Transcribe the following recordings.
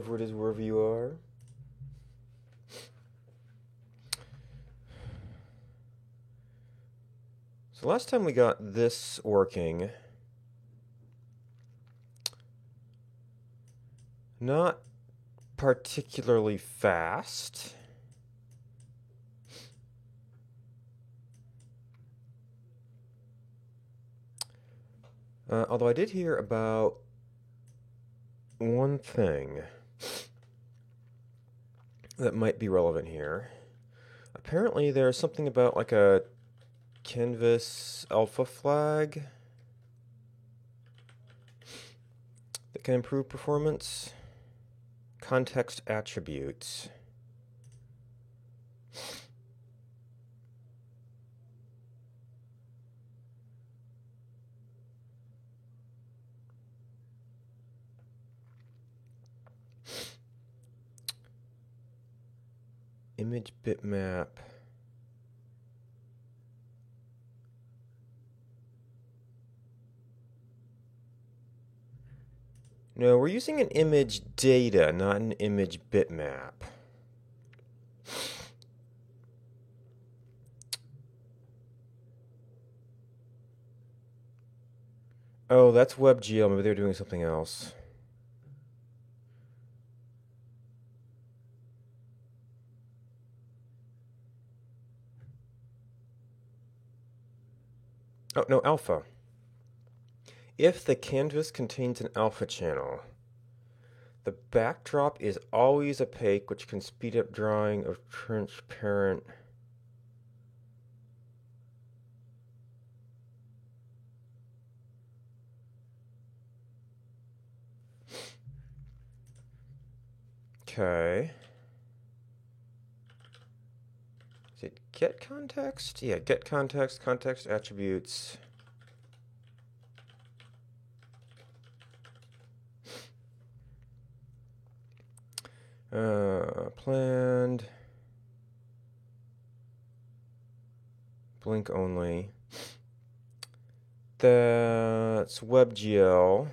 whatever it is, wherever you are. So last time we got this working, not particularly fast. Although I did hear about one thing that might be relevant here. Apparently there's something about like a canvas alpha flag that can improve performance. Context attributes. Image bitmap. No, we're using an image data, not an image bitmap. Oh, that's WebGL. Maybe they're doing something else. Oh, no, alpha. If the canvas contains an alpha channel, the backdrop is always opaque, which can speed up drawing of transparent. Okay. Is it get context? Yeah, get context, context attributes. Planned. Blink only. That's WebGL.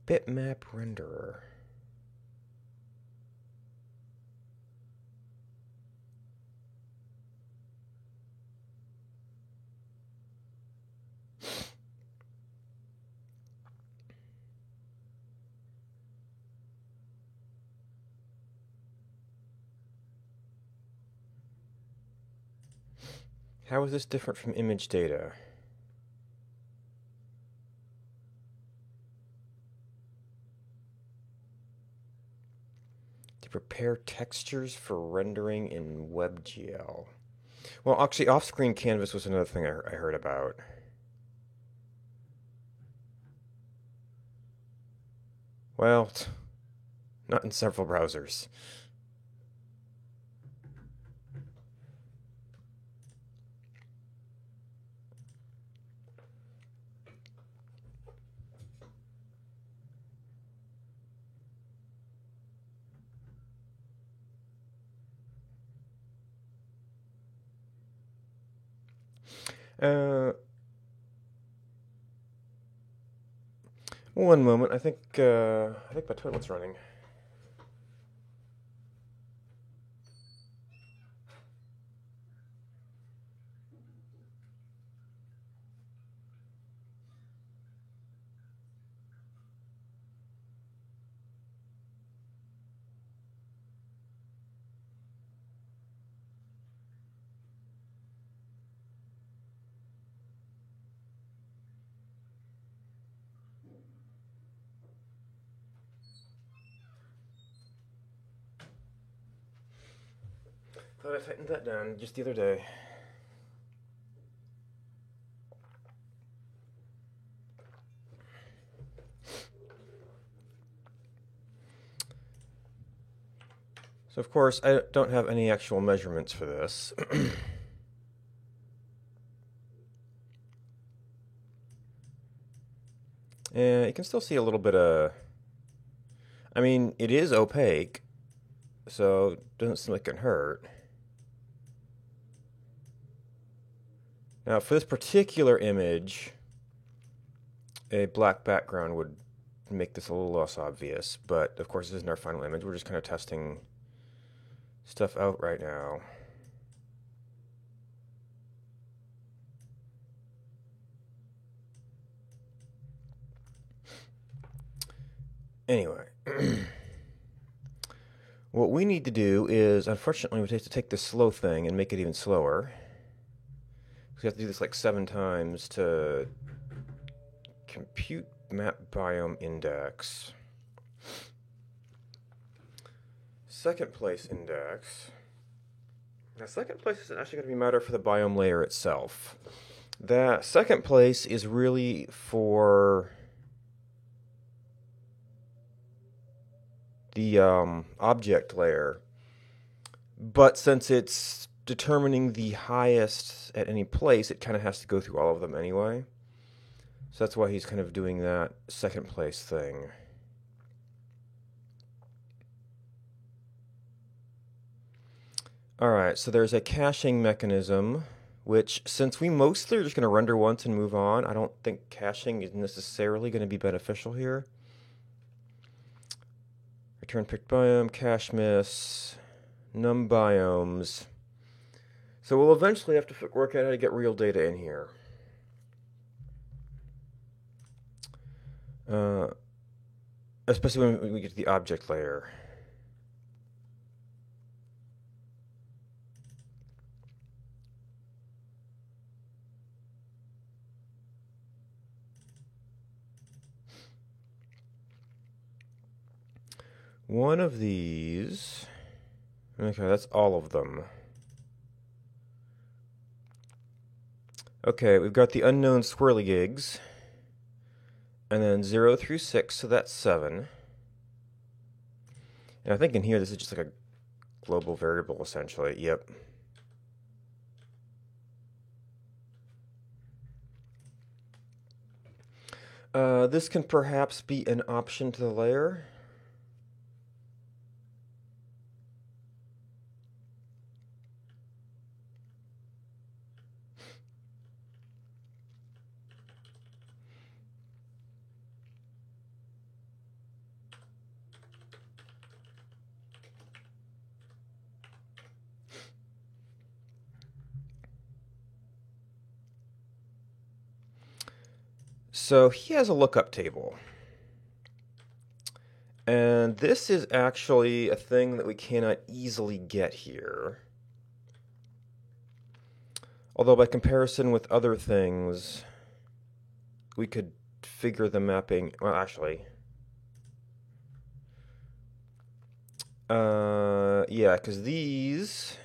Bitmap renderer. How is this different from image data? To prepare textures for rendering in WebGL. Well, actually, off-screen canvas was another thing I heard about. Well, not in several browsers. One moment. I think my toilet's running. Thought I tightened that down just the other day. So of course, I don't have any actual measurements for this. And you can still see a little bit of... I mean, it is opaque, so it doesn't seem like it can hurt. Now, for this particular image, a black background would make this a little less obvious, but of course this isn't our final image. We're just kind of testing stuff out right now. Anyway, what we need to do is, unfortunately, we have to take this slow thing and make it even slower. We have to do this like 7 times to compute map biome index. Second place index. Now, second place isn't actually going to be matter for the biome layer itself. That second place is really for the object layer. But since it's determining the highest at any place, it kind of has to go through all of them anyway. So that's why he's kind of doing that second place thing. Alright, so there's a caching mechanism, which since we mostly are just going to render once and move on, I don't think caching is necessarily going to be beneficial here. Return picked biome, cache miss, num biomes. So we'll eventually have to work out how to get real data in here. Especially when we get to the object layer. One of these, okay, that's all of them. Okay, we've got the unknown swirly gigs, and then 0 through 6, so that's 7. And I think in here this is just like a global variable, essentially. Yep. This can perhaps be an option to the layer. So he has a lookup table. And this is actually a thing that we cannot easily get here. Although by comparison with other things, we could figure the mapping, well actually, yeah, because these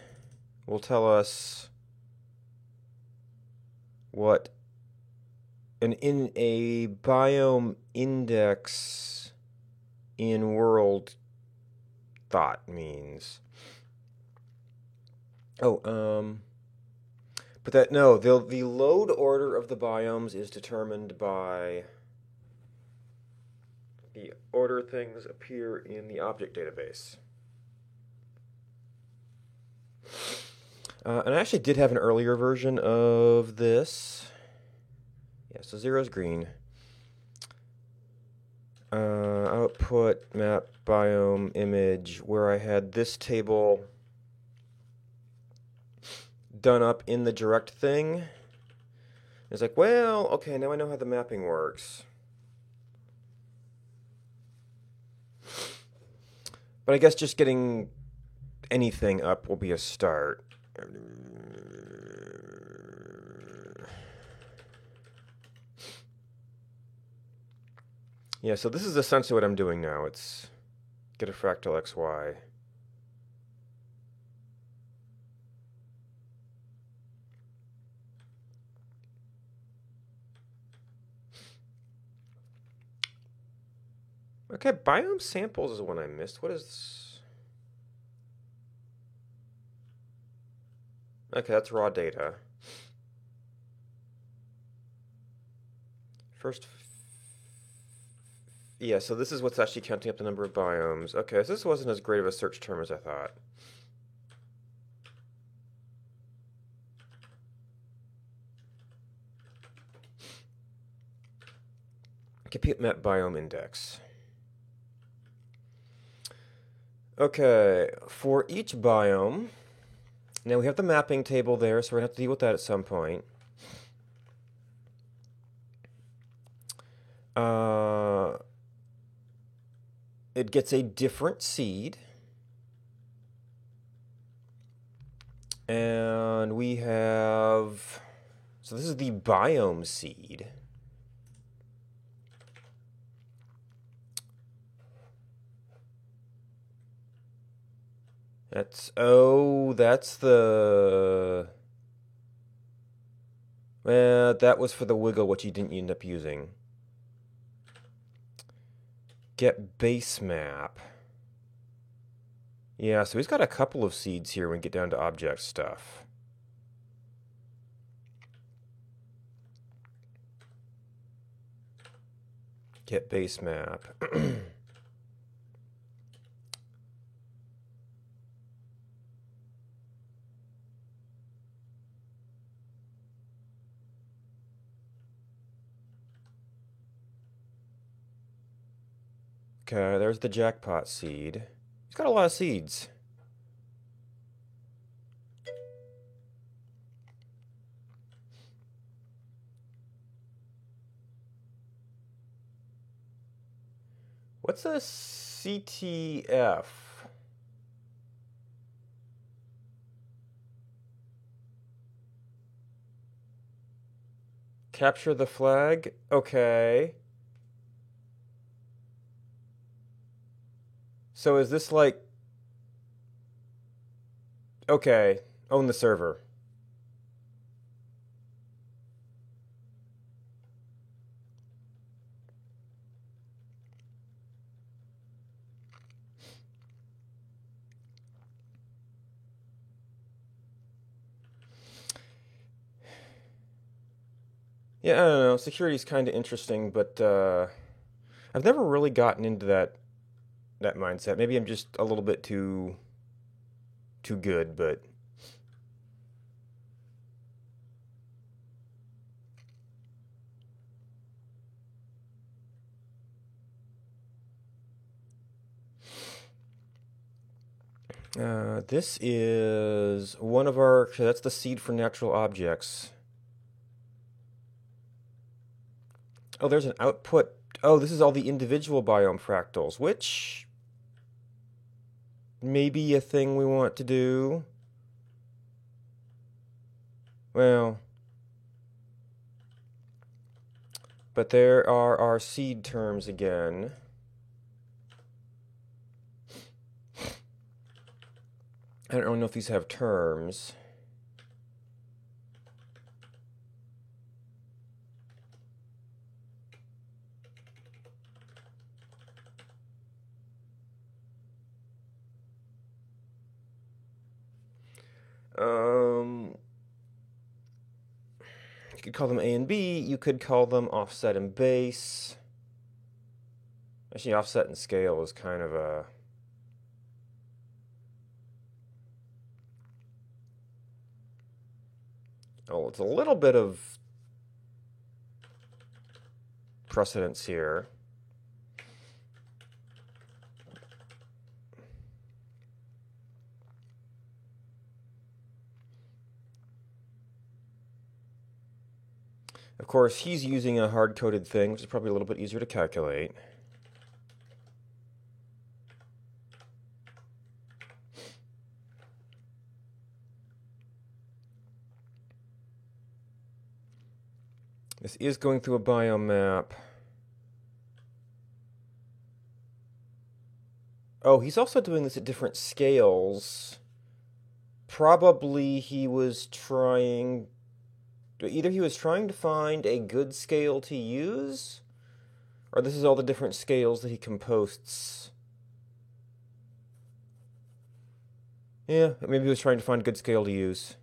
will tell us what in a biome index in world thought means. Oh, but that, no, the load order of the biomes is determined by the order things appear in the object database. And I actually did have an earlier version of this. Yeah, so 0 is green. Output map biome image, where I had this table done up in the direct thing. It's like, well, okay, now I know how the mapping works. But I guess just getting anything up will be a start. Yeah, so this is essentially what I'm doing now. It's get a fractal XY. Okay, biome samples is one I missed. What is this? Okay, that's raw data. First, yeah, so this is what's actually counting up the number of biomes. Okay, so this wasn't as great of a search term as I thought. Compute map biome index. Okay, for each biome, now we have the mapping table there, so we're going to have to deal with that at some point. It gets a different seed. And we have, so this is the biome seed. That's the, well, that was for the wiggle, which you didn't end up using. Get base map. Yeah, so he's got a couple of seeds here when we get down to object stuff. Get base map. Okay, there's the jackpot seed. He's got a lot of seeds. What's a CTF? Capture the flag? Okay. So is this like... Okay, own the server. Yeah, I don't know. Security's kind of interesting, but I've never really gotten into that mindset. Maybe I'm just a little bit too good, but this is one of our, so that's the seed for natural objects. Oh, there's an output. Oh, this is all the individual biome fractals, which may be a thing we want to do. Well, but there are our seed terms again. I don't know if these have terms. You could call them A and B. You could call them offset and base. Actually, offset and scale is kind of a... Oh, it's a little bit of precedence here. Of course, he's using a hard-coded thing, which is probably a little bit easier to calculate. This is going through a biome map. Oh, he's also doing this at different scales. Probably he was trying... Either he was trying to find a good scale to use, or this is all the different scales that he composts. Yeah, maybe he was trying to find a good scale to use.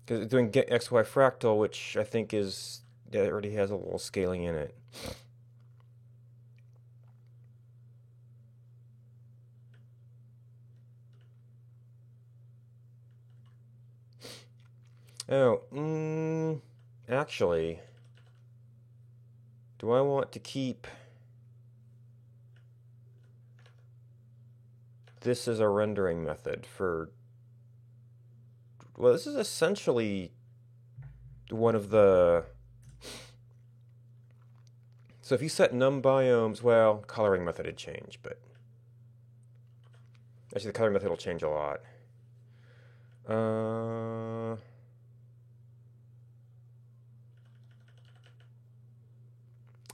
Because it's doing get XY fractal, which I think is... Yeah, it already has a little scaling in it. Oh, Actually, do I want to keep this as a rendering method for... Well, this is essentially one of the... So if you set num biomes, well, coloring method had changed, but... Actually, the coloring method will change a lot.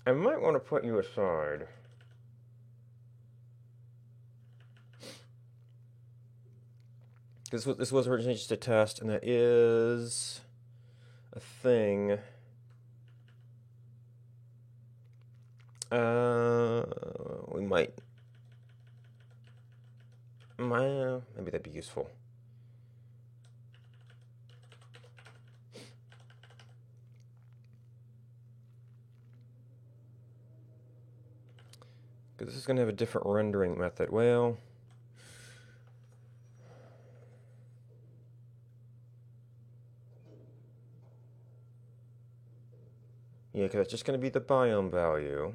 I might want to put you aside. This was originally just a test, and that is a thing. We might... Maybe that'd be useful. Because this is going to have a different rendering method. Well... Yeah, because it's just going to be the biome value.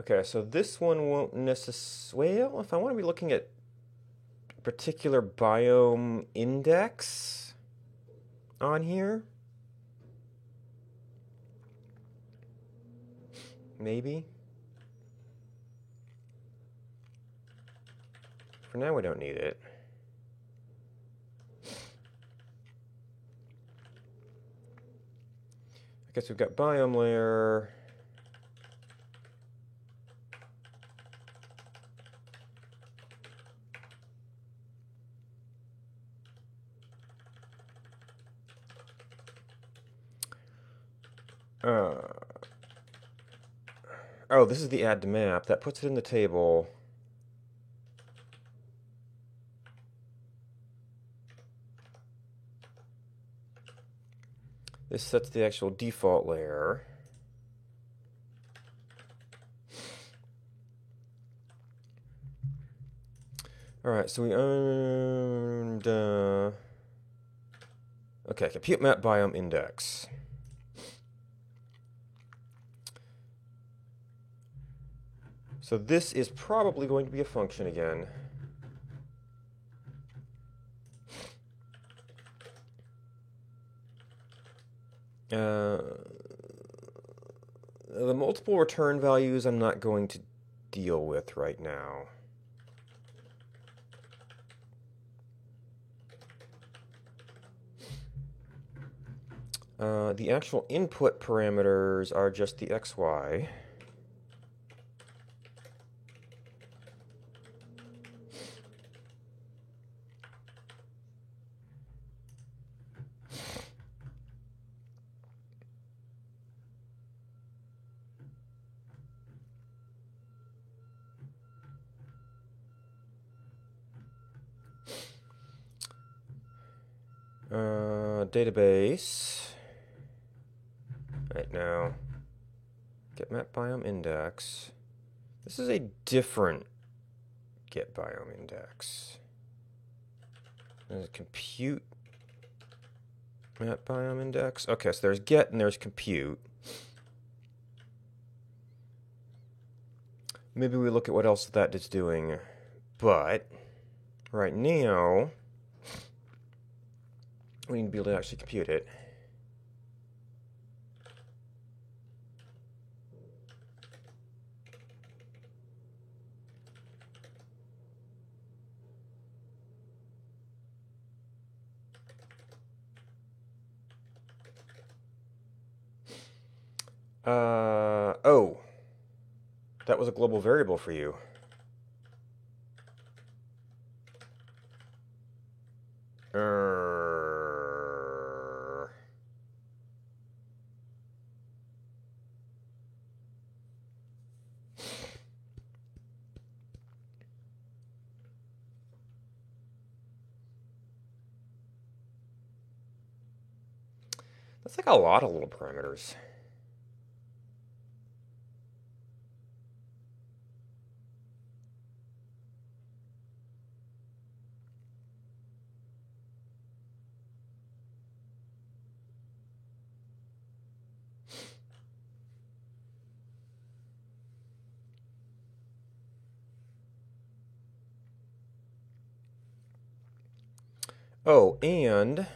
Okay, so this one won't necessarily... Well, if I want to be looking at a particular biome index on here, maybe. For now, we don't need it. I guess we've got biome layer. Oh, this is the add to map. That puts it in the table. This sets the actual default layer. Alright, so we owned... okay, compute map biome index. So this is probably going to be a function again. The multiple return values I'm not going to deal with right now. The actual input parameters are just the XY. Database. Right now, get map biome index. This is a different get biome index. There's compute map biome index. Okay, so there's get and there's compute. Maybe we look at what else that is doing. But right now, we need to be able to actually compute it. Oh. That was a global variable for you. That's like a lot of little parameters. Oh, and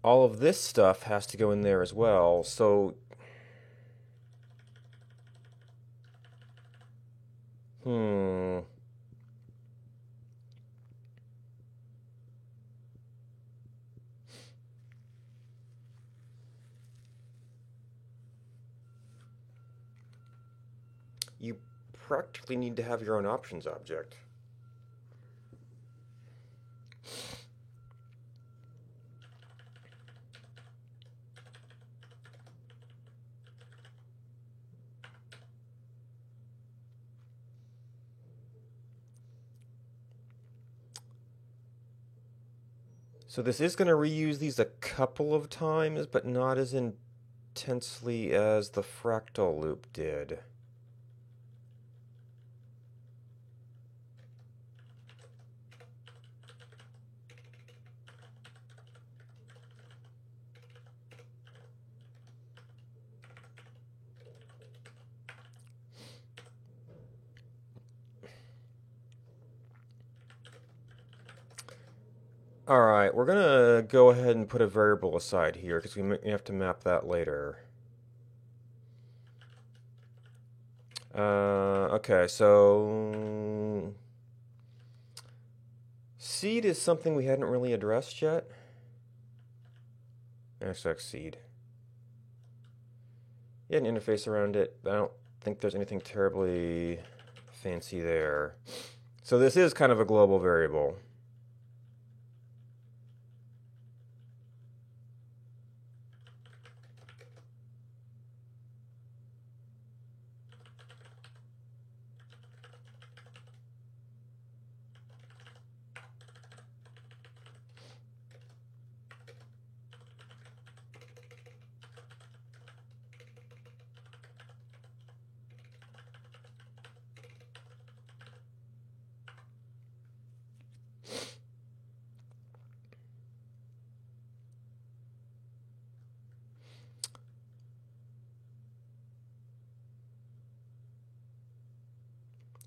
all of this stuff has to go in there as well. So, hmm. You practically need to have your own options object. So this is going to reuse these a couple of times, but not as intensely as the fractal loop did. All right, we're going to go ahead and put a variable aside here because we may have to map that later. Okay, so seed is something we hadn't really addressed yet. XX seed. Yeah, an interface around it. I don't think there's anything terribly fancy there. So this is kind of a global variable.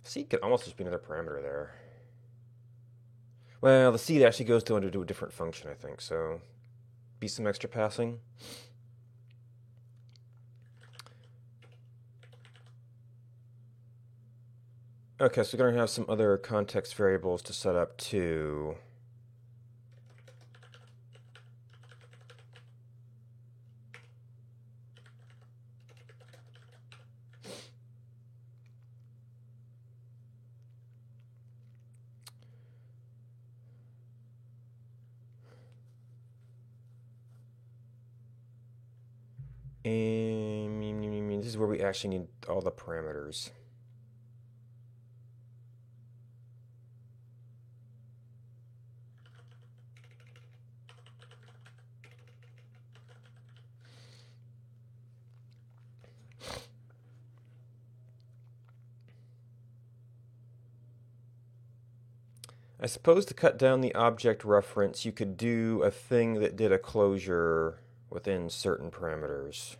Seed could almost just be another parameter there. Well, the seed actually goes to a different function, I think, so be some extra passing. Okay, so we're going to have some other context variables to set up too. And this is where we actually need all the parameters. I suppose to cut down the object reference, you could do a thing that did a closure within certain parameters.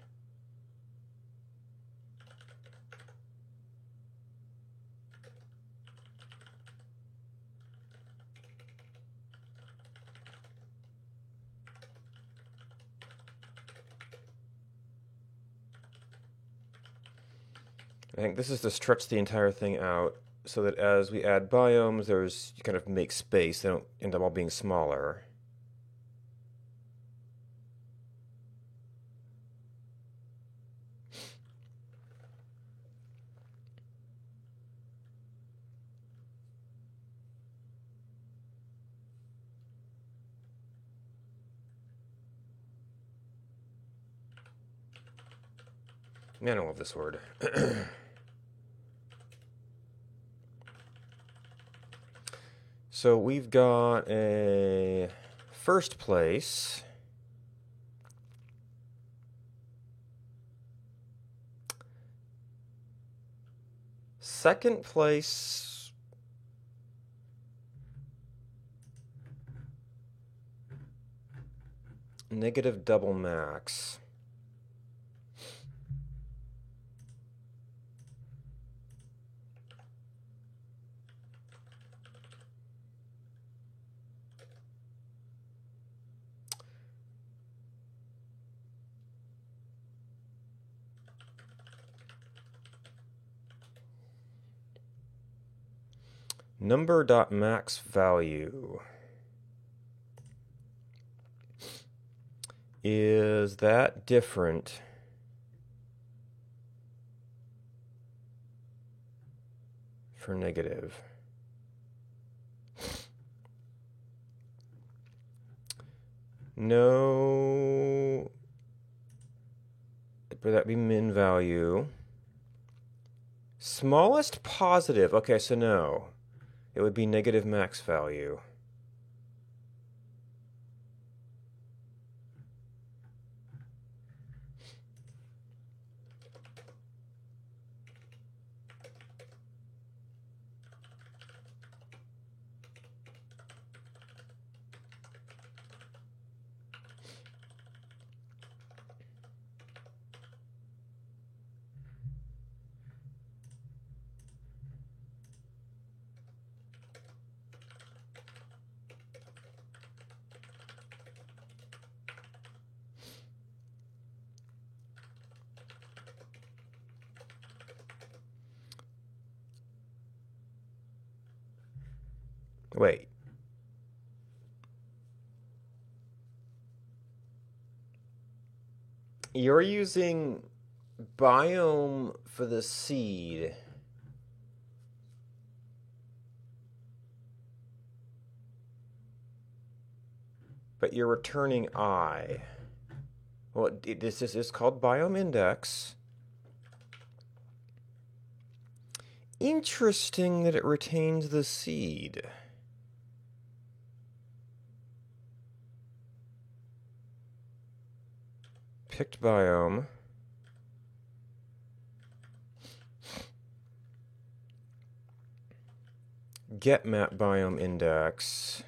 I think this is to stretch the entire thing out so that as we add biomes, you kind of make space. They don't end up all being smaller. Man, I love this word. So we've got a first place. Second place. Negative double max. Number.max value. Is that different for negative? No, but that'd be min value. Smallest positive, okay, so no. It would be negative max value. Wait. You're using biome for the seed. But you're returning I. Well, this is called biome index. Interesting that it retains the seed. Picked biome. Get map biome index.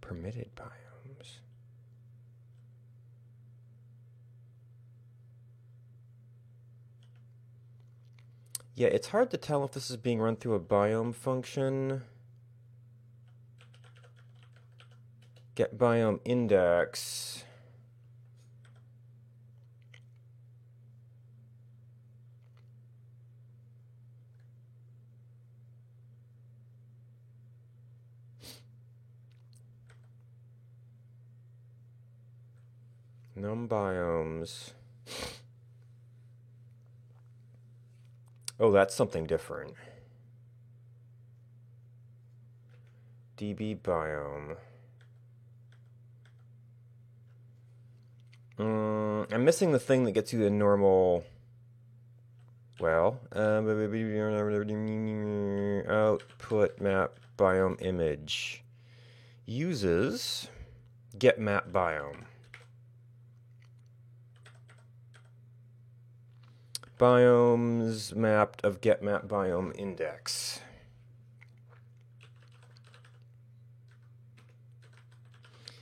Permitted biomes. Yeah, it's hard to tell if this is being run through a biome function. Get biome index. Num biomes. Oh, that's something different. DB biome. I'm missing the thing that gets you the normal. Well, output map biome image uses get map biome. Biomes mapped of get map biome index.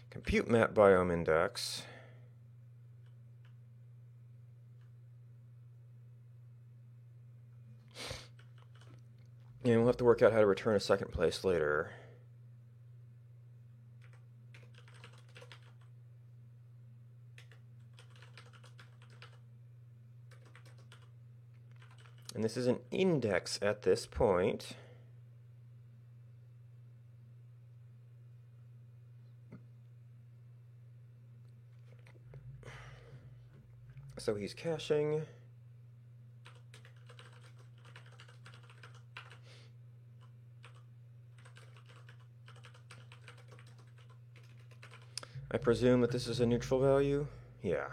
Compute map biome index. And we'll have to work out how to return a second place later. And this is an index at this point. So he's caching. I presume that this is a neutral value? Yeah.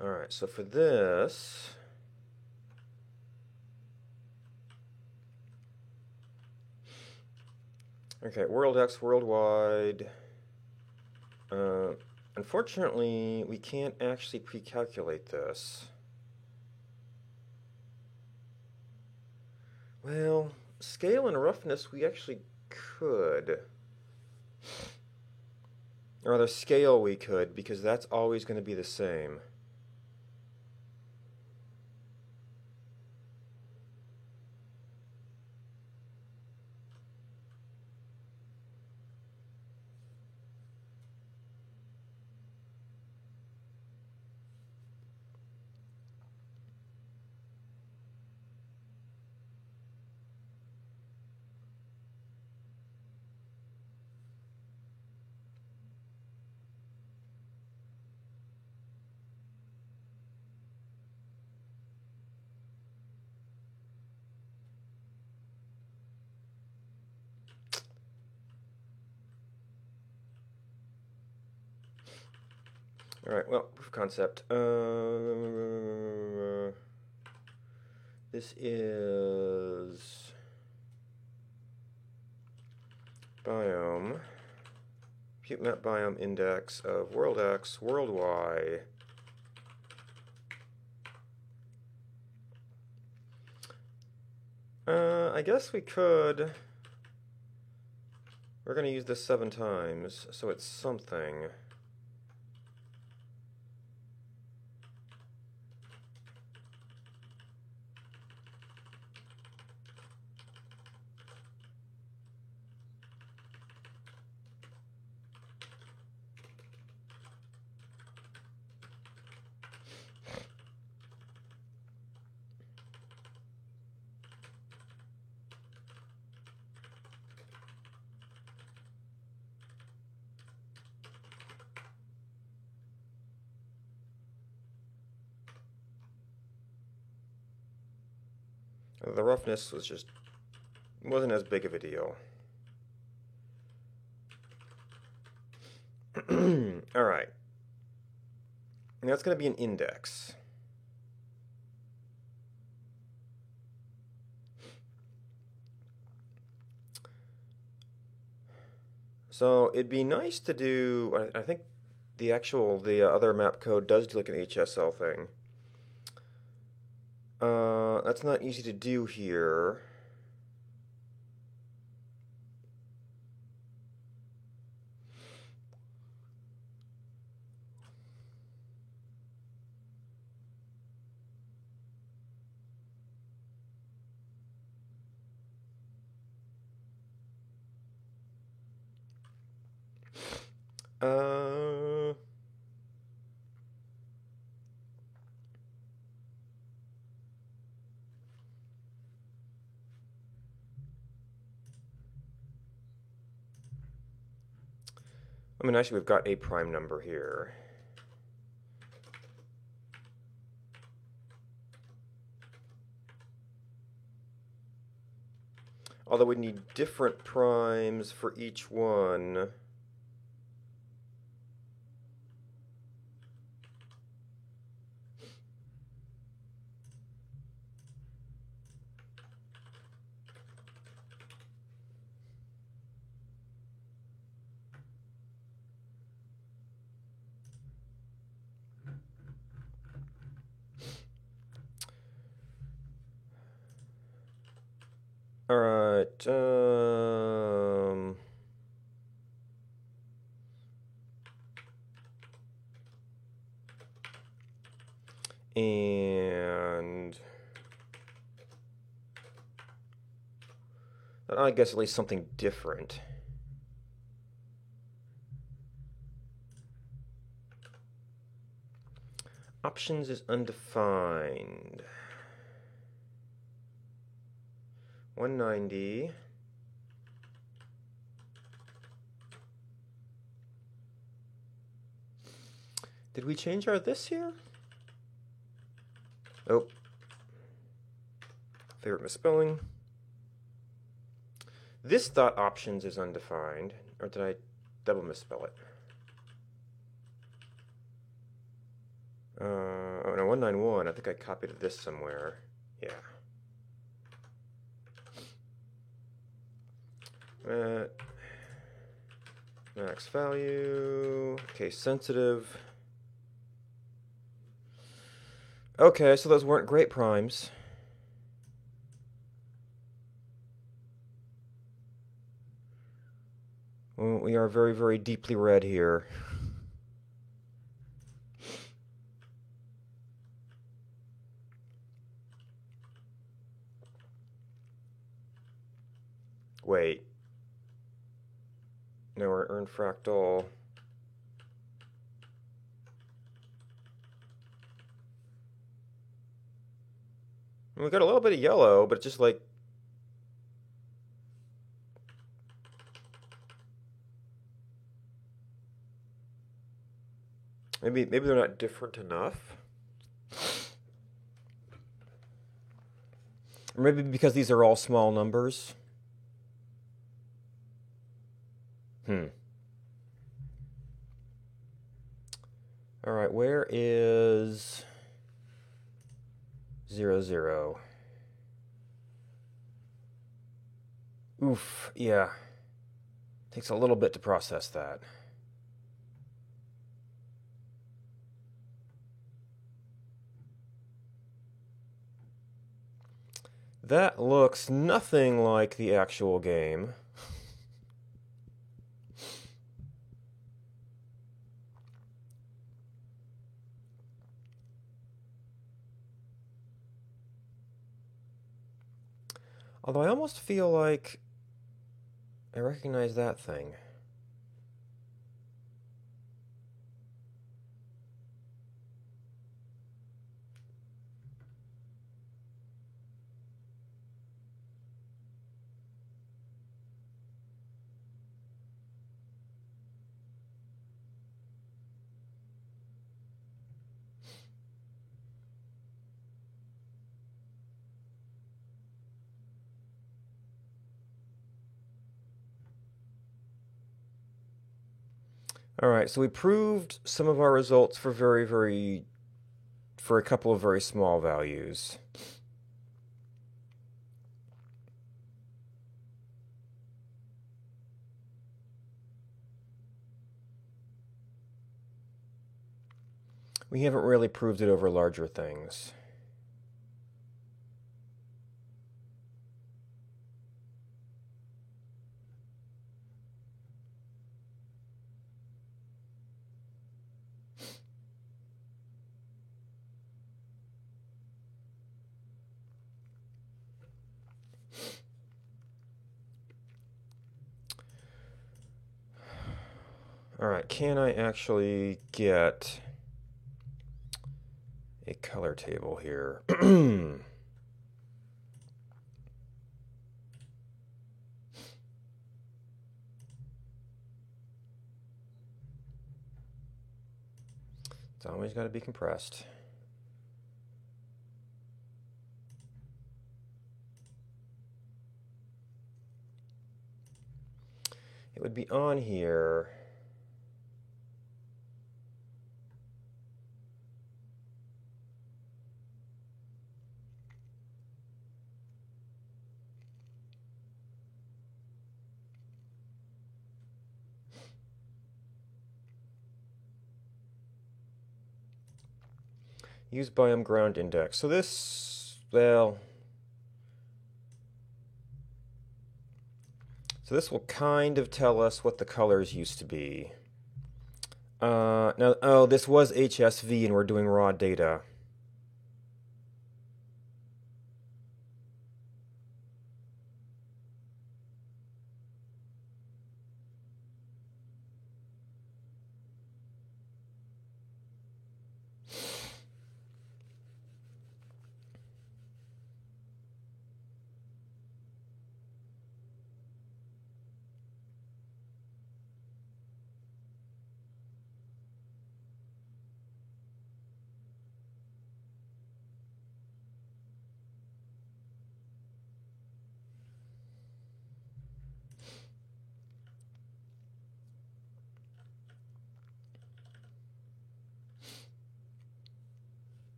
Alright, so for this, okay, world X, worldwide. Unfortunately, we can't actually pre-calculate this. Well, scale and roughness we actually could. Or rather, scale we could, because that's always going to be the same. All right, well, proof of concept. This is biome, compute map biome index of world X, world Y. I guess we could. We're going to use this 7 times, so it's something. The roughness wasn't as big of a deal. All right. Now it's going to be an index. So it'd be nice to do, I think the other map code does do like an HSL thing. That's not easy to do here. I mean, actually, we've got a prime number here. Although we need different primes for each one. All right. And I guess at least something different. Options is undefined. 190. Did we change our this here? Oh. Favorite misspelling. This dot options is undefined. Or did I double misspell it? Oh no, 191. I think I copied this somewhere. Yeah. Max value. Case sensitive. Okay, so those weren't great primes. Well, we are very, very deeply red here. Wait. No, we're earned fractal. We got a little bit of yellow, but just like maybe they're not different enough. Or maybe because these are all small numbers. All right. 0. Oof, yeah. Takes a little bit to process that. That looks nothing like the actual game. Although I almost feel like I recognize that thing. Alright, so we proved some of our results for for a couple of very small values. We haven't really proved it over larger things. Alright, can I actually get a color table here? It's always got to be compressed. It would be on here. Use biome ground index. So this, well, so this will kind of tell us what the colors used to be. Now, oh, this was HSV and we're doing raw data.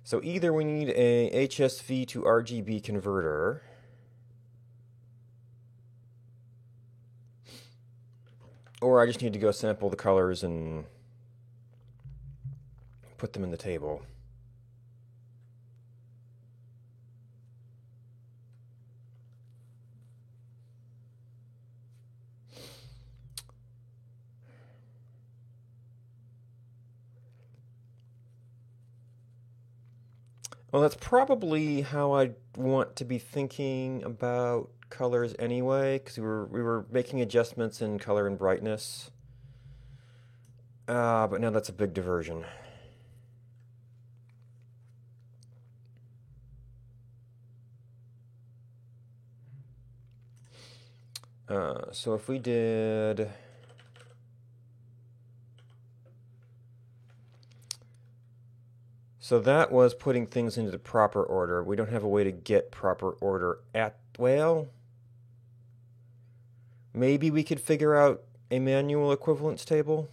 So either we need a HSV to RGB converter, or I just need to go sample the colors and put them in the table. Well, that's probably how I'd want to be thinking about colors anyway, because we were making adjustments in color and brightness. But now that's a big diversion. So if we did So that was putting things into the proper order. We don't have a way to get proper order at, well, maybe we could figure out a manual equivalence table.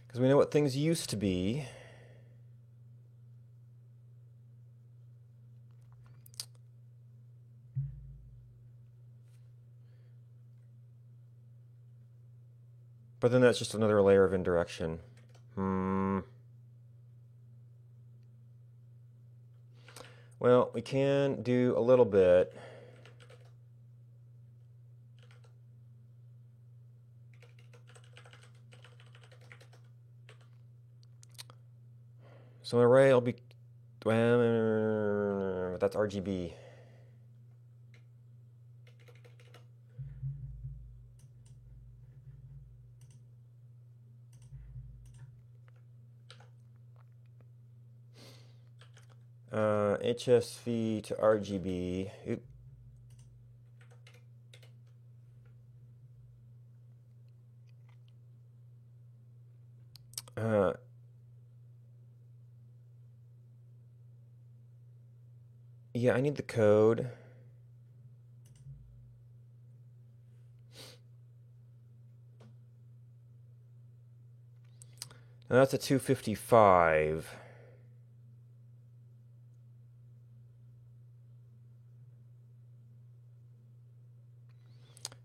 Because we know what things used to be. But then that's just another layer of indirection. Well, we can do a little bit. So an array will be, well, that's RGB. HSV to RGB. Oop. Yeah, I need the code. Now that's a 255.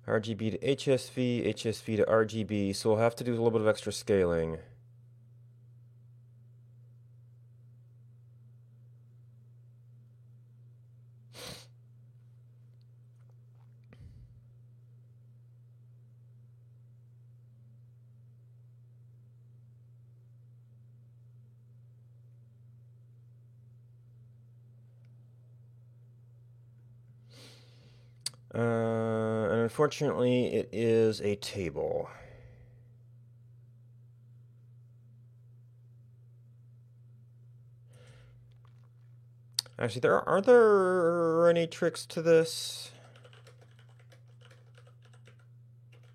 RGB to HSV, HSV to RGB, so we'll have to do a little bit of extra scaling. And unfortunately, it is a table. Actually, are there any tricks to this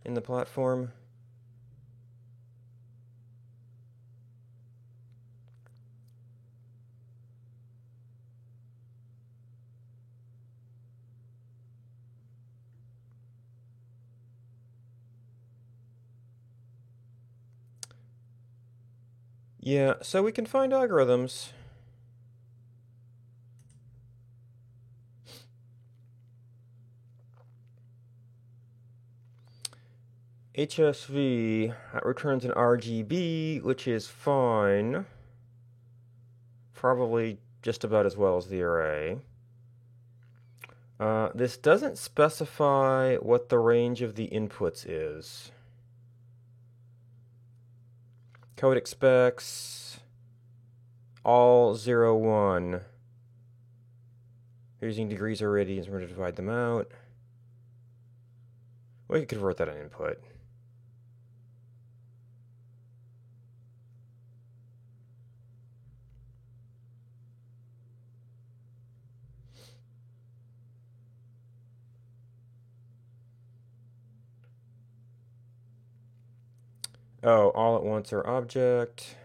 in the platform? Yeah, so we can find algorithms. HSV returns an RGB, which is fine. Probably just about as well as the array. This doesn't specify what the range of the inputs is. Code expects all 0, 1. Using degrees or radians, we're going to divide them out. We can convert that on input. Oh, all at once are object.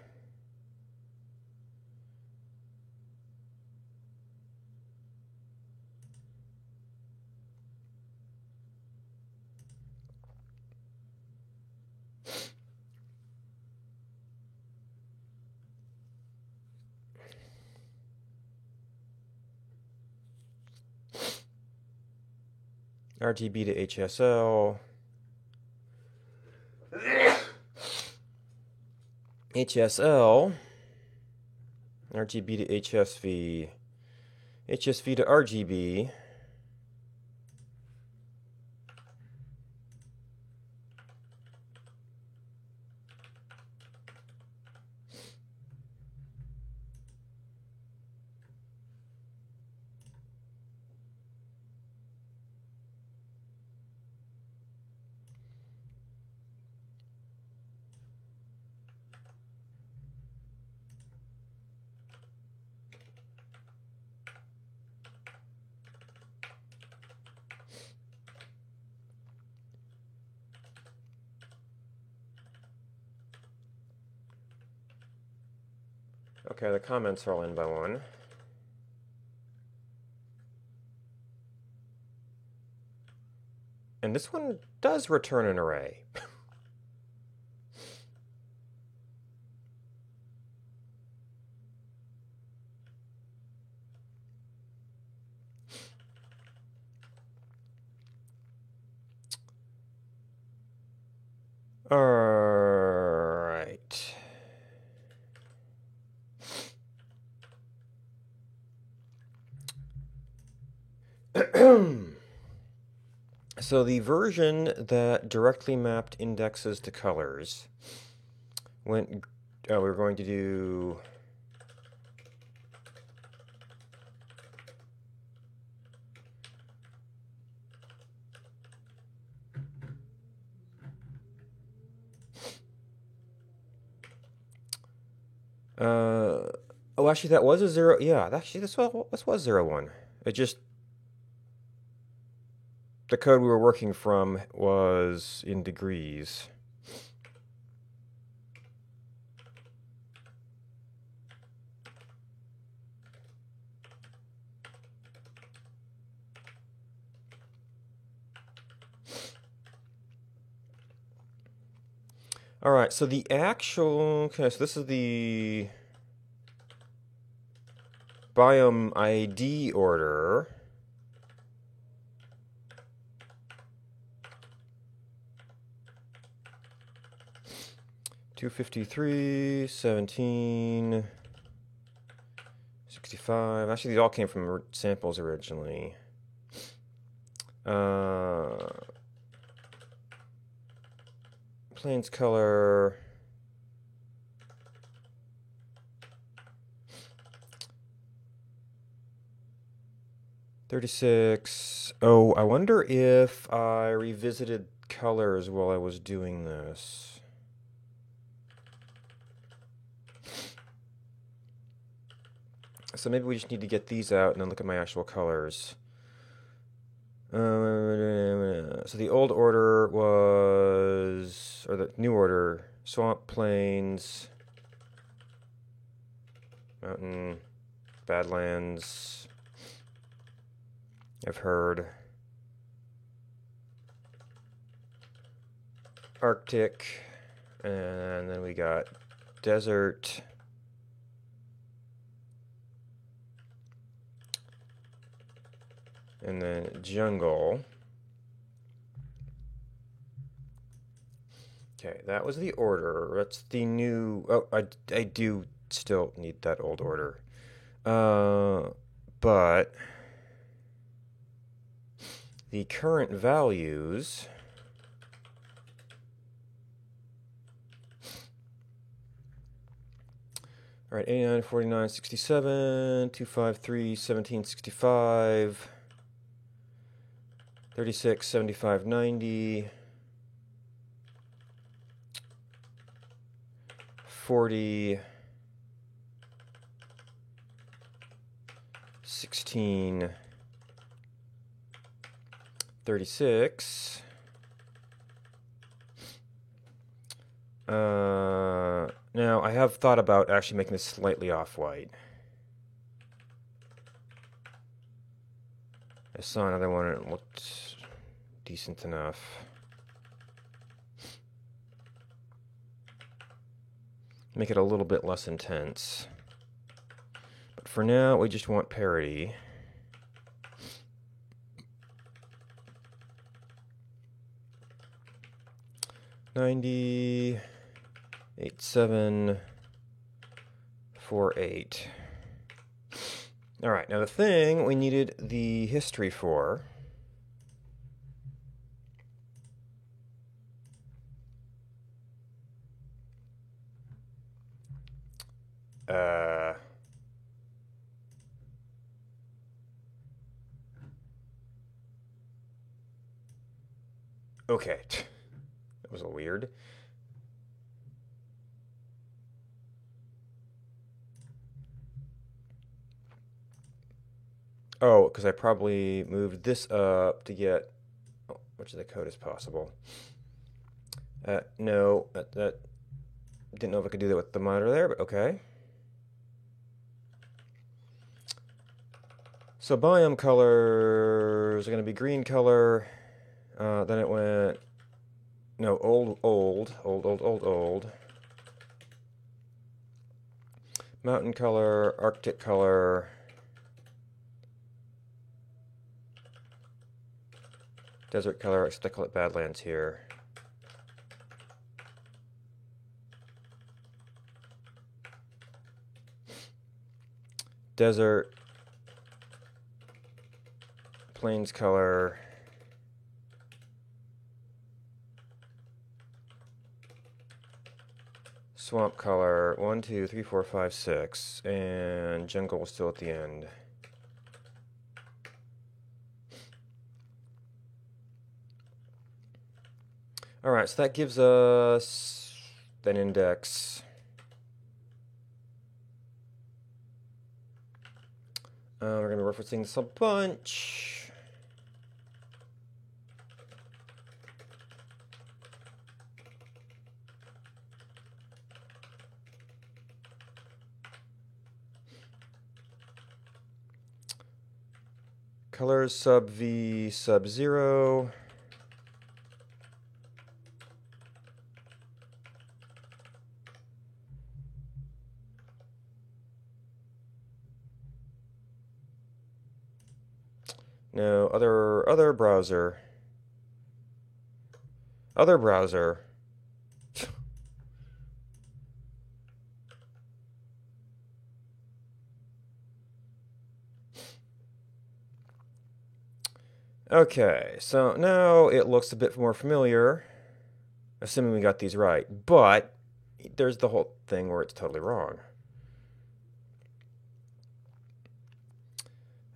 RGB to HSL. HSL. RGB to HSV. HSV to RGB. Okay, the comments are all in by one. And this one does return an array. All right. So the version that directly mapped indexes to colors went. We were going to do. Oh, actually, that was a 0. Yeah, actually, this was 0, 1. It just the code we were working from was in degrees. All right, so the actual, okay, so this is the biome ID order. $253, 17, 65. Actually, these all came from samples originally. Plains color. $36. Oh, I wonder if I revisited colors while I was doing this. So maybe we just need to get these out and then look at my actual colors. So the old order was, or the new order, swamp, plains, mountain, badlands. I've heard. Arctic, and then we got desert. And then jungle. Okay, that was the order. That's the new. Oh, I do still need that old order. But the current values. All right, 89, 49, 67, 253, 17, 65, 36, 75, 90, 40, 16, 36. Now, I have thought about actually making this slightly off-white. I saw another one and it looked decent enough. Make it a little bit less intense. But for now, we just want parity. $90, 87, 48. All right, now the thing we needed the history for okay. That was a little weird. Oh, because I probably moved this up to get much of the code as possible. No, that didn't know if I could do that with the monitor there, but okay. So biome colors are going to be green color. Then it went, no, old. Mountain color, Arctic color. Desert color, I call it Badlands here. Desert. Plains color. Swamp color. 1, 2, 3, 4, 5, 6. And jungle still at the end. Alright, so that gives us an index. We're going to be referencing this a bunch. Colors sub V sub 0. No, other browser. Other browser. Okay, so now it looks a bit more familiar, assuming we got these right, but there's the whole thing where it's totally wrong.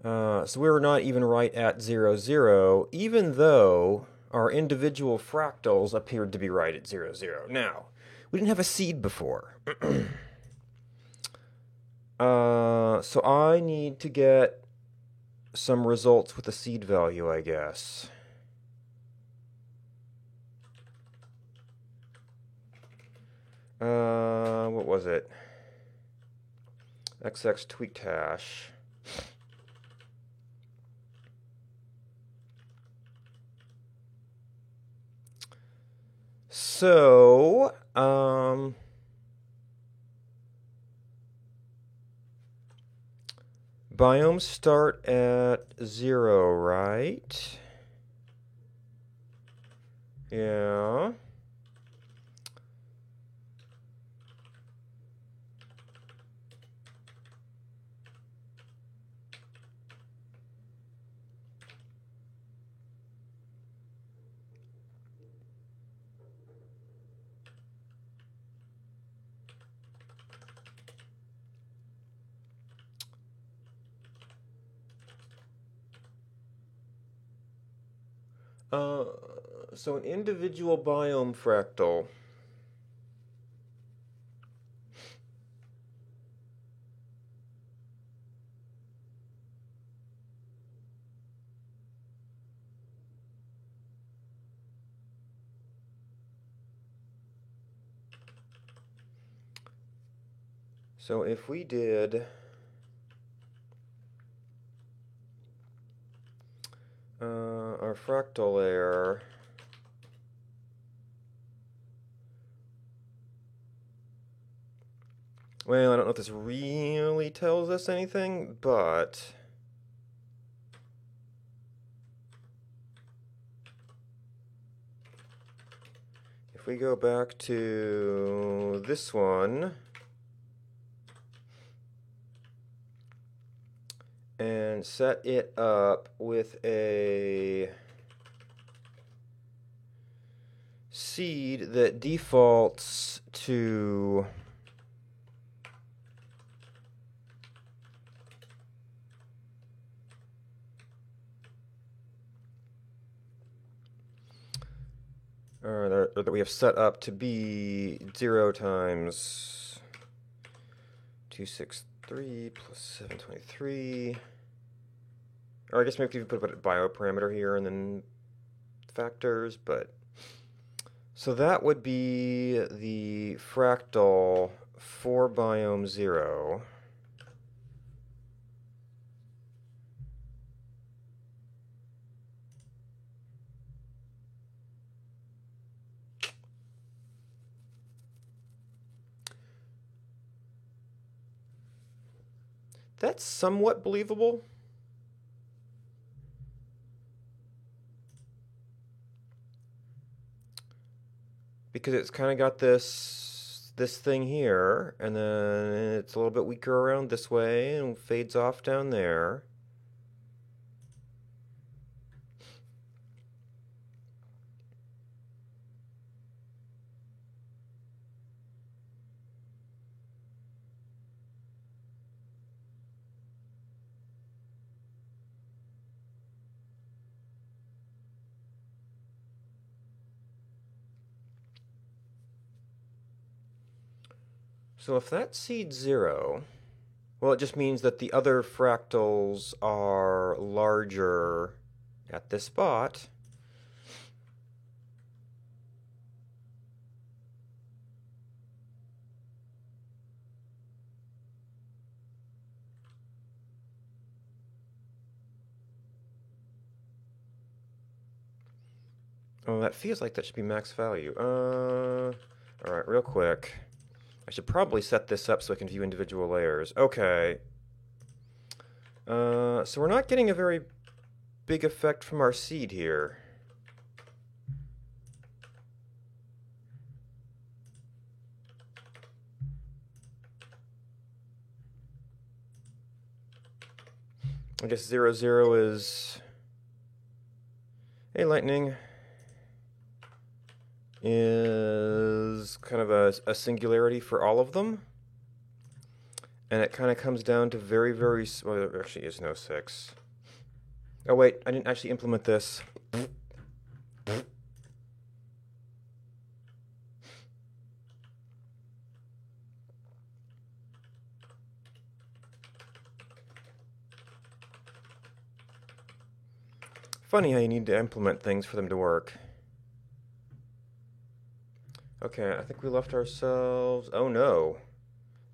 So we were not even right at 0, 0, even though our individual fractals appeared to be right at 0, 0. Now, we didn't have a seed before. So I need to get some results with a seed value, I guess. What was it? XX tweaked hash. So, biomes start at 0, right? Yeah. So an individual biome fractal. So if we did our fractal layer, well, I don't know if this really tells us anything, but if we go back to this one and set it up with a seed that defaults to or that we have set up to be 0 times 263 plus 723. Or I guess maybe you could put a bioparameter here and then factors, but so that would be the fractal for biome 0. That's somewhat believable. Because it's kind of got this thing here, and then it's a little bit weaker around this way and fades off down there. So if that's seed 0, well, it just means that the other fractals are larger at this spot. Oh, that feels like that should be max value. All right, real quick. I should probably set this up so I can view individual layers. Okay. So we're not getting a very big effect from our seed here. I guess 0, 0 is... Hey, Lightning. Is kind of a singularity for all of them. And it kind of comes down to very, very... Well, there actually is no 6. Oh, wait. I didn't actually implement this. Funny how you need to implement things for them to work. Okay, I think we left ourselves... Oh, no.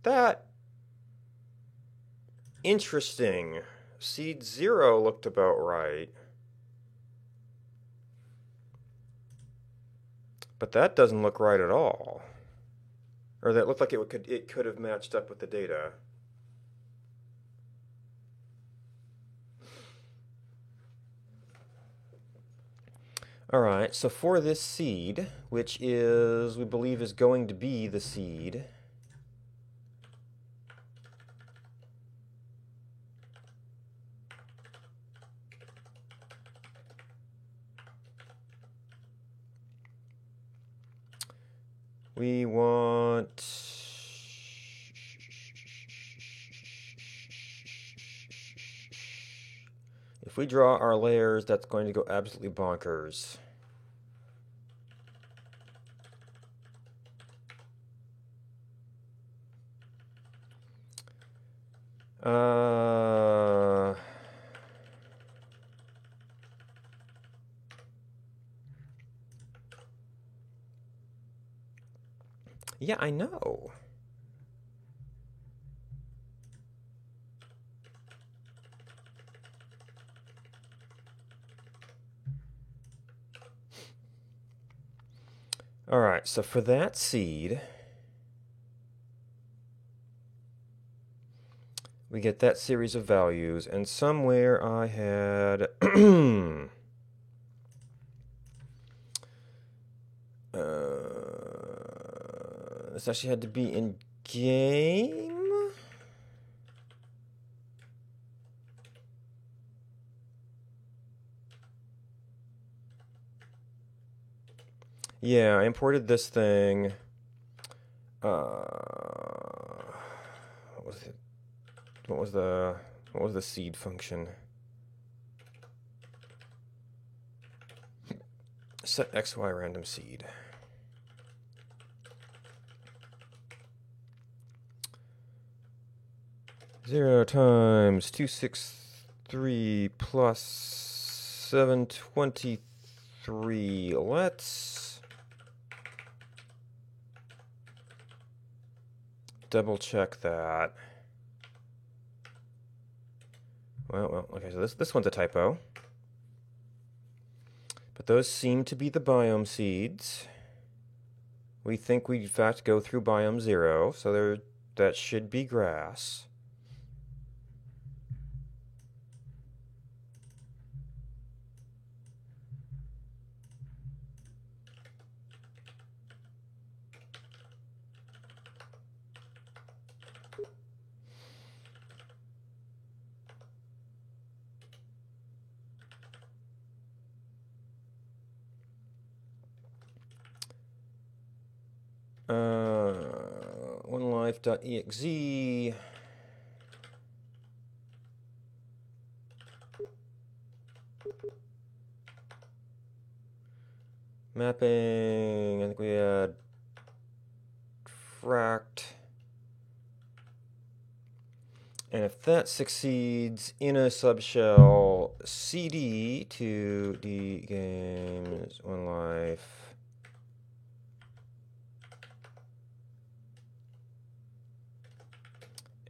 That... Interesting. Seed 0 looked about right. But that doesn't look right at all. Or that looked like it could have matched up with the data. Alright, so for this seed, which is, we believe is going to be the seed, we want... If we draw our layers, that's going to go absolutely bonkers. Yeah, I know. All right, so for that seed, we get that series of values, and somewhere I had this actually had to be in game. Yeah, I imported this thing. What was it? What was the seed function? Set XY random seed. Zero times 263 plus 723. Let's double check that. Well, okay, so this one's a typo. But those seem to be the biome seeds. We think we in fact go through biome 0, so that should be grass. onelife.exe. Mapping, I think we had fract. And if that succeeds in a subshell, cd to the games one life.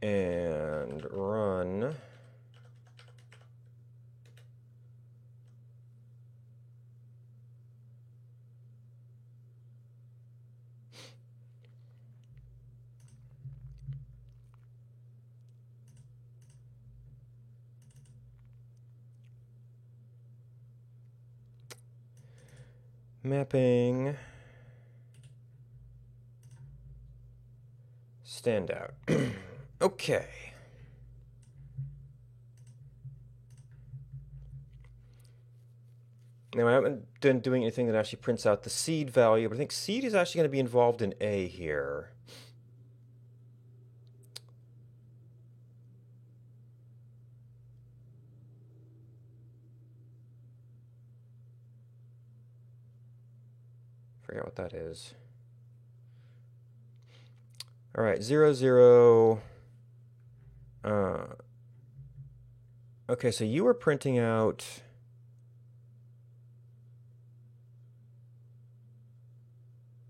And run. Mapping. Standout. Okay. Now, I haven't been doing anything that actually prints out the seed value, but I think seed is actually going to be involved in A here. Forget what that is. All right, 0, 0. Okay, so you were printing out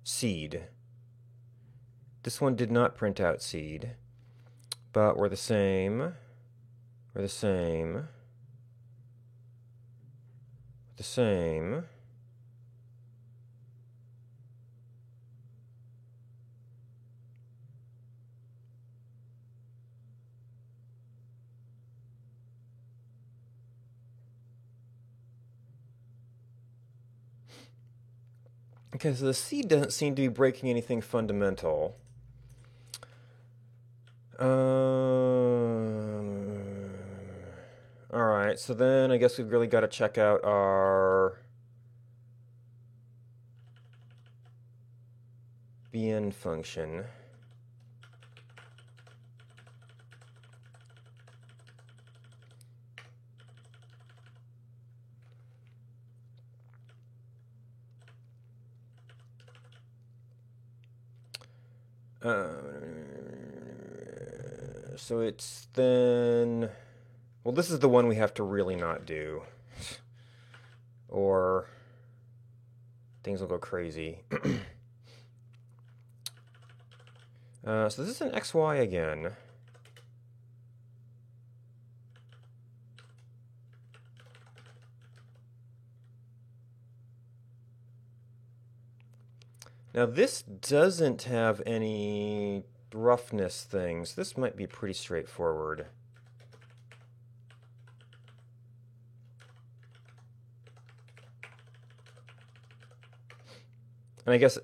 seed. This one did not print out seed, but we're the same. We're the same. The same. Okay, so the seed doesn't seem to be breaking anything fundamental. Alright, so then I guess we've really got to check out our bn function. So it's then... Well, this is the one we have to really not do. Or things will go crazy. So this is an XY again. Now this doesn't have any roughness things. This might be pretty straightforward. And I guess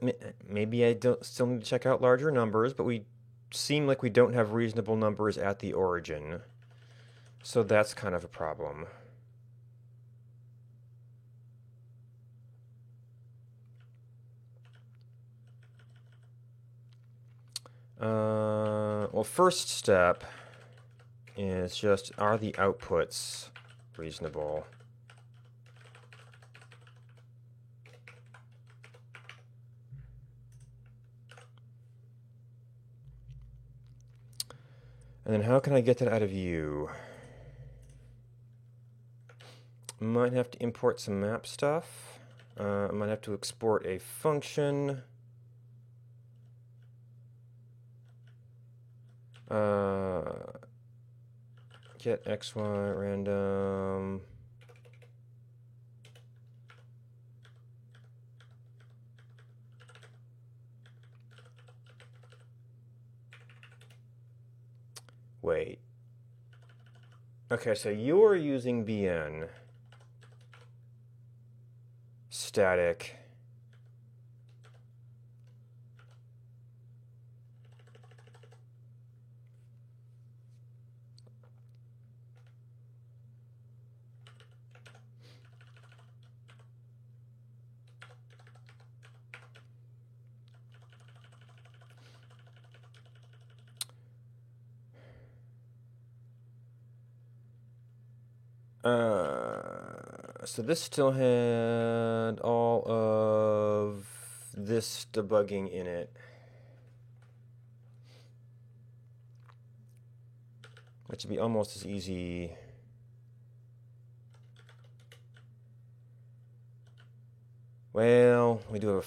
maybe I still need to check out larger numbers, but we seem like we don't have reasonable numbers at the origin. So that's kind of a problem. Well, first step is just, are the outputs reasonable? And then how can I get that out of you? Might have to import some map stuff. I might have to export a function. Get XY random. Wait. Okay, so you're using bn. Static. So this still had all of this debugging in it, which would be almost as easy. Well, we do have a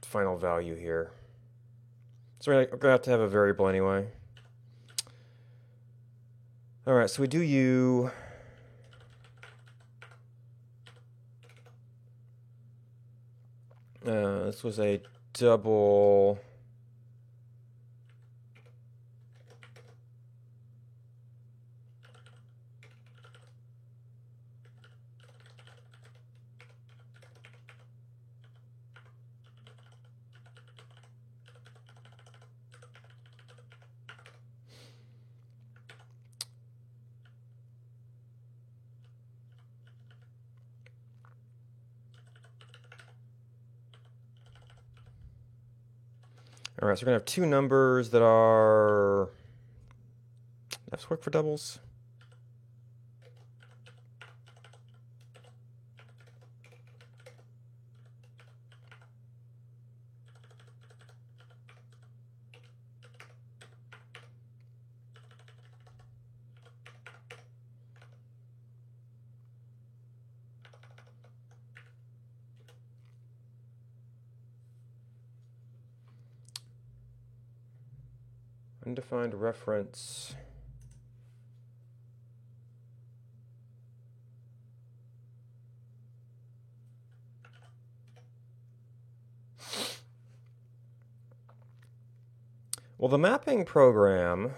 final value here. So we're going to have to have a variable anyway. All right, so we do U. This was a double. All right, so we're going to have two numbers that are. Does this work for doubles? Undefined reference. Well, the mapping program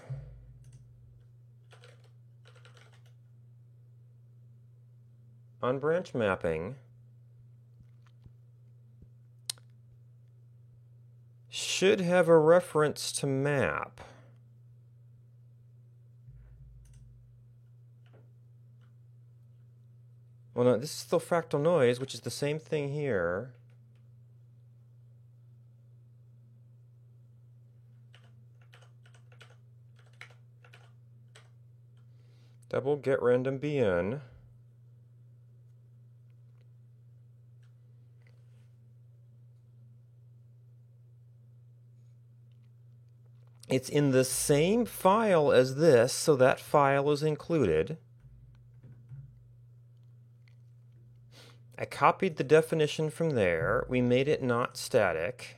on branch mapping should have a reference to map. Well, no, this is still fractal noise, which is the same thing here. Double get random bn. It's in the same file as this, so that file is included. I copied the definition from there. We made it not static.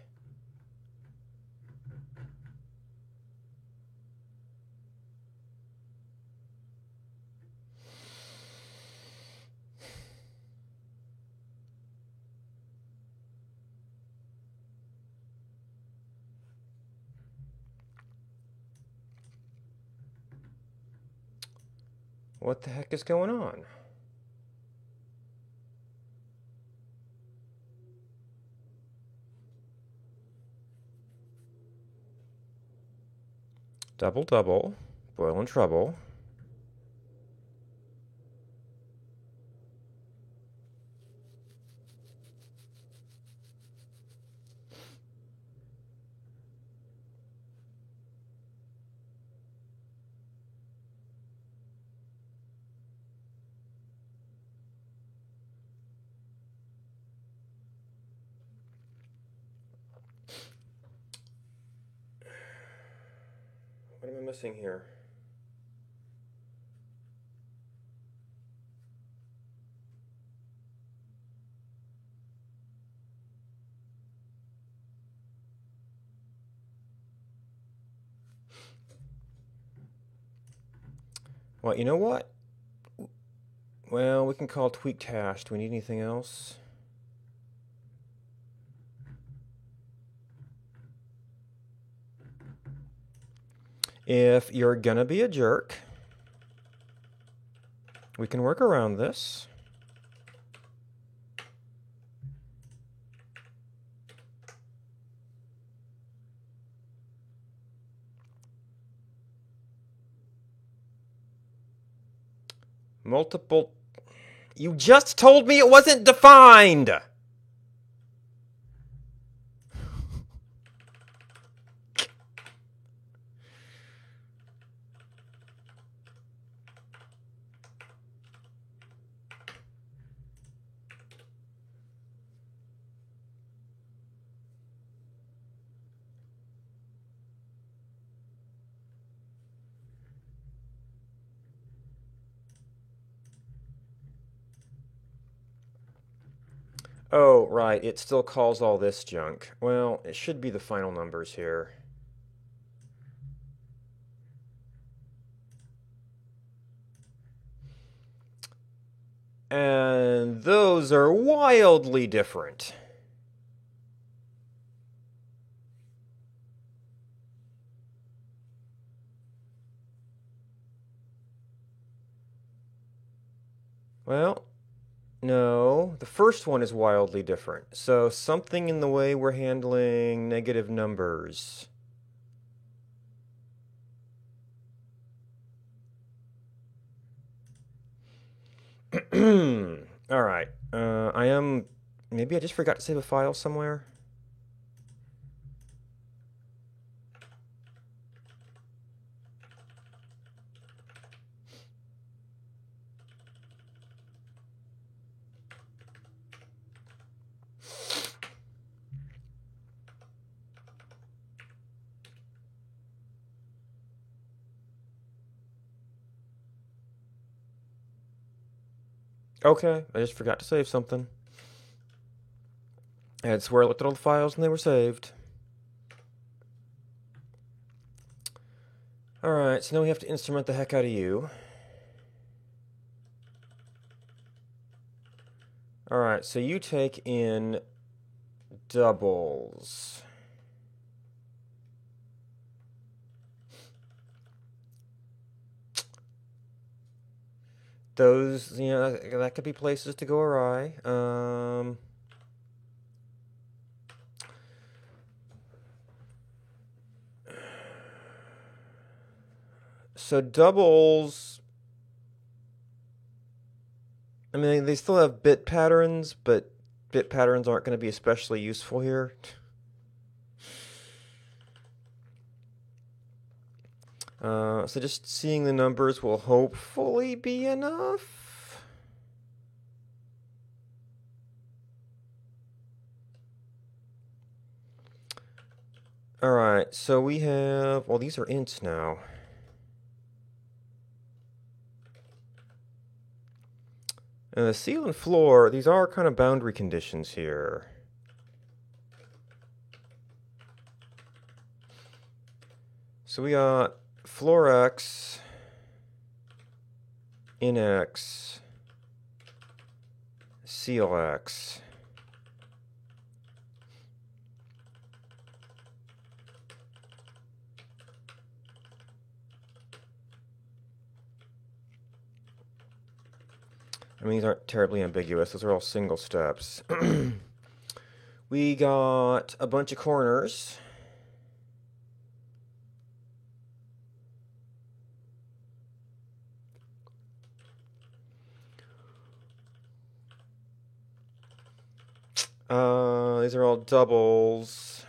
What the heck is going on? Double, double, boil in trouble. What am I missing here? Well, you know what? Well, we can call tweaked hash. Do we need anything else? If you're gonna be a jerk, we can work around this. Multiple. You just told me it wasn't defined! Oh, right, it still calls all this junk. Well, it should be the final numbers here. And those are wildly different. Well, no, the first one is wildly different. So something in the way we're handling negative numbers. All right. Maybe I just forgot to save a file somewhere. Okay, I just forgot to save something. I had swear I looked at all the files and they were saved. Alright, so now we have to instrument the heck out of you. Alright, so you take in doubles. Those, that could be places to go awry. So doubles, I mean, they still have bit patterns, but bit patterns aren't going to be especially useful here. So just seeing the numbers will hopefully be enough. Alright, so we have, well, these are ints now. And the seal and floor, these are kind of boundary conditions here. So we got floor x, in x, seal x. I mean, these aren't terribly ambiguous. Those are all single steps. We got a bunch of corners. These are all doubles.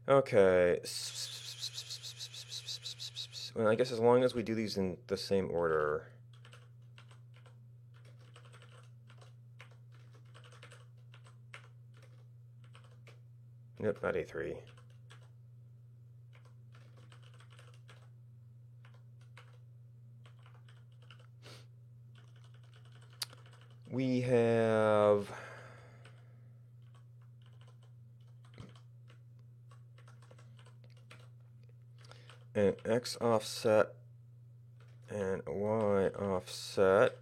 Okay. Well, I guess as long as we do these in the same order. Yep, not A3. We have an X offset and a Y offset,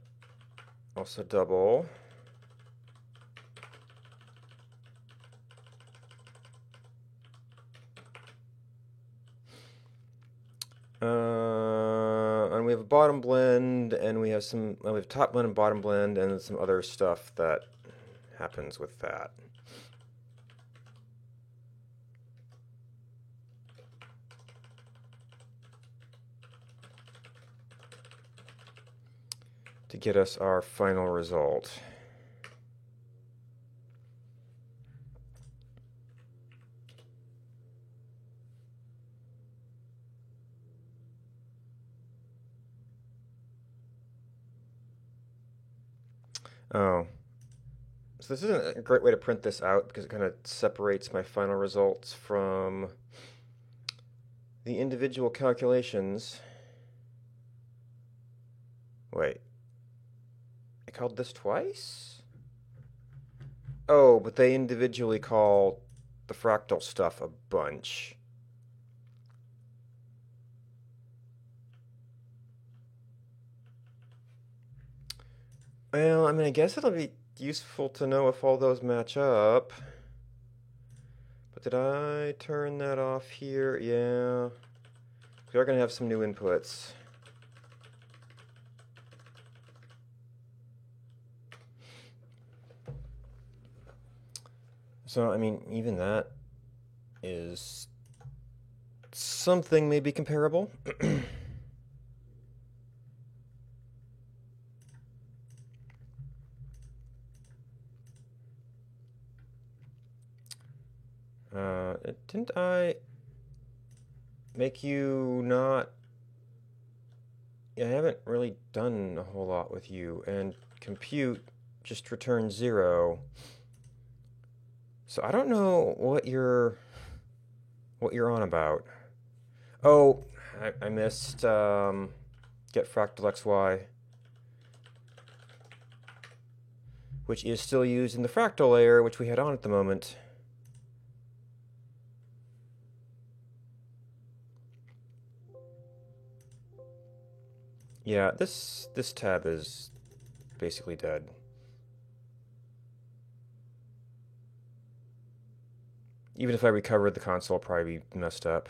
also double. And we have a bottom blend, and we have we have top blend and bottom blend, and some other stuff that happens with that. To get us our final result. Oh, So this isn't a great way to print this out because it kind of separates my final results from the individual calculations. Wait, I called this twice? Oh, but they individually call the fractal stuff a bunch. Well, I mean, I guess it'll be useful to know if all those match up. But did I turn that off here? Yeah. We are going to have some new inputs. So, I mean, even that is something maybe comparable. Didn't I make you not... Yeah, I haven't really done a whole lot with you, and compute just returns 0. So I don't know what you're on about. Oh, I missed get fractal xy, which is still used in the fractal layer, which we had on at the moment. Yeah, this tab is basically dead. Even if I recovered, the console will probably be messed up.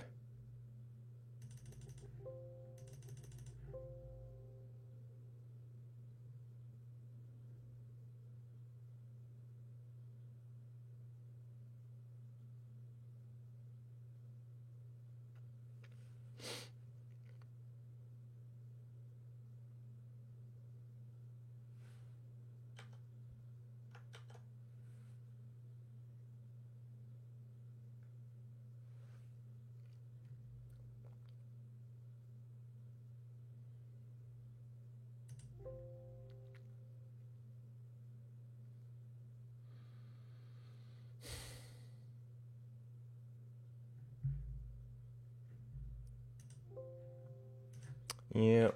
Yeah.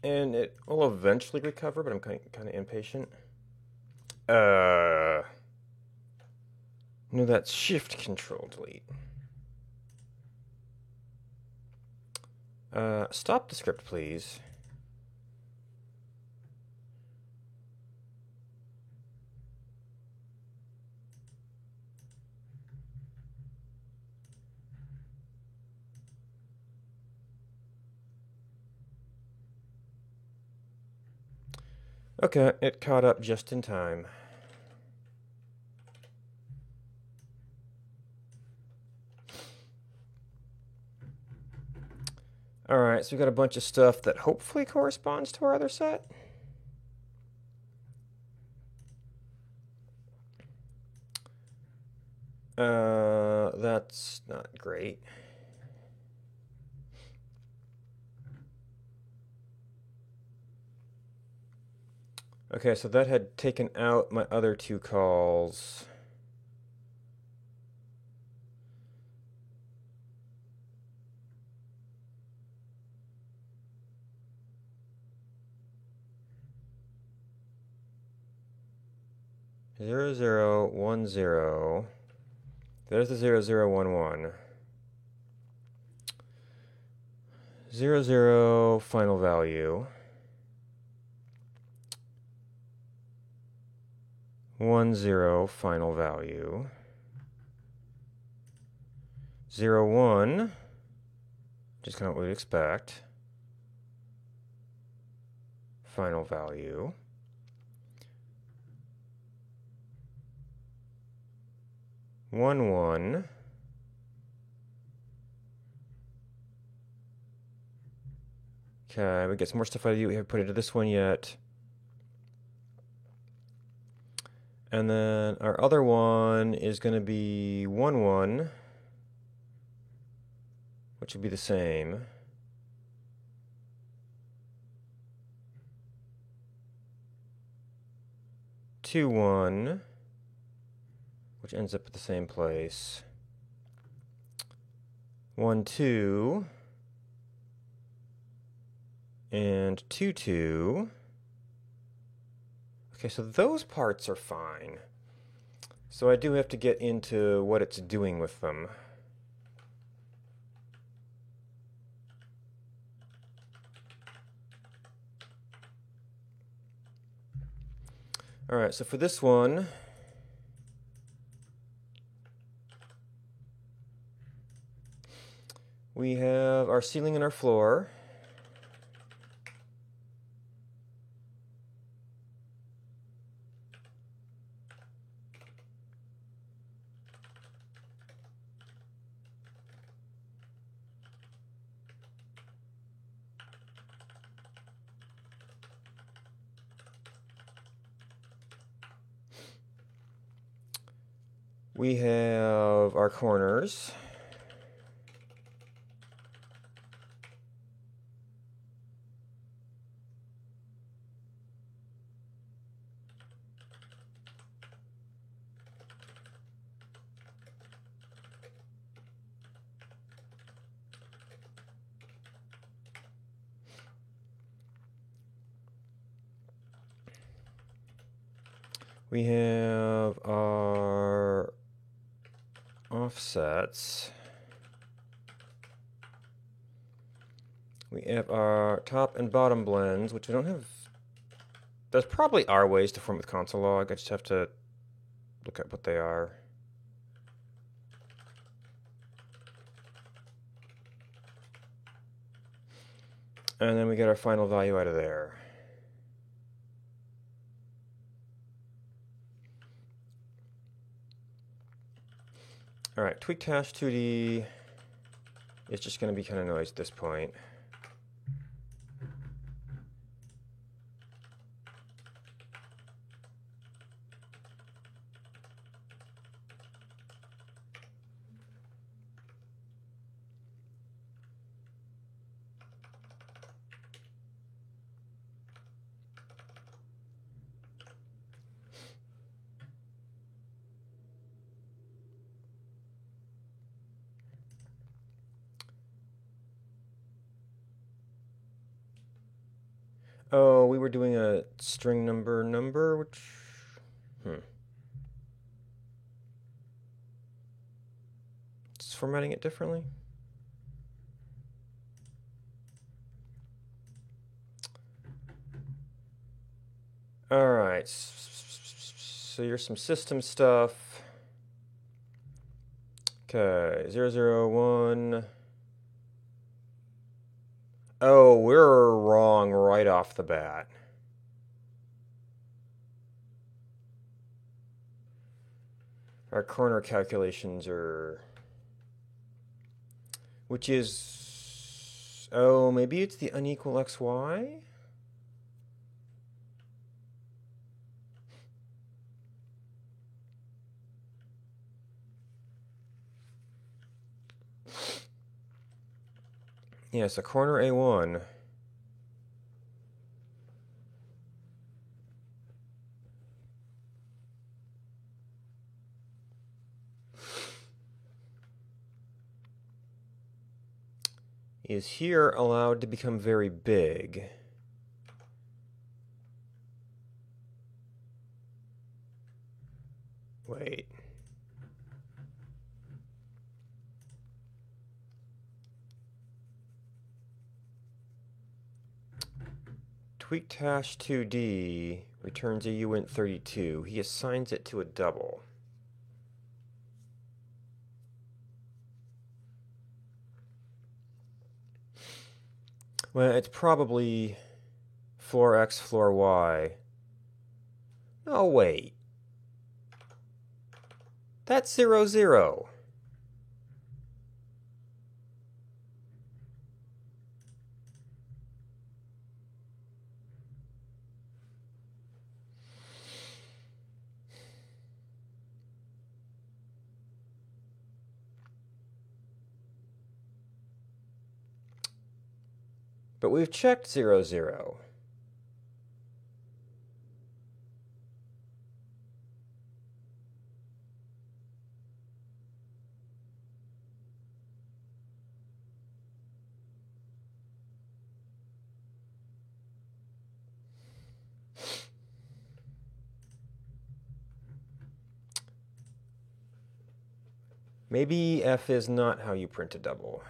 And it will eventually recover, but I'm kind of impatient. No, that's Shift Control Delete. Stop the script, please. Okay, it caught up just in time. Alright, so we got a bunch of stuff that hopefully corresponds to our other set. That's not great. Okay, so that had taken out my other two calls. Zero, zero, 1, 0. There's the 0, 0, 1, 1. 0, 0, final value. 1, 0, final value. 0, 1, just kind of what we'd expect. Final value. 1, 1. Okay, we get some more stuff out of you. We haven't put into this one yet. And then our other one is going to be 1, 1, which would be the same. 2, 1, which ends up at the same place. 1, 2, and 2, 2. Okay, so those parts are fine. So I do have to get into what it's doing with them. All right, so for this one, we have our ceiling and our floor. We have our corners. We have our offsets. We have our top and bottom blends, which we don't have. There's probably are ways to form with console log. I just have to look at what they are. And then we get our final value out of there. All right, tweaked hash 2D is just going to be kind of noise at this point. Oh, we were doing a string number, which, Just formatting it differently. All right, so here's some system stuff. Okay, 0, 0, 1. Oh, we're wrong right off the bat. Our corner calculations are... Which is... Oh, maybe it's the unequal xy? Yes, a corner A1. Is here allowed to become very big. Wait. Tweaked hash 2D returns a uint 32. He assigns it to a double. Well, it's probably floor X, floor Y. Oh, wait. That's 0, 0. But we've checked 0, 0. Maybe F is not how you print a double.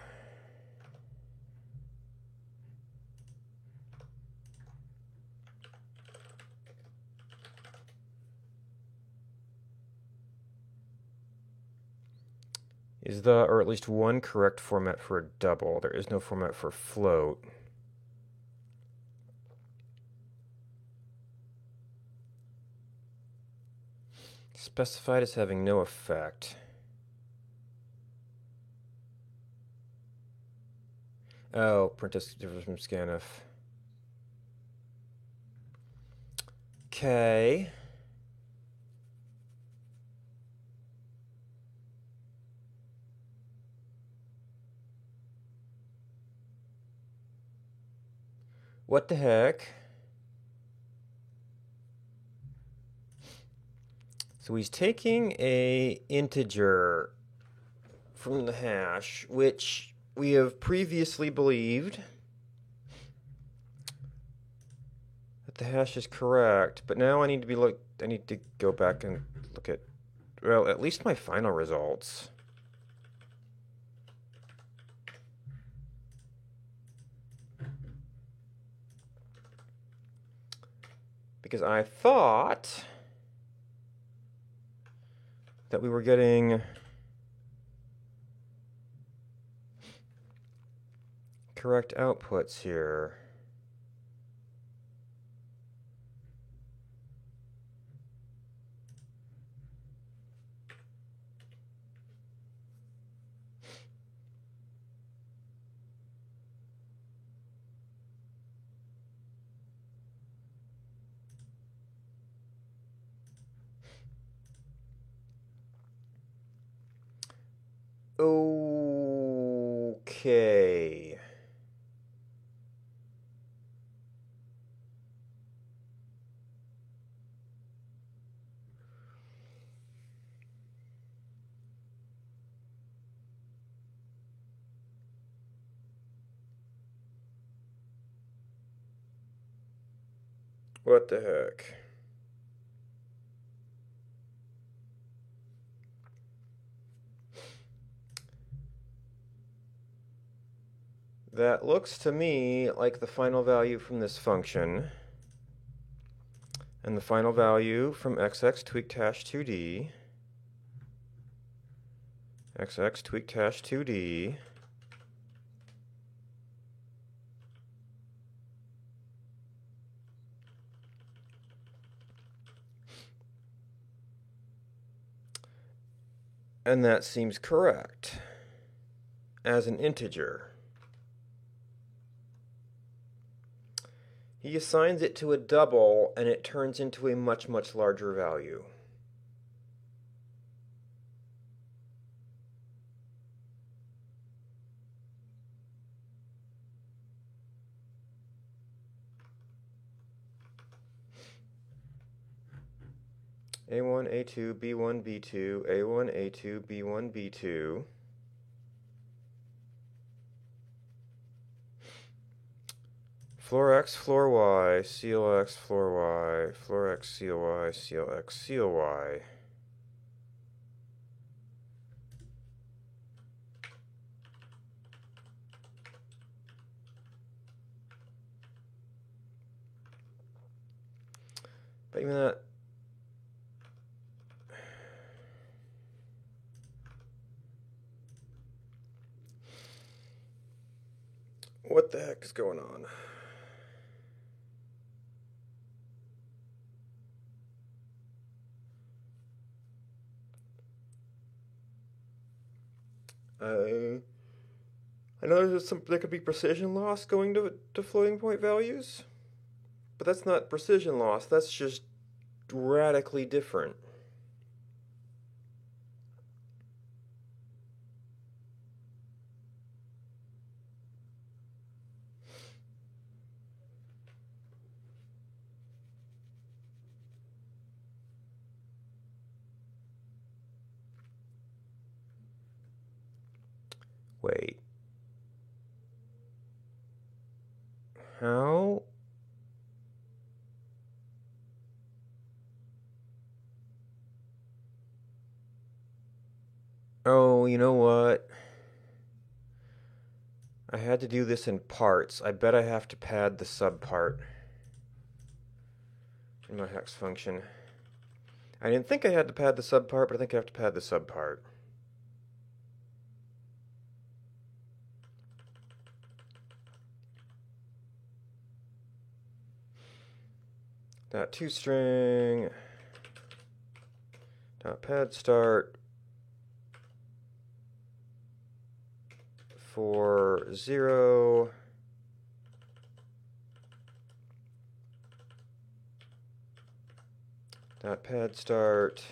Is the, or at least one correct format for a double? There is no format for float. Specified as having no effect. Oh, printf differs from scanf. Okay. What the heck? So he's taking a integer from the hash, which we have previously believed that the hash is correct, but now I need to go back and look at, well, at least my final results. Because I thought that we were getting correct outputs here. Okay. What the heck? That looks to me like the final value from this function and the final value from xx tweaked hash 2d, xx tweaked hash 2d, and that seems correct as an integer. He assigns it to a double, and it turns into a much, much larger value. A1, A2, B1, B2, A1, A2, B1, B2. Floor X, floor Y, seal X, floor Y, floor X, seal Y, seal X, seal Y. But even that, what the heck is going on? I know there could be precision loss going to floating point values, but that's not precision loss, that's just radically different. Wait. How? Oh, you know what? I had to do this in parts. I bet I have to pad the subpart in my hex function. I didn't think I had to pad the subpart, but I think I have to pad the subpart. Dot toString. Dot pad start. For 0. Dot pad start.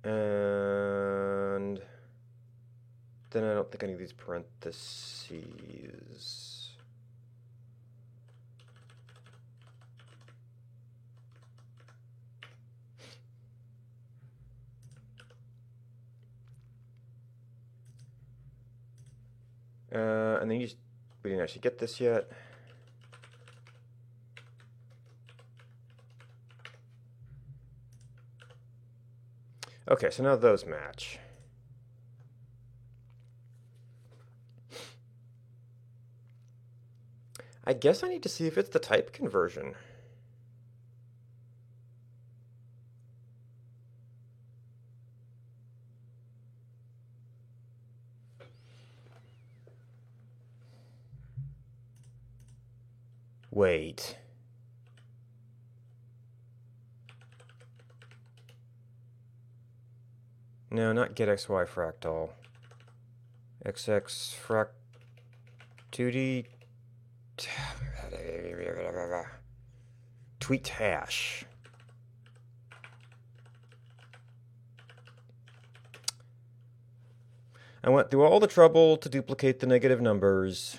And then I don't think I need these parentheses. And then we didn't actually get this yet. Okay, so now those match. I guess I need to see if it's the type conversion. Wait. No, not getXY fractal. XX frac 2D tweet hash. I went through all the trouble to duplicate the negative numbers,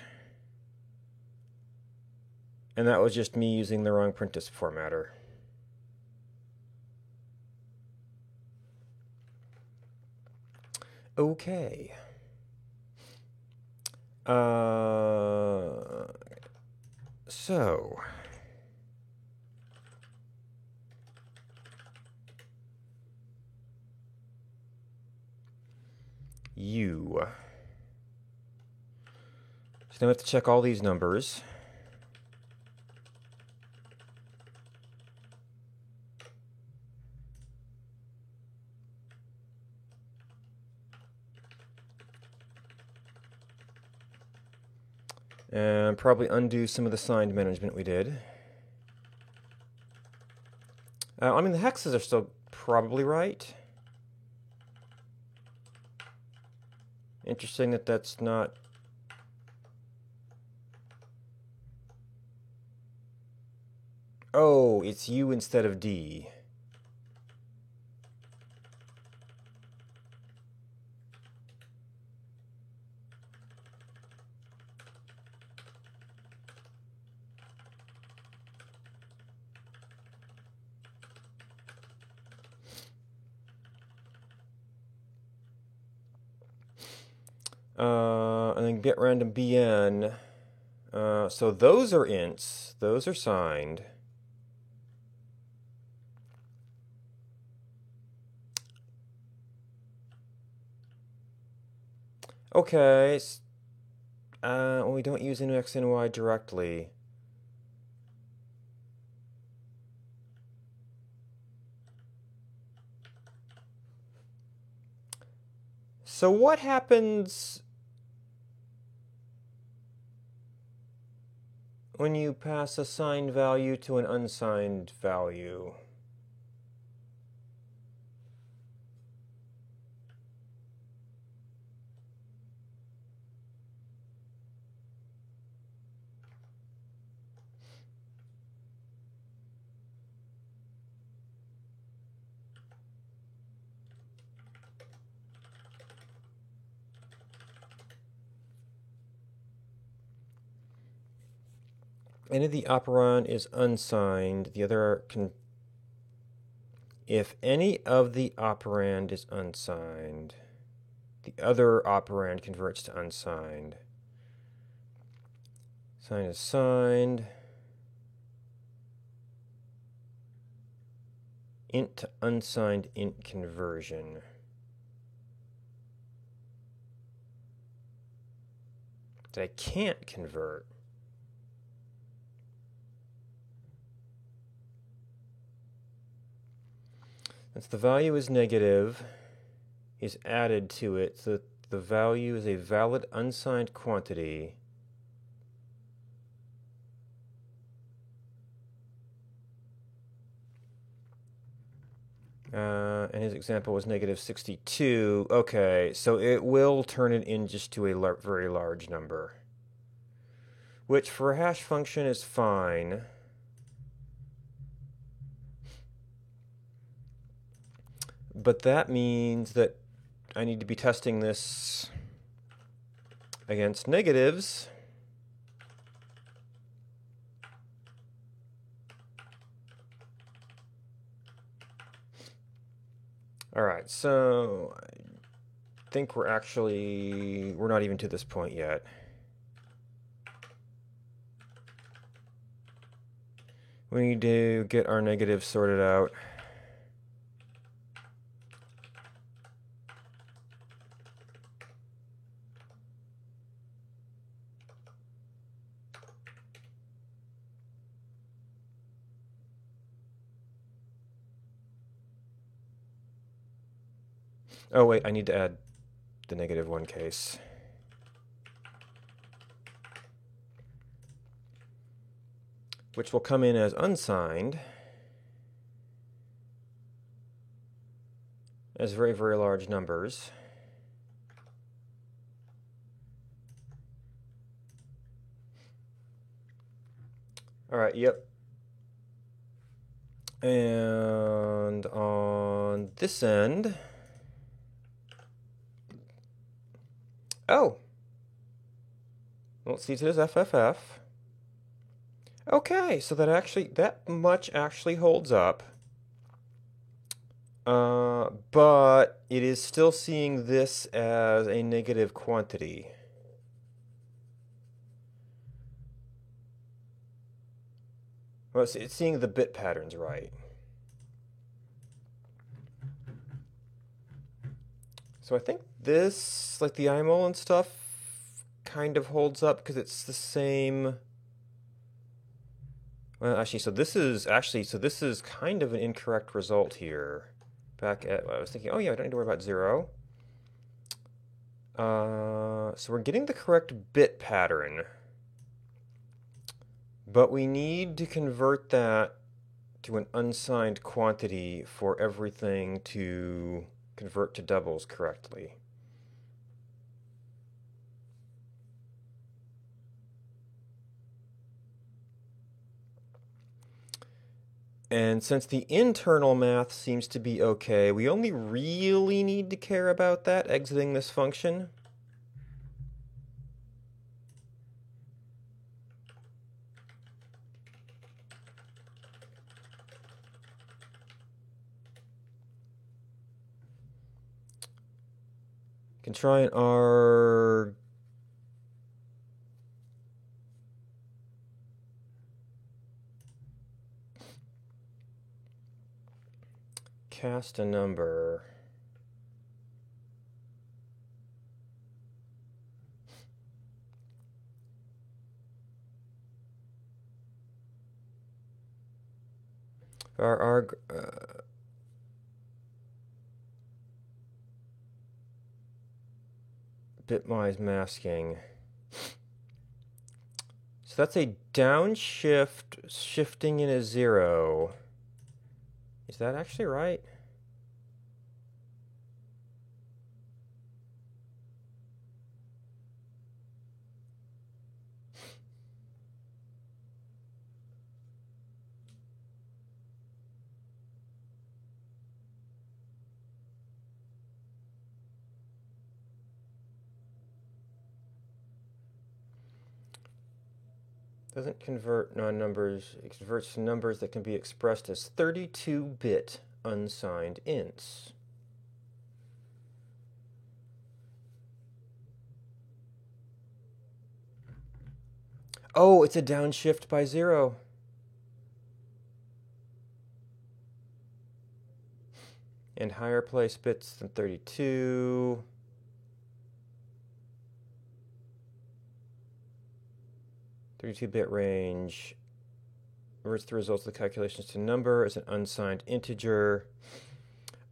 and that was just me using the wrong printdisc formatter. Okay. So so now I have to check all these numbers. And probably undo some of the signed management we did. I mean, the hexes are still probably right. Interesting that that's not... Oh, it's U instead of D. And then get random BN. So those are ints. Those are signed. Okay. We don't use X and Y directly. So what happens when you pass a signed value to an unsigned value? Any of the operand is unsigned, the other can... If any of the operand is unsigned, the other operand converts to unsigned. Signed is signed. Int to unsigned int conversion. that I can't convert. Since the value is negative, is added to it so that the value is a valid unsigned quantity. And his example was negative 62. Okay, so it will turn it in just to a very large number, which for a hash function is fine. But that means that I need to be testing this against negatives. All right, so I think we're not even to this point yet. We need to get our negatives sorted out. Oh wait, I need to add the negative one case. Which will come in as unsigned, as very, very large numbers. All right, yep. And on this end, oh, well, see, it is FFF. Okay, so that much actually holds up. But it is still seeing this as a negative quantity. Well, it's seeing the bit patterns right. So I think this, like the IMOL and stuff, kind of holds up because it's the same. Well, actually, so this is kind of an incorrect result here. Back at, I was thinking, oh yeah, I don't need to worry about 0. So we're getting the correct bit pattern, but we need to convert that to an unsigned quantity for everything to convert to doubles correctly. And since the internal math seems to be okay, we only really need to care about that exiting this function. Can try and arg cast a number. Arg bitwise masking. So that's a downshift shifting in a 0. Is that actually right? Doesn't convert non-numbers, it converts to numbers that can be expressed as 32-bit unsigned ints. Oh, it's a downshift by 0. And higher place bits than 32. 32-bit range. Converts the results of the calculations to number as an unsigned integer.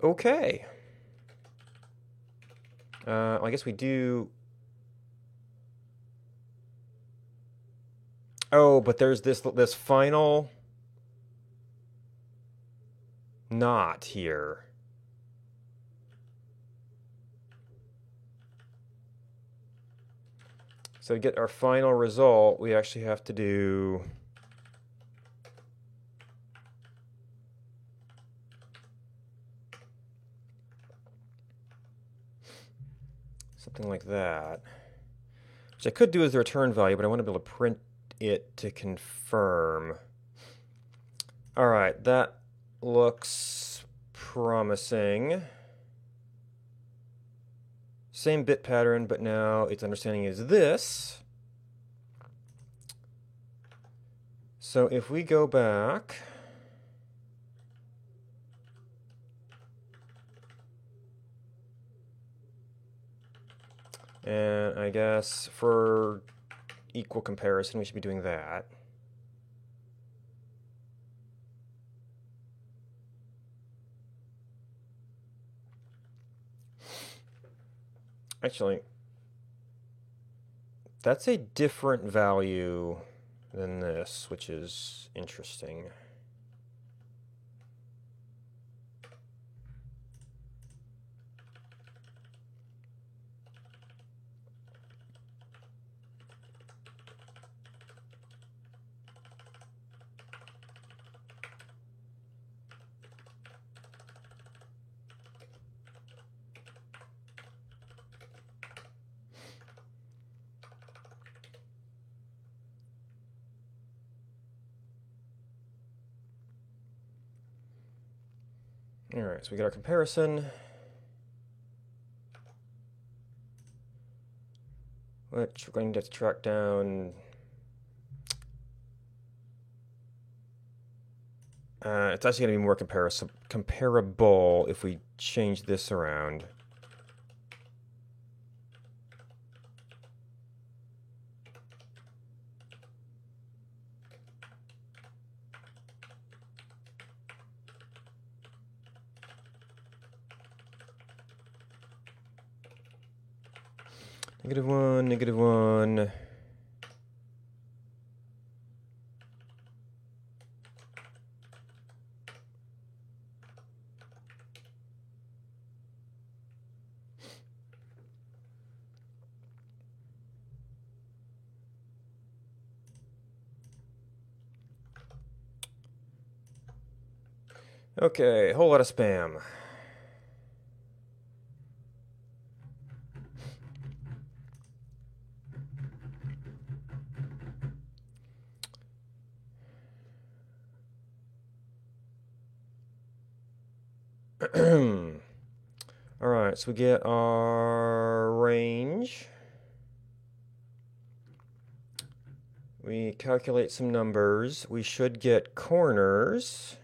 Okay. I guess we do. Oh, but there's this final not here. So to get our final result, we actually have to do something like that. Which I could do as the return value, but I want to be able to print it to confirm. All right, that looks promising. Same bit pattern, but now its understanding is this. So if we go back, and I guess for equal comparison, we should be doing that. Actually, that's a different value than this, which is interesting. All right, so we got our comparison, which we're going to track down. It's actually going to be more comparable if we change this around. -1, -1. Okay, whole lot of spam. All right, so we get our range. We calculate some numbers. We should get corners.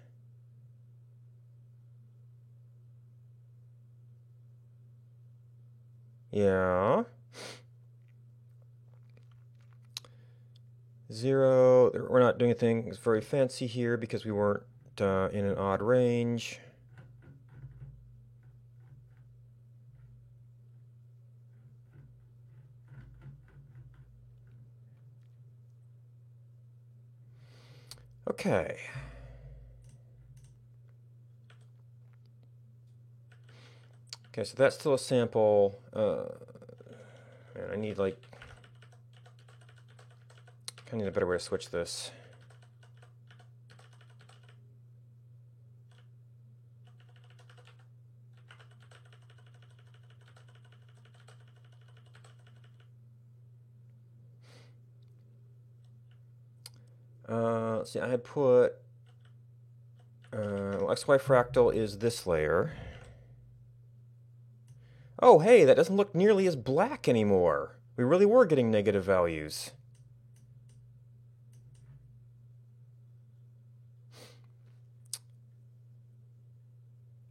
Yeah. 0. We're not doing anything very fancy here because we weren't in an odd range. Okay. Okay, so that's still a sample. And I need kind of need a better way to switch this. See, I had put XY fractal is this layer. Oh, hey, that doesn't look nearly as black anymore. We really were getting negative values.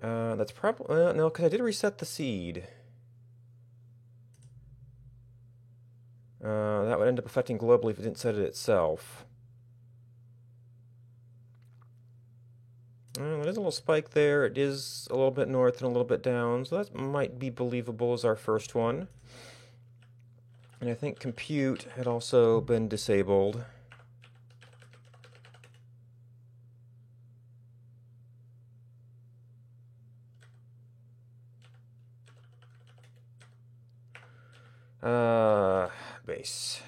That's probably, no, because I did reset the seed. That would end up affecting globally if it didn't set it itself. Well, there's a little spike there. It is a little bit north and a little bit down, so that might be believable as our first one. And I think compute had also been disabled. Base.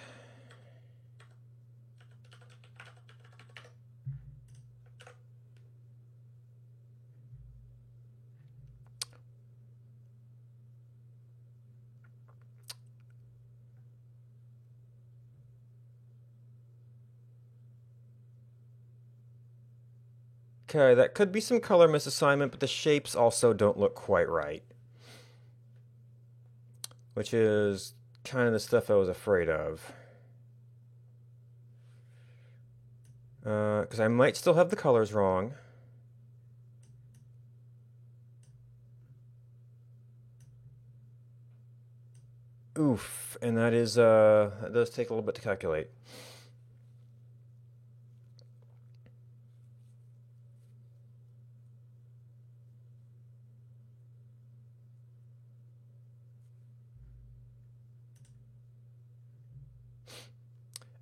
Okay, that could be some color misassignment, but the shapes also don't look quite right. Which is kind of the stuff I was afraid of. Because I might still have the colors wrong. Oof, and that does take a little bit to calculate.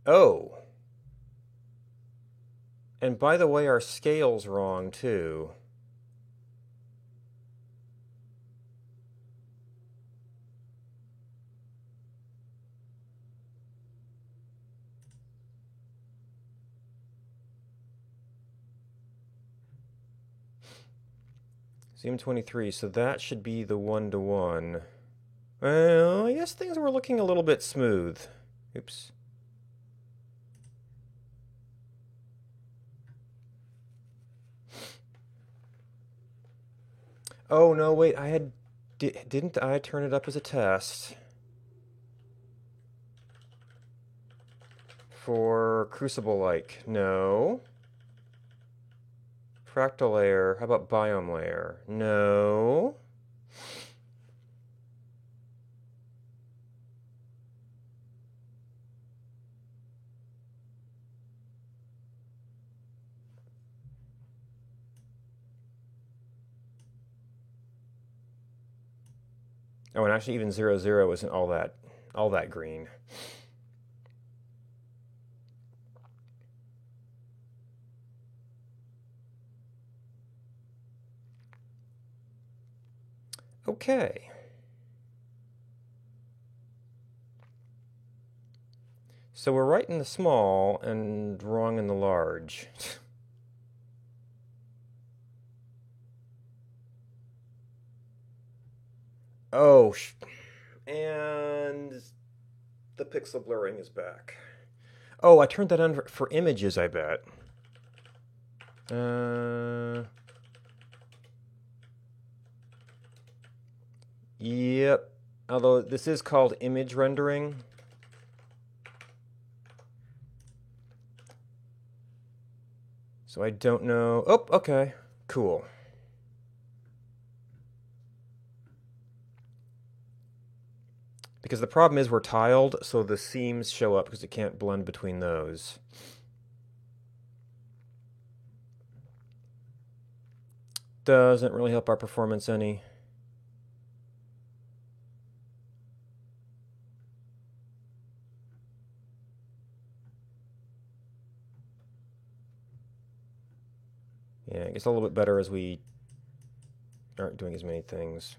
Oh. And by the way, our scale's wrong too. CM23, so that should be the 1-to-1. Well, I guess things were looking a little bit smooth. Oops. Oh, no, wait, didn't I turn it up as a test? For Crucible-like, no. Fractal layer, how about biome layer? No. Oh, and actually even 0, isn't all that green. Okay. So we're right in the small and wrong in the large. Oh, and the pixel blurring is back. Oh, I turned that on for images, I bet. Yep. Although this is called image rendering. So I don't know. Oh, okay. Cool. Because the problem is we're tiled, so the seams show up because it can't blend between those. Doesn't really help our performance any. Yeah, it gets a little bit better as we aren't doing as many things.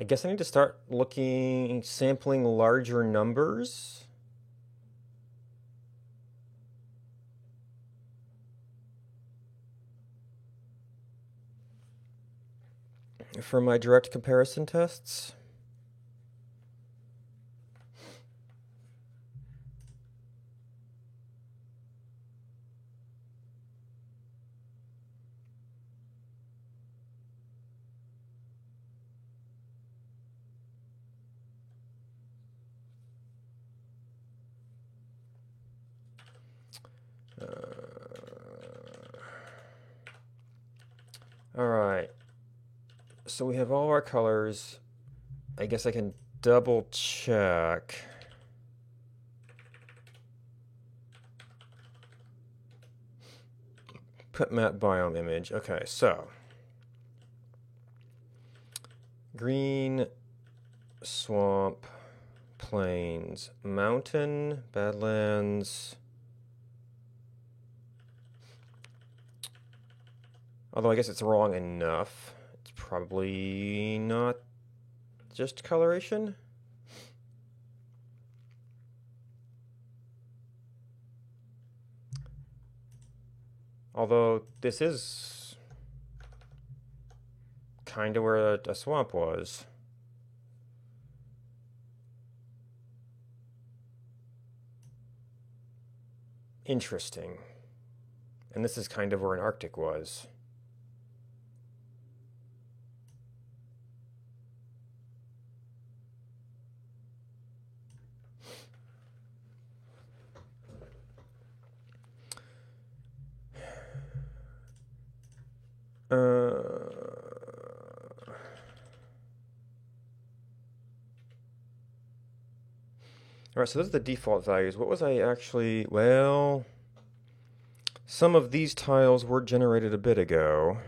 I guess I need to start sampling larger numbers. For my direct comparison tests. All right. So we have all our colors. I guess I can double check. Put map biome image. Okay, so green, swamp, plains, mountain, badlands. Although I guess it's wrong enough. It's probably not just coloration. Although this is kind of where a swamp was. Interesting. And this is kind of where an Arctic was. Alright, so those are the default values. What was I actually... Well... Some of these tiles were generated a bit ago.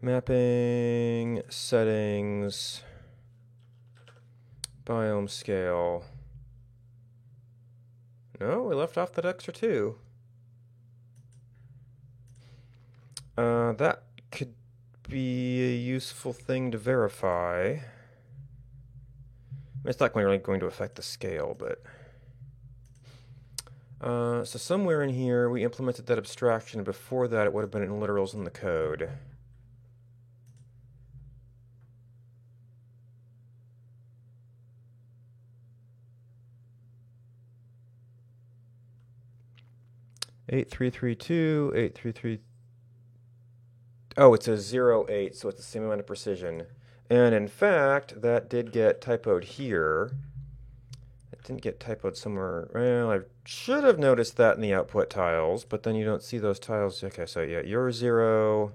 Mapping, settings, biome scale. No, we left off that extra 2. That could be a useful thing to verify. It's not really going to affect the scale, but... so somewhere in here we implemented that abstraction, and before that it would have been in literals in the code. Eight three three two 833. Oh, it's a 0.8, so it's the same amount of precision. And in fact, that did get typoed here. It didn't get typoed somewhere. Well, I should have noticed that in the output tiles, but then you don't see those tiles. Okay, so yeah, your 0.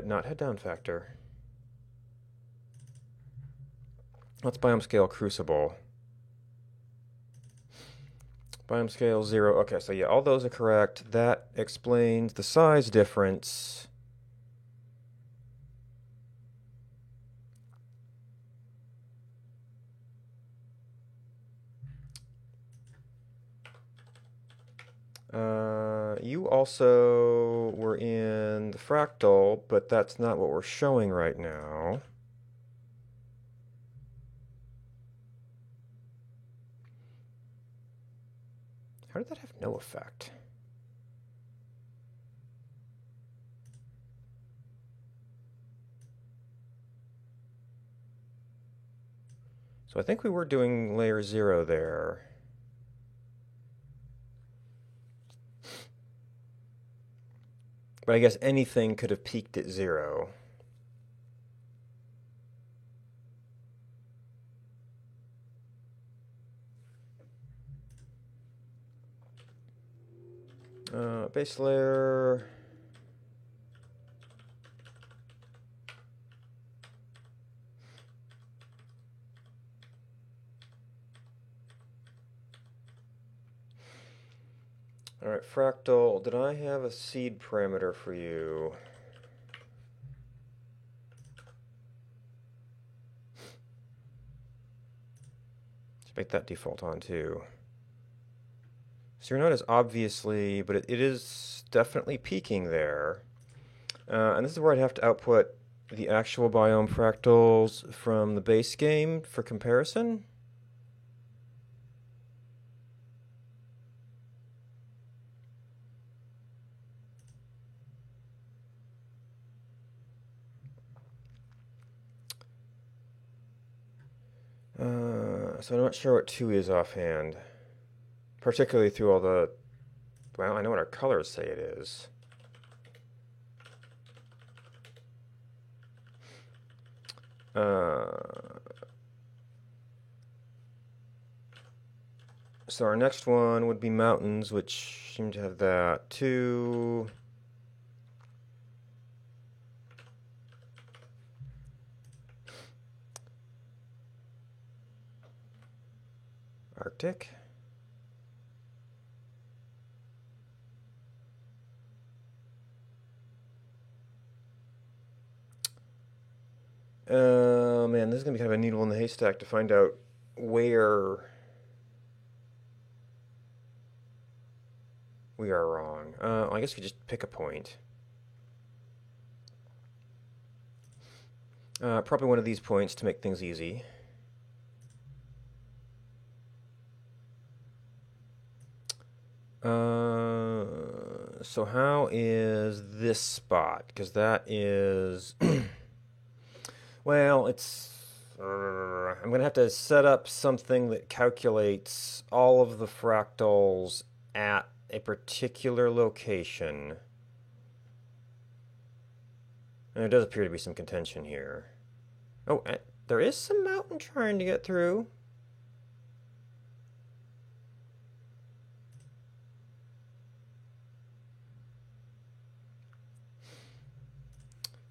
Not head down factor. Let's biome scale crucible. Biome scale 0. Okay, so yeah, all those are correct. That explains the size difference. You also were in the fractal, but that's not what we're showing right now. How did that have no effect? So I think we were doing layer 0 there. But I guess anything could have peaked at 0. Base layer. All right, fractal. Did I have a seed parameter for you? Let's make that default on too. So you're not as obviously, but it is definitely peaking there. And this is where I'd have to output the actual biome fractals from the base game for comparison. So I'm not sure what 2 is offhand. Particularly through all the... Well, I know what our colors say it is. So our next one would be mountains, which seem to have that too. Arctic. Man, this is going to be kind of a needle in the haystack to find out where we are wrong. I guess we just pick a point. Probably one of these points to make things easy. So how is this spot? Because that is... well, it's... I'm going to have to set up something that calculates all of the fractals at a particular location. And there does appear to be some contention here. Oh, there is some mountain trying to get through.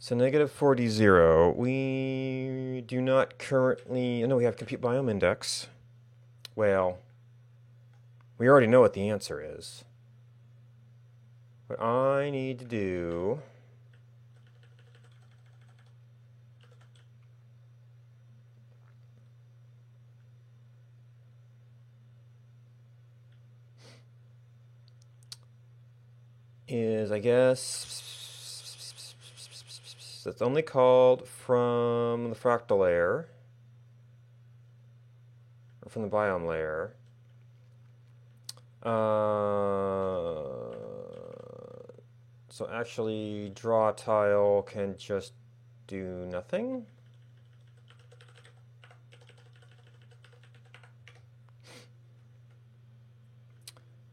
So negative 40, 0. We do not currently... No, we have compute biome index. Well, we already know what the answer is. What I need to do... is, I guess... It's only called from the fractal layer, or from the biome layer. So actually, draw tile can just do nothing.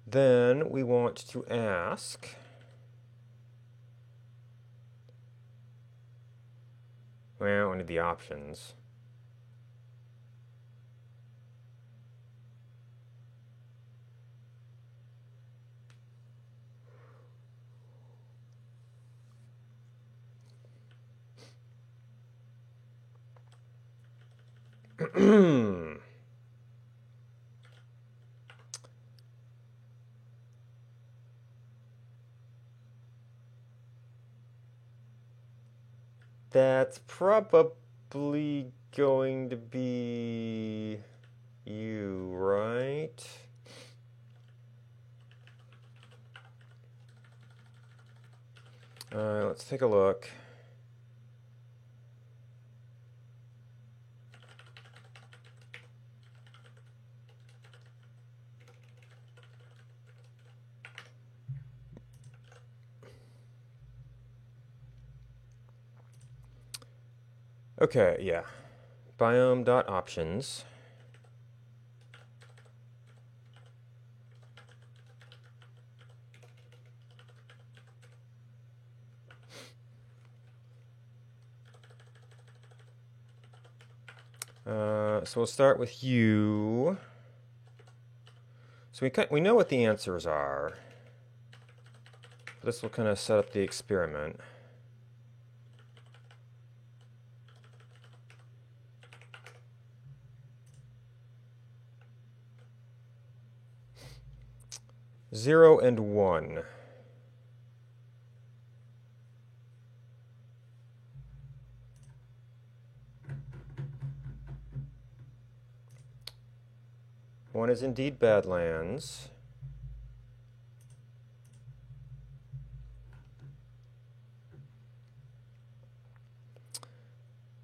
Then we want to ask... well, one of the options. That's probably going to be you, right? Let's take a look. Okay, yeah. Biome.options. So we'll start with you. So we know what the answers are. This will kind of set up the experiment. Zero and 1. One is indeed Badlands.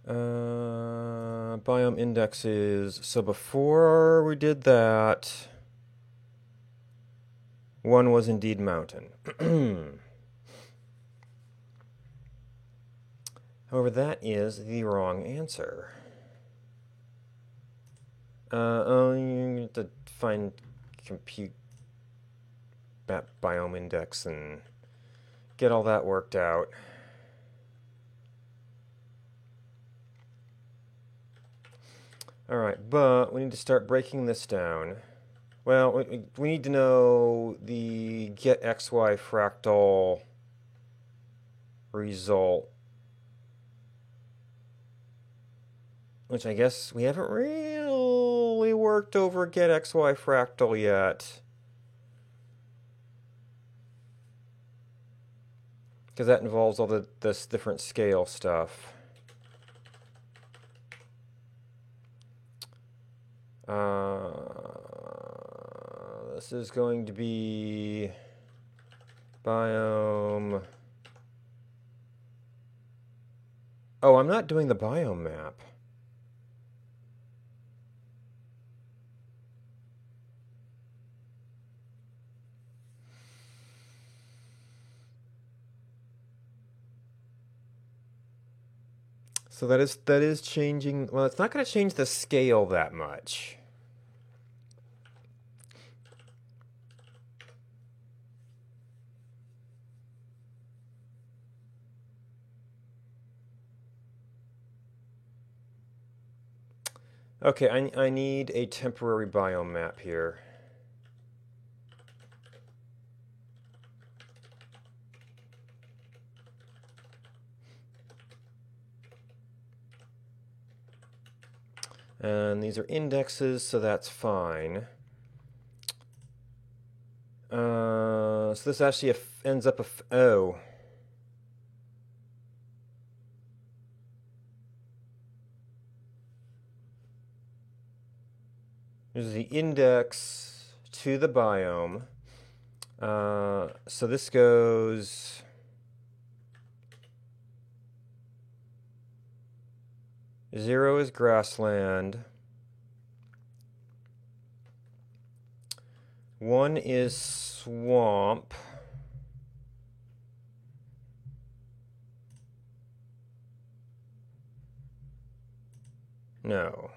Biome indexes. So before we did that, one was indeed mountain. However, that is the wrong answer. You need to find compute biome index and get all that worked out. Alright, but we need to start breaking this down. Well, we need to know the get XY fractal result, which I guess we haven't really worked over get XY fractal yet. Because that involves all this different scale stuff. This is going to be biome. Oh, I'm not doing the biome map. So that is changing. Well, it's not going to change the scale that much. Okay, I need a temporary biome map here. And these are indexes, so that's fine. So this actually ends up oh. This is the index to the biome. So this goes... Zero is grassland. 1 is swamp. No.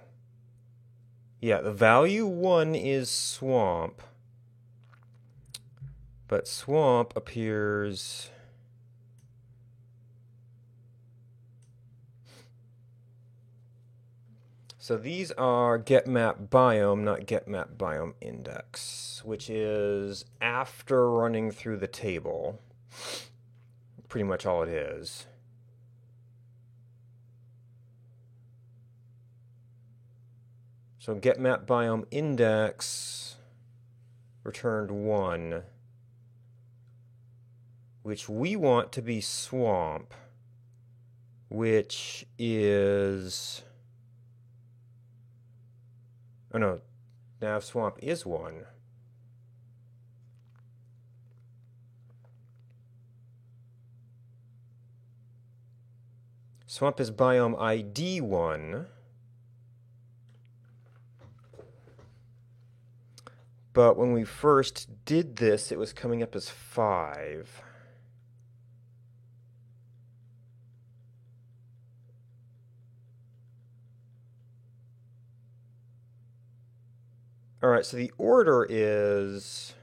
Yeah, the value 1 is swamp. But swamp appears... So these are get map biome, not get map biome index, which is after running through the table. Pretty much all it is. So get map biome index returned 1, which we want to be swamp, which is... Oh no, nav swamp is 1. Swamp is biome ID 1. But when we first did this, it was coming up as 5. All right, so the order is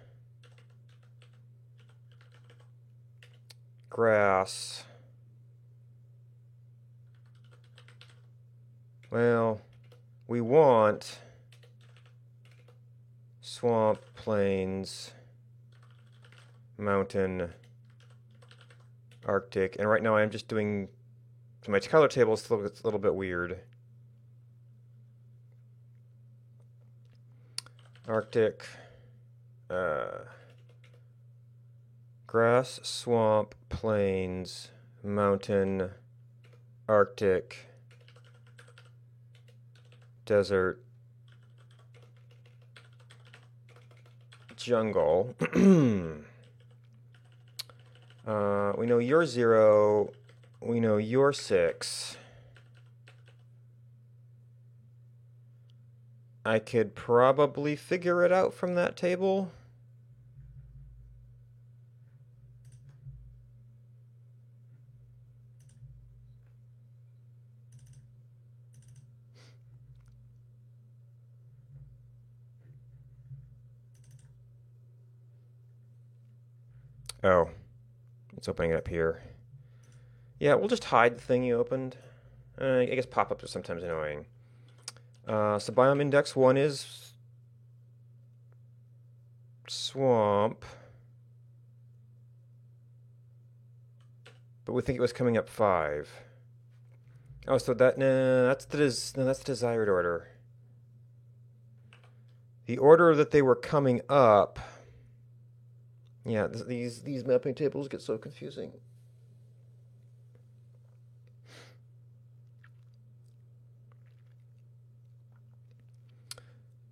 grass. Well, we want swamp, plains, mountain, Arctic, and right now I'm just doing, my color table is a little bit weird. Arctic, grass, swamp, plains, mountain, Arctic, desert, jungle. We know you're 0. We know you're 6. I could probably figure it out from that table. Oh, it's opening it up here. Yeah, we'll just hide the thing you opened. I guess pop-ups are sometimes annoying. So biome index 1 is swamp. But we think it was coming up 5. Oh, so that, no, that's the desired order. The order that they were coming up. Yeah, these mapping tables get so confusing.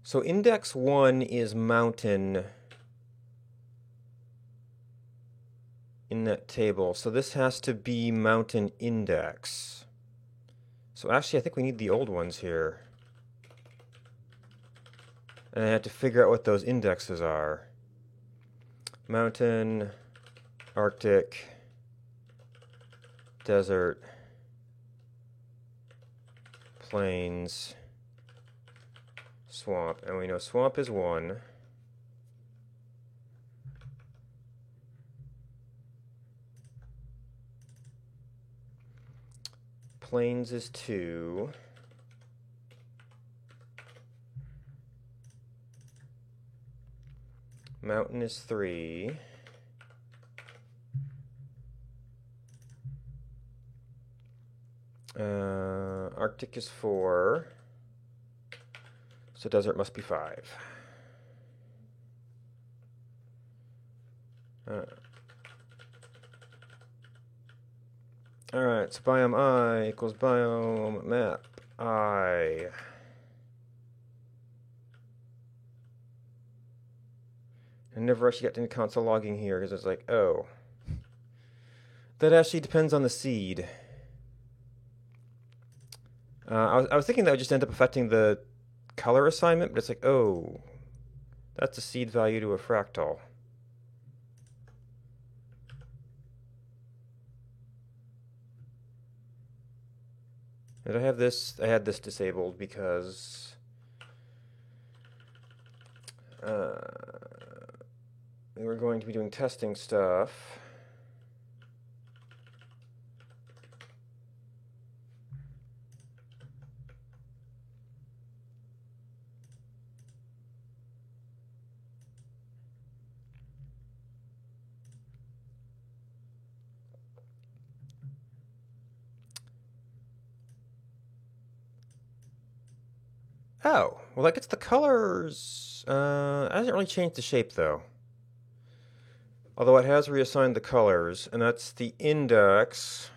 So index 1 is mountain in that table. So this has to be mountain index. So actually, I think we need the old ones here. And I have to figure out what those indexes are. Mountain, Arctic, desert, plains, swamp. And we know swamp is 1. Plains is 2. Mountain is 3. Arctic is 4. So desert must be 5. Alright, so biome I equals biome map I. I never actually got into console logging here because it's like, oh. That actually depends on the seed. I was thinking that would just end up affecting the color assignment, but it's like, oh, that's a seed value to a fractal. Did I have this? I had this disabled because we were going to be doing testing stuff. Oh, well that gets the colors. It hasn't really changed the shape though. Although it has reassigned the colors, and that's the index.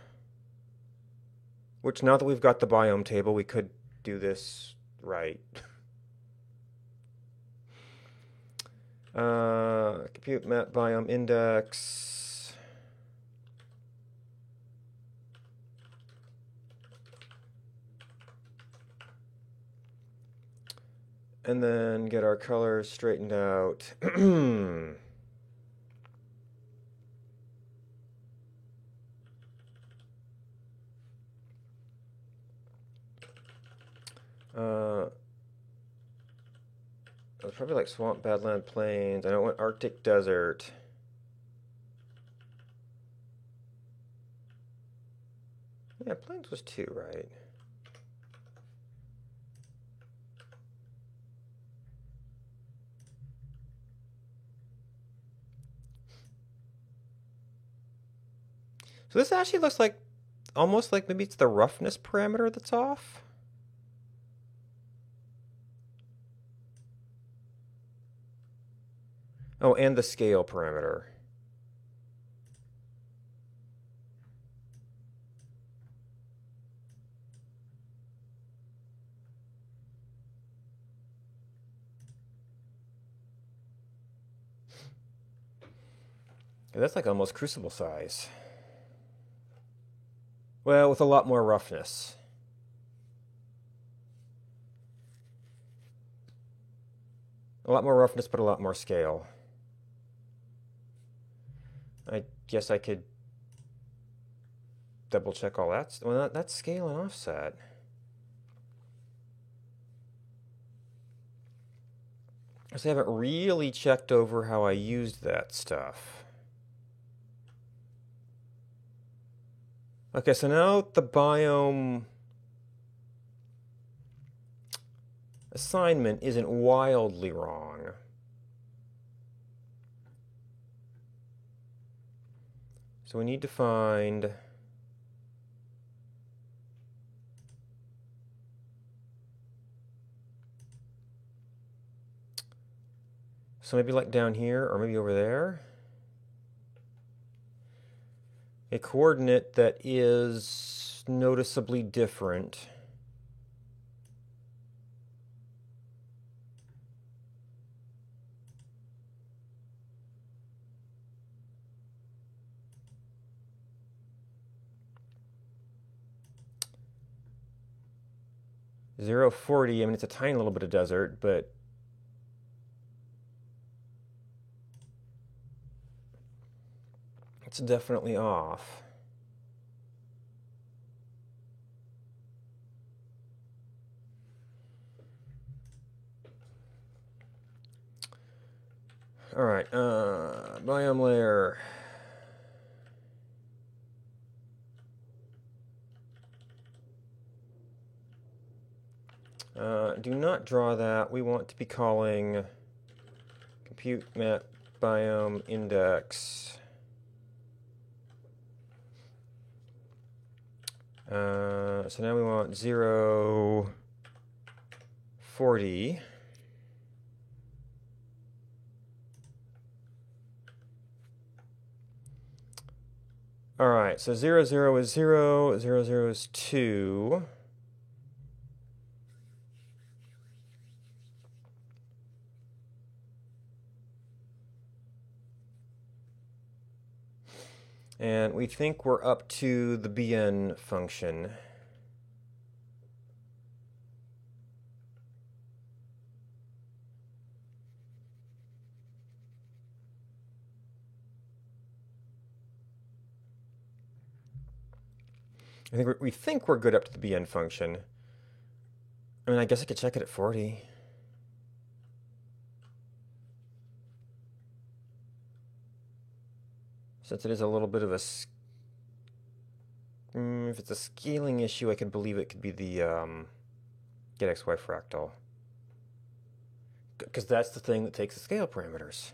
Which now that we've got the biome table, we could do this right. Compute map biome index. And then get our colors straightened out. It's probably like swamp, badland, plains. I don't want Arctic desert. Yeah, plains was 2, right? So this actually looks like, almost like maybe it's the roughness parameter that's off. Oh, and the scale parameter. Yeah, that's like almost Crucible size. Well, with a lot more roughness. A lot more roughness, but a lot more scale. I guess I could double check all that. Well, that's scale and offset. I haven't really checked over how I used that stuff. Okay, so now the biome assignment isn't wildly wrong. So we need to find so maybe like down here or maybe over there. A coordinate that is noticeably different. Zero 40, I mean, it's a tiny little bit of desert, but it's definitely off. All right, biome layer. Do not draw that. We want to be calling compute map biome index. So now we want 0, 40. All right, so 0, 0 is 0, 0, 0 is 2. And we think we're up to the bn function. We think we're good up to the bn function. I mean, I guess I could check it at 40. Since it is a little bit of a... if it's a scaling issue, I can believe it could be the get xy fractal. Because that's the thing that takes the scale parameters.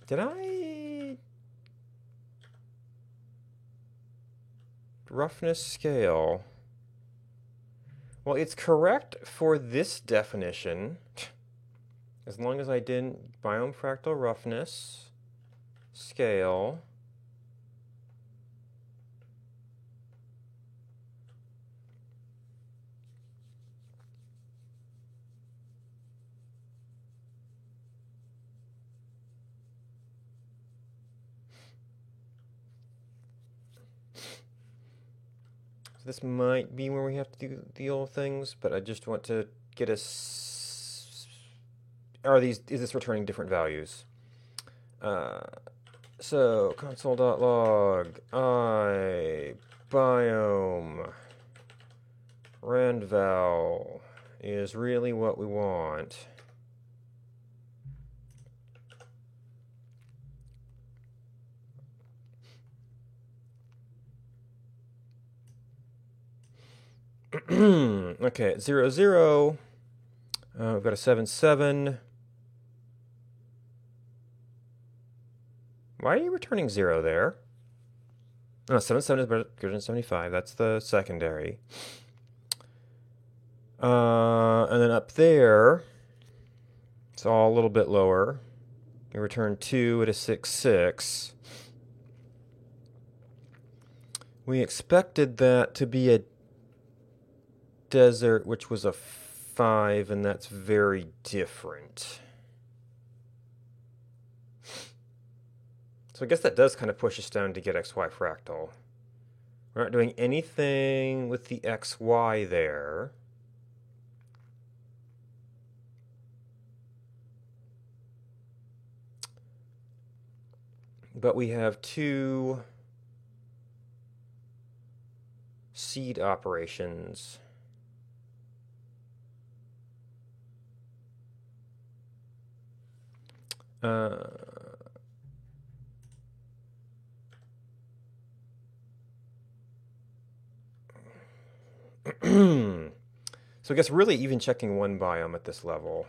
Did I... roughness scale... Well, it's correct for this definition, as long as I didn't biome fractal roughness scale. This might be where we have to do the old things, but I just want to get us... is this returning different values? So console.log I biome randval is really what we want. Okay, 0, 0. We've got a 7, 7. Why are you returning 0 there? No, 7, 7 is greater than 75. That's the secondary. And then up there, it's all a little bit lower. We return 2 at a 6, 6. We expected that to be a desert, which was a 5, and that's very different. So I guess that does kind of push us down to get xy fractal. We're not doing anything with the xy there. But we have 2 seed operations. So I guess really even checking one biome at this level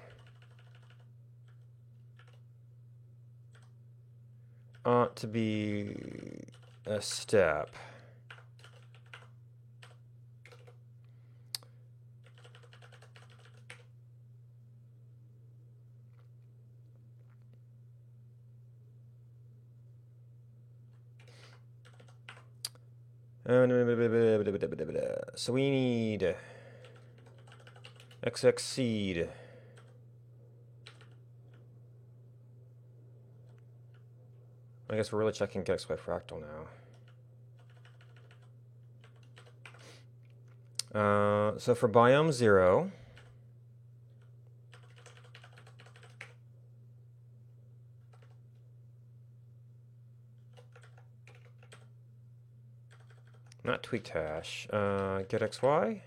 ought to be a step. So we need XX seed. I guess we're really checking XY fractal now. So for biome 0, not tweaked hash, get XY.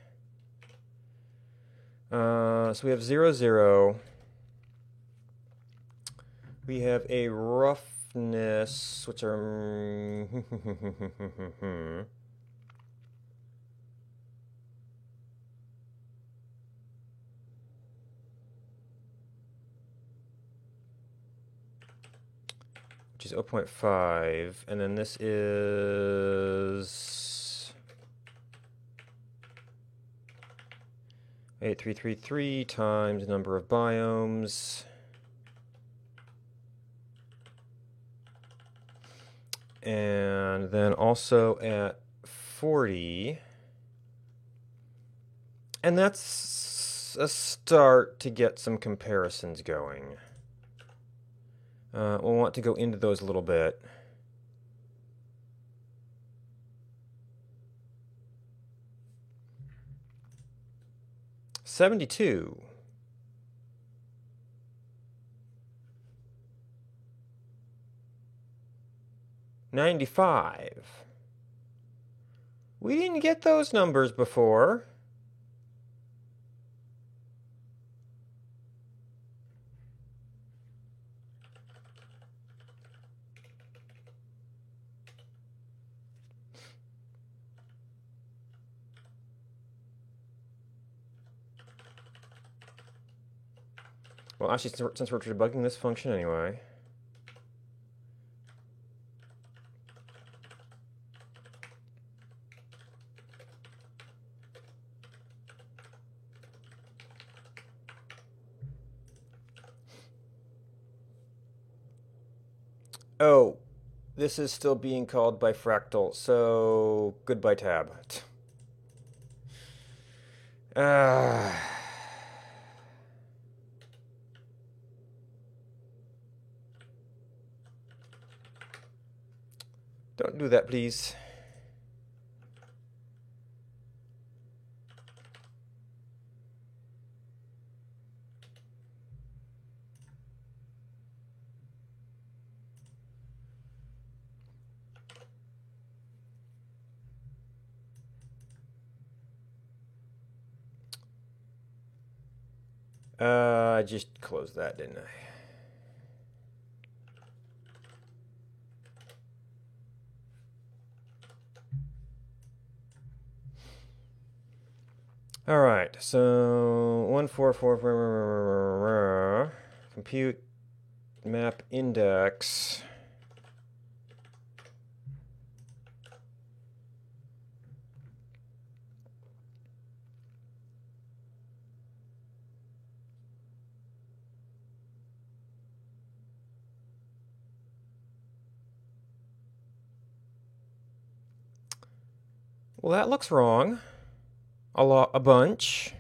So we have 0, 0. We have a roughness, which are which is 0.5, and then this is 8333 times number of biomes. And then also at 40. And that's a start to get some comparisons going. We'll want to go into those a little bit. $72. $95. We didn't get those numbers before. Well, actually, since we're debugging this function anyway. Oh, this is still being called by Fractal, so goodbye tab. Don't do that, please. I just closed that, didn't I? All right, so 1444 compute map index. Well, that looks wrong. A bunch.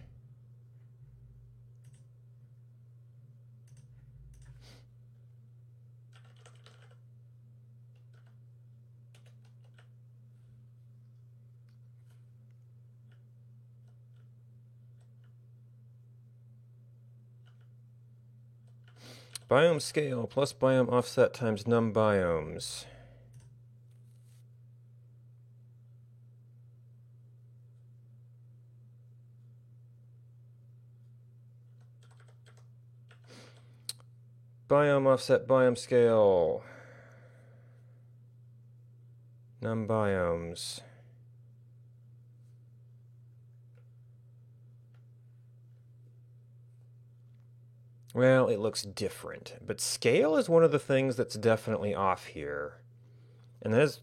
Biome scale plus biome offset times num biomes. Biome offset biome scale. Num biomes. Well, it looks different, but scale is one of the things that's definitely off here. And that is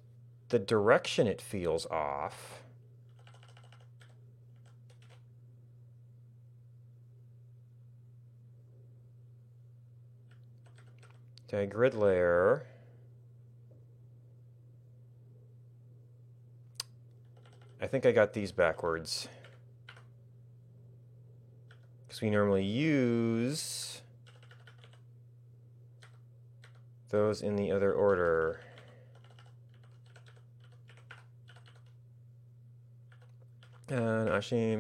the direction it feels off. Okay, grid layer. I think I got these backwards. Because we normally use those in the other order. And actually,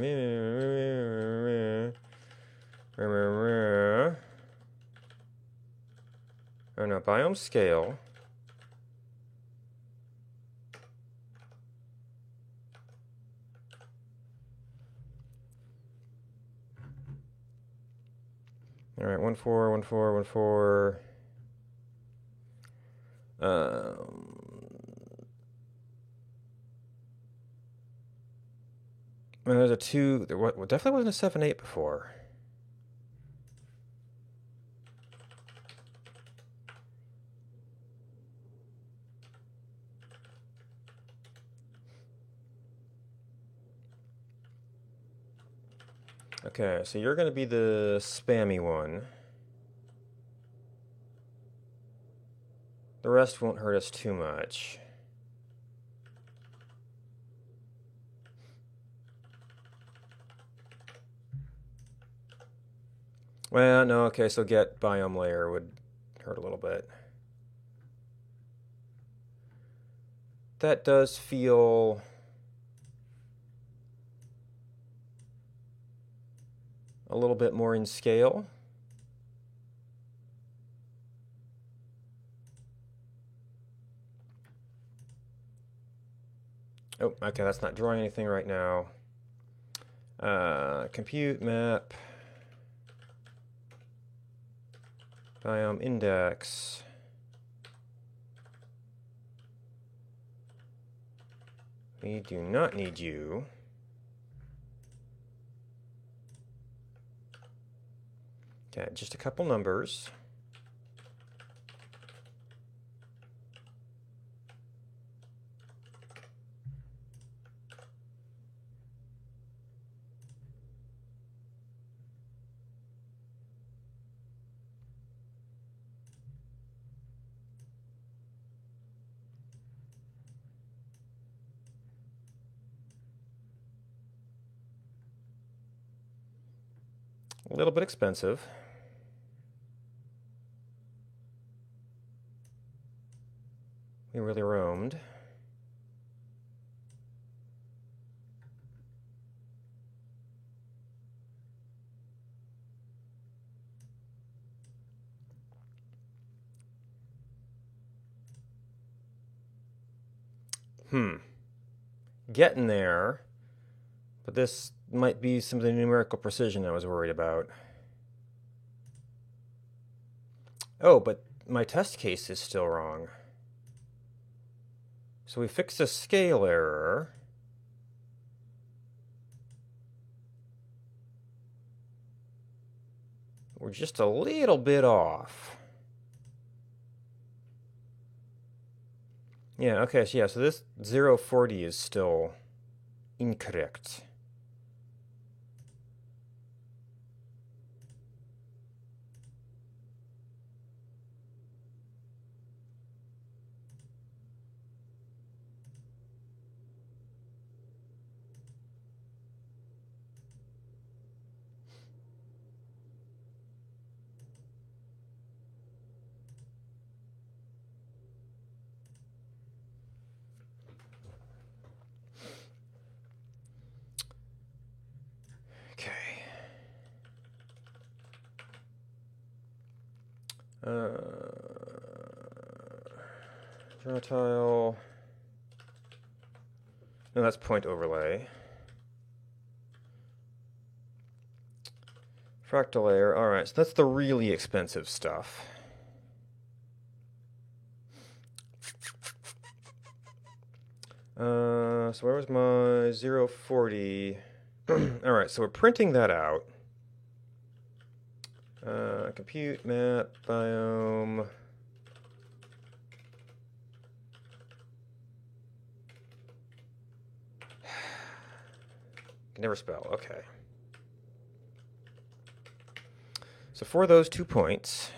oh no, biome scale. All right, 1 4 1 4 1 4. Well, there's a 2. There definitely wasn't a 7 8 before. Okay, so you're going to be the spammy one. The rest won't hurt us too much. Well, no, okay, so get biome layer would hurt a little bit. That does feel a little bit more in scale. Oh, okay, that's not drawing anything right now. Compute map. Biome index. We do not need you. Okay, just a couple numbers. A little bit expensive. We really roamed. Getting there, but this might be some of the numerical precision I was worried about. Oh, but my test case is still wrong. So we fixed a scale error. We're just a little bit off. Yeah, okay, so yeah, so this 040 is still incorrect. Draw tile. No, that's point overlay. Fractal layer. All right, so that's the really expensive stuff. So where was my 040? All right, so we're printing that out. Compute, map, biome. Can never spell, okay. So for those 2 points,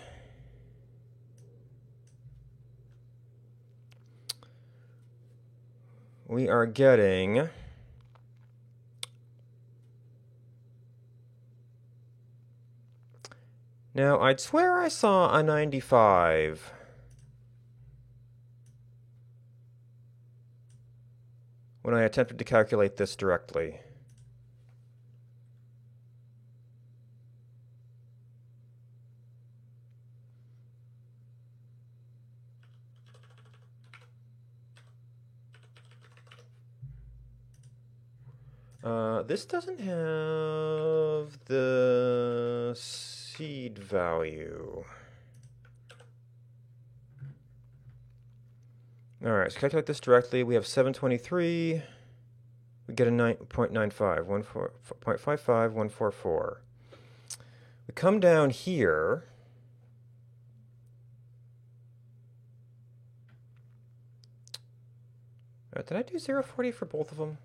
we are getting now I'd swear I saw a 95 when I attempted to calculate this directly. This doesn't have the seed value. All right, so calculate this directly. We have 723. We get a 9.95, 0.55, 144. We come down here. Did I do 0.40 for both of them?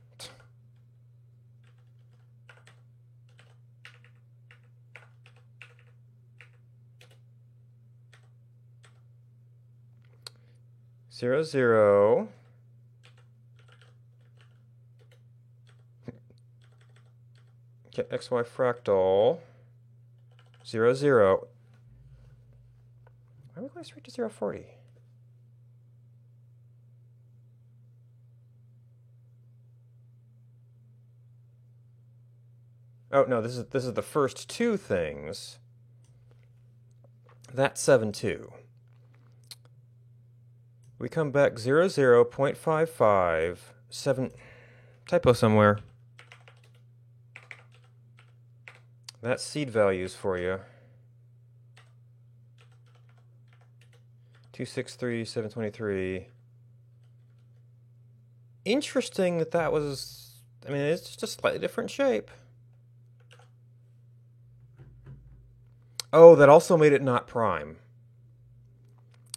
Zero, zero. Get XY fractal. 0, 0. Why are we going straight to 0.40? Oh no, this is the first two things. That's 7.2. We come back 0, 0, 0.55, 7, typo somewhere. That's seed values for you. 263, 723. Interesting that was, I mean, it's just a slightly different shape. Oh, that also made it not prime,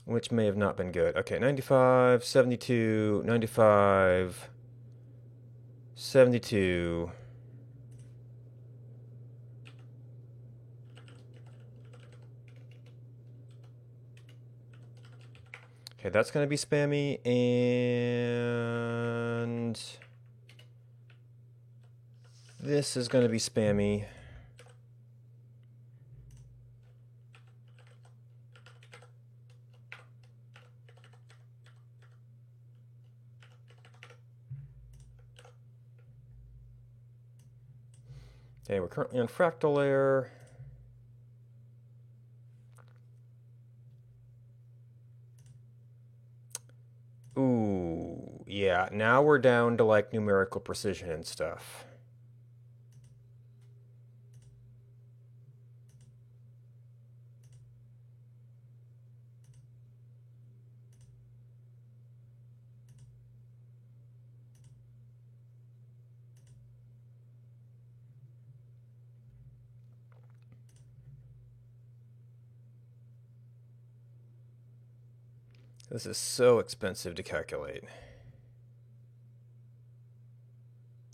which may have not been good. Okay, 95, 72, 95, 72. Okay, that's going to be spammy, and this is going to be spammy. Okay, we're currently on fractal layer. Ooh, yeah, now we're down to like numerical precision and stuff. This is so expensive to calculate.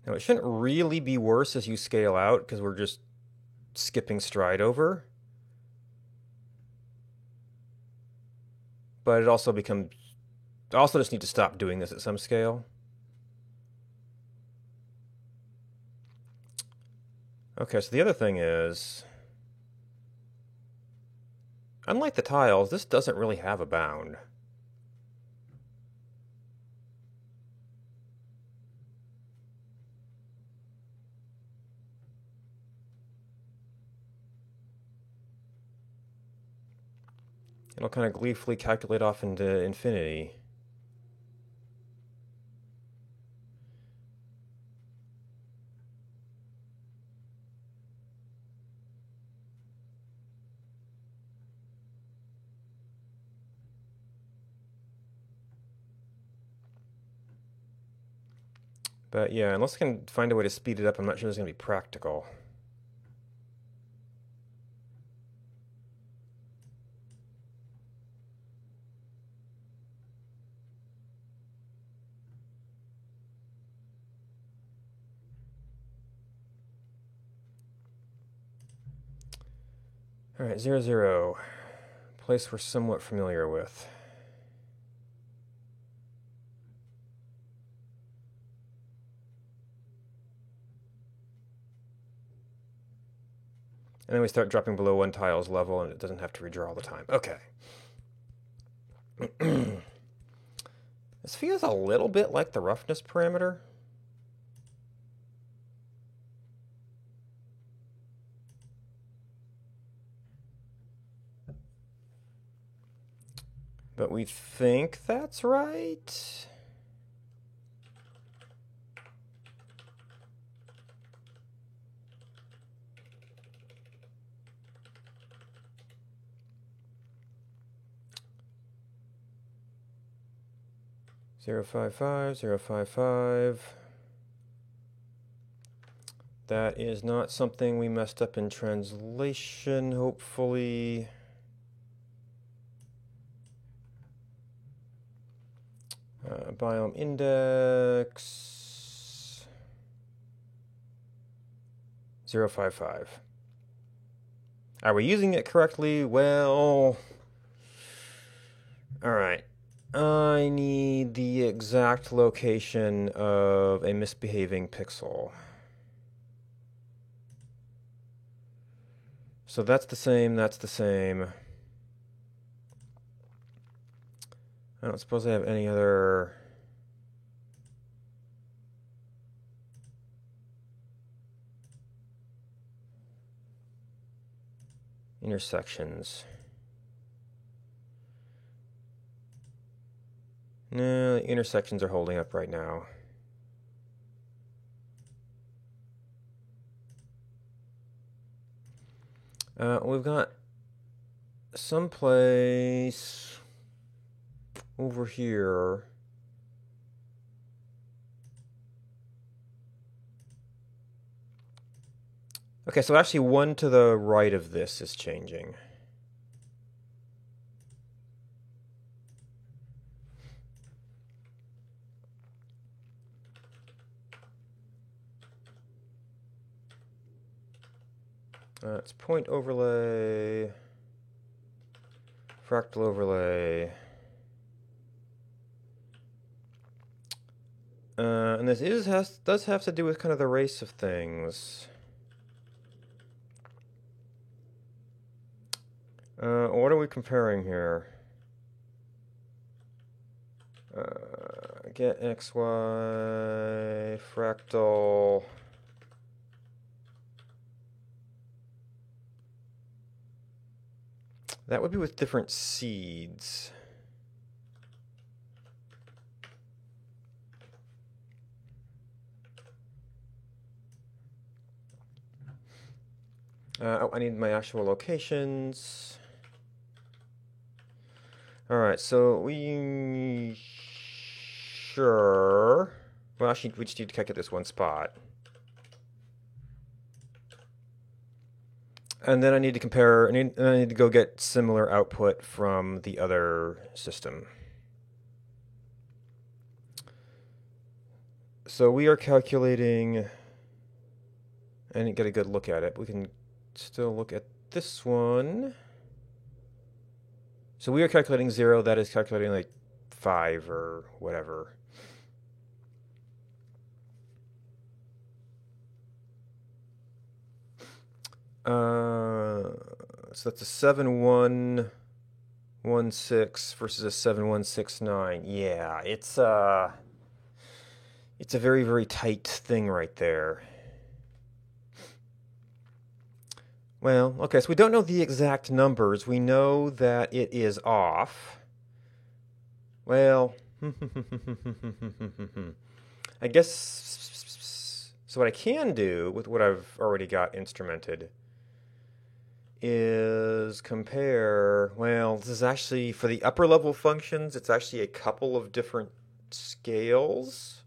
Now, it shouldn't really be worse as you scale out, because we're just skipping stride over. But it also becomes... I also just need to stop doing this at some scale. Okay, so the other thing is... unlike the tiles, this doesn't really have a bound. It'll kind of gleefully calculate off into infinity. But yeah, unless I can find a way to speed it up, I'm not sure it's going to be practical. All right, 0, 0. Place we're somewhat familiar with. And then we start dropping below one tile's level, and it doesn't have to redraw all the time. Okay. This feels a little bit like the roughness parameter. But we think that's right. Zero 055, 055. That is not something we messed up in translation, hopefully. Biome index 055. Are we using it correctly? Well, all right. I need the exact location of a misbehaving pixel. So that's the same, that's the same. I don't suppose I have any other intersections. No, the intersections are holding up right now. We've got someplace over here. Okay, so actually one to the right of this is changing. It's point overlay, fractal overlay. And this does have to do with kind of the race of things. What are we comparing here? Get XY, fractal. That would be with different seeds. Oh, I need my actual locations. All right, so we sure. Well, actually, we just need to calculate this one spot. And then I need to compare, I need to go get similar output from the other system. So we are calculating, I didn't get a good look at it. We can still look at this one. So we are calculating 0, that is calculating like 5 or whatever. So that's a 7116 versus a 7169. Yeah, it's a very, very tight thing right there. Well, okay, so we don't know the exact numbers. We know that it is off. Well, I guess, so what I can do with what I've already got instrumented is compare, well, this is actually, for the upper level functions, it's actually a couple of different scales.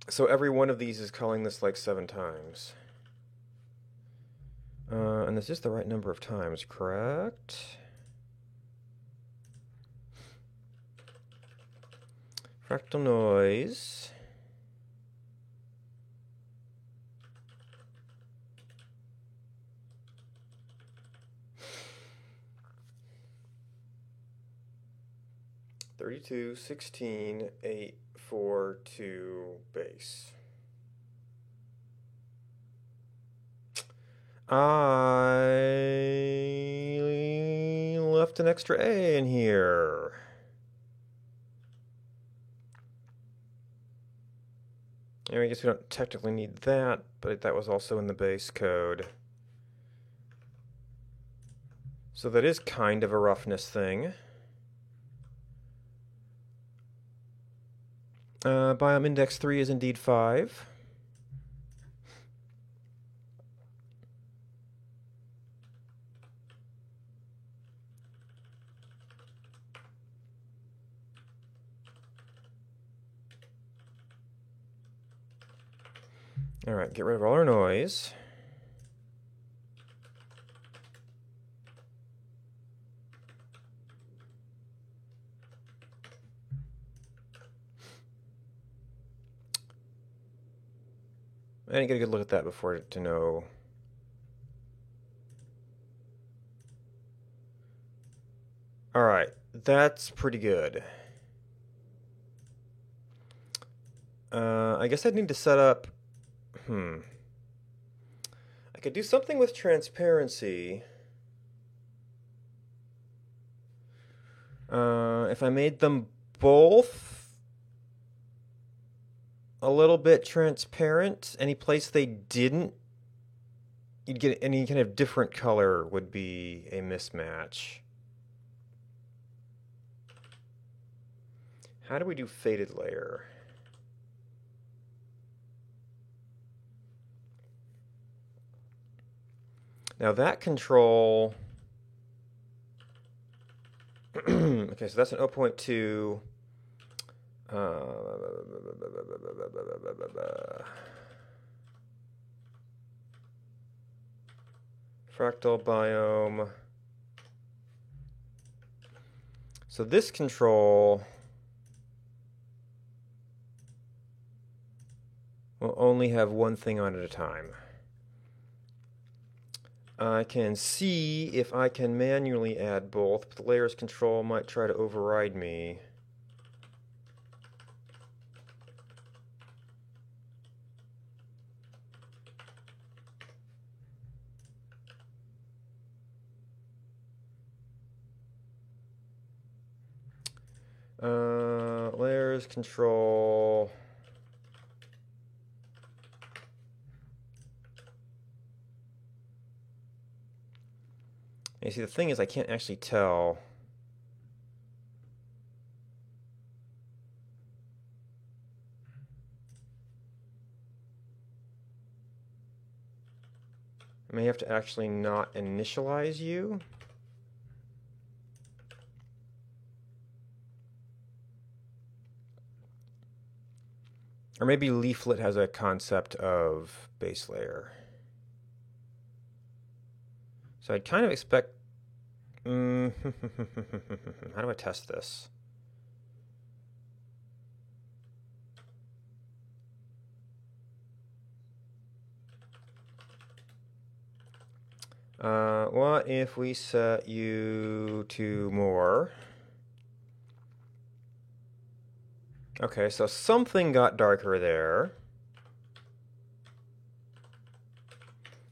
So every one of these is calling this like 7 times. And this is the right number of times, correct? Fractal noise. (32, 16, 8, 4, 2 base). I left an extra A in here. And I guess we don't technically need that, but that was also in the base code. So that is kind of a roughness thing. Biome index 3 is indeed 5. All right, get rid of all our noise. I didn't get a good look at that before to know. All right, that's pretty good. I guess I'd need to set up. I could do something with transparency. If I made them both a little bit transparent, any place they didn't, you'd get any kind of different color would be a mismatch. How do we do faded layer? Now that control, okay, so that's an 0.2. Fractal biome. So this control will only have one thing on at a time. I can see if I can manually add both, but the layers control might try to override me. Layers control. You see, the thing is, I can't actually tell. I may have to actually not initialize you. Or maybe Leaflet has a concept of base layer. So I'd kind of expect. How do I test this? What if we set you to more? Okay, so something got darker there.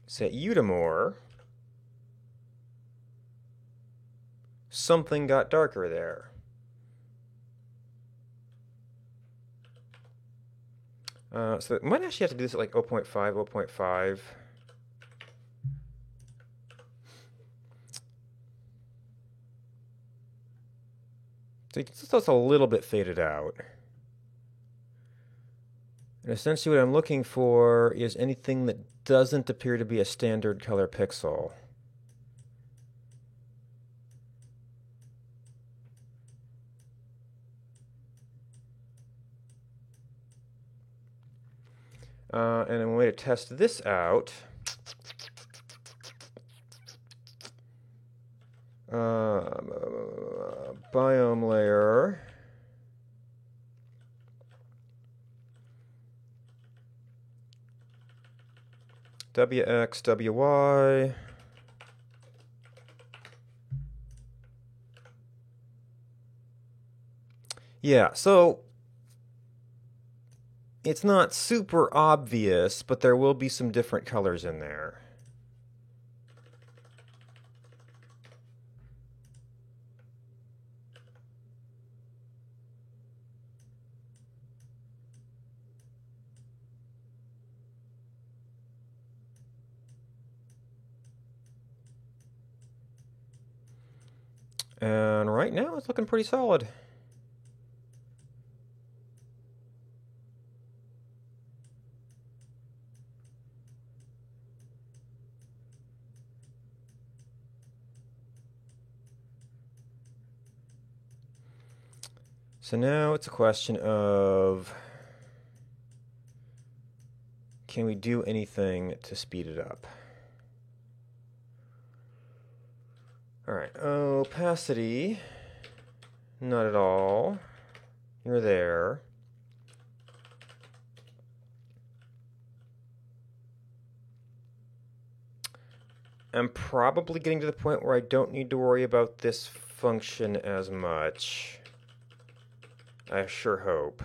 Set you to more. Something got darker there. So we might actually have to do this at like 0.5, 0.5. So you can see it's a little bit faded out. And essentially what I'm looking for is anything that doesn't appear to be a standard color pixel. And a way to test this out, biome layer, WX, WY. Yeah, so it's not super obvious, but there will be some different colors in there. And right now it's looking pretty solid. So now it's a question of, can we do anything to speed it up? All right, opacity, not at all. You're there. I'm probably getting to the point where I don't need to worry about this function as much. I sure hope.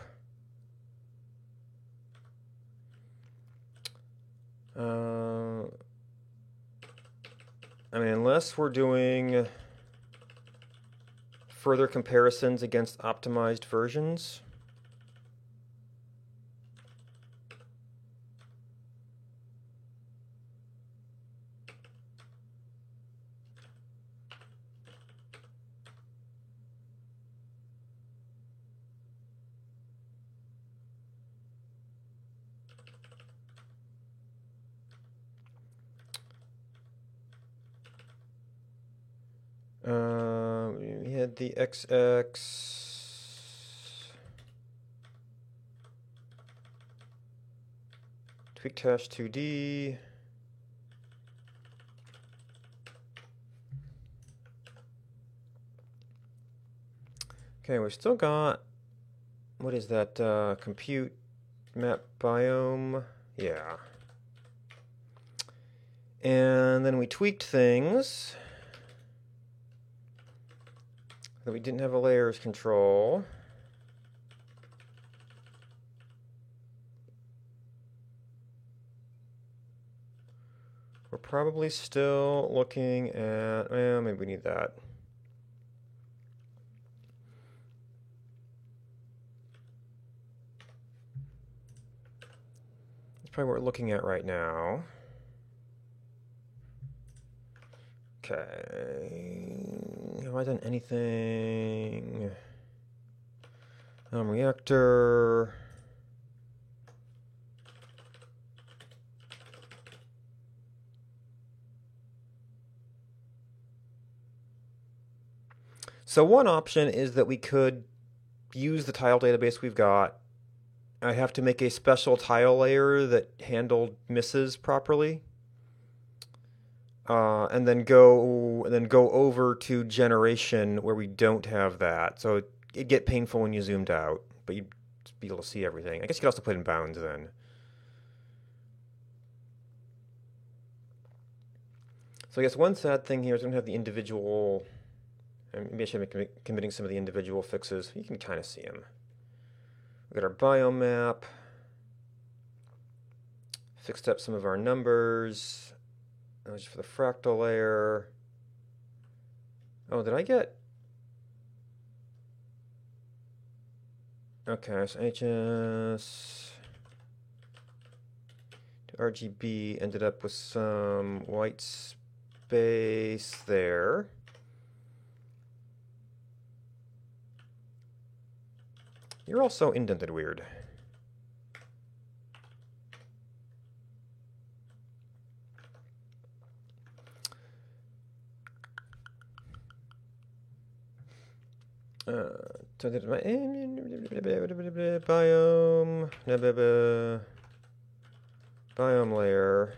I mean, unless we're doing further comparisons against optimized versions. We had the XX, TweakTash 2D. Okay, we've still got, what is that, compute map biome? Yeah. And then we tweaked things that we didn't have a layers control. We're probably still looking at, well, maybe we need that. That's probably what we're looking at right now. Okay, have I done anything? Reactor. So one option is that we could use the tile database we've got. I have to make a special tile layer that handled misses properly. And then go over to generation where we don't have that. So it'd get painful when you zoomed out, but you'd be able to see everything. I guess you could also put in bounds then. So I guess one sad thing here is we don't have the individual. Maybe I should be committing some of the individual fixes. You can kind of see them. We got our biome map. Fixed up some of our numbers. That was for the fractal layer. Oh, did I get? Okay, so HS to RGB ended up with some white space there. You're also indented weird. So did my biome layer.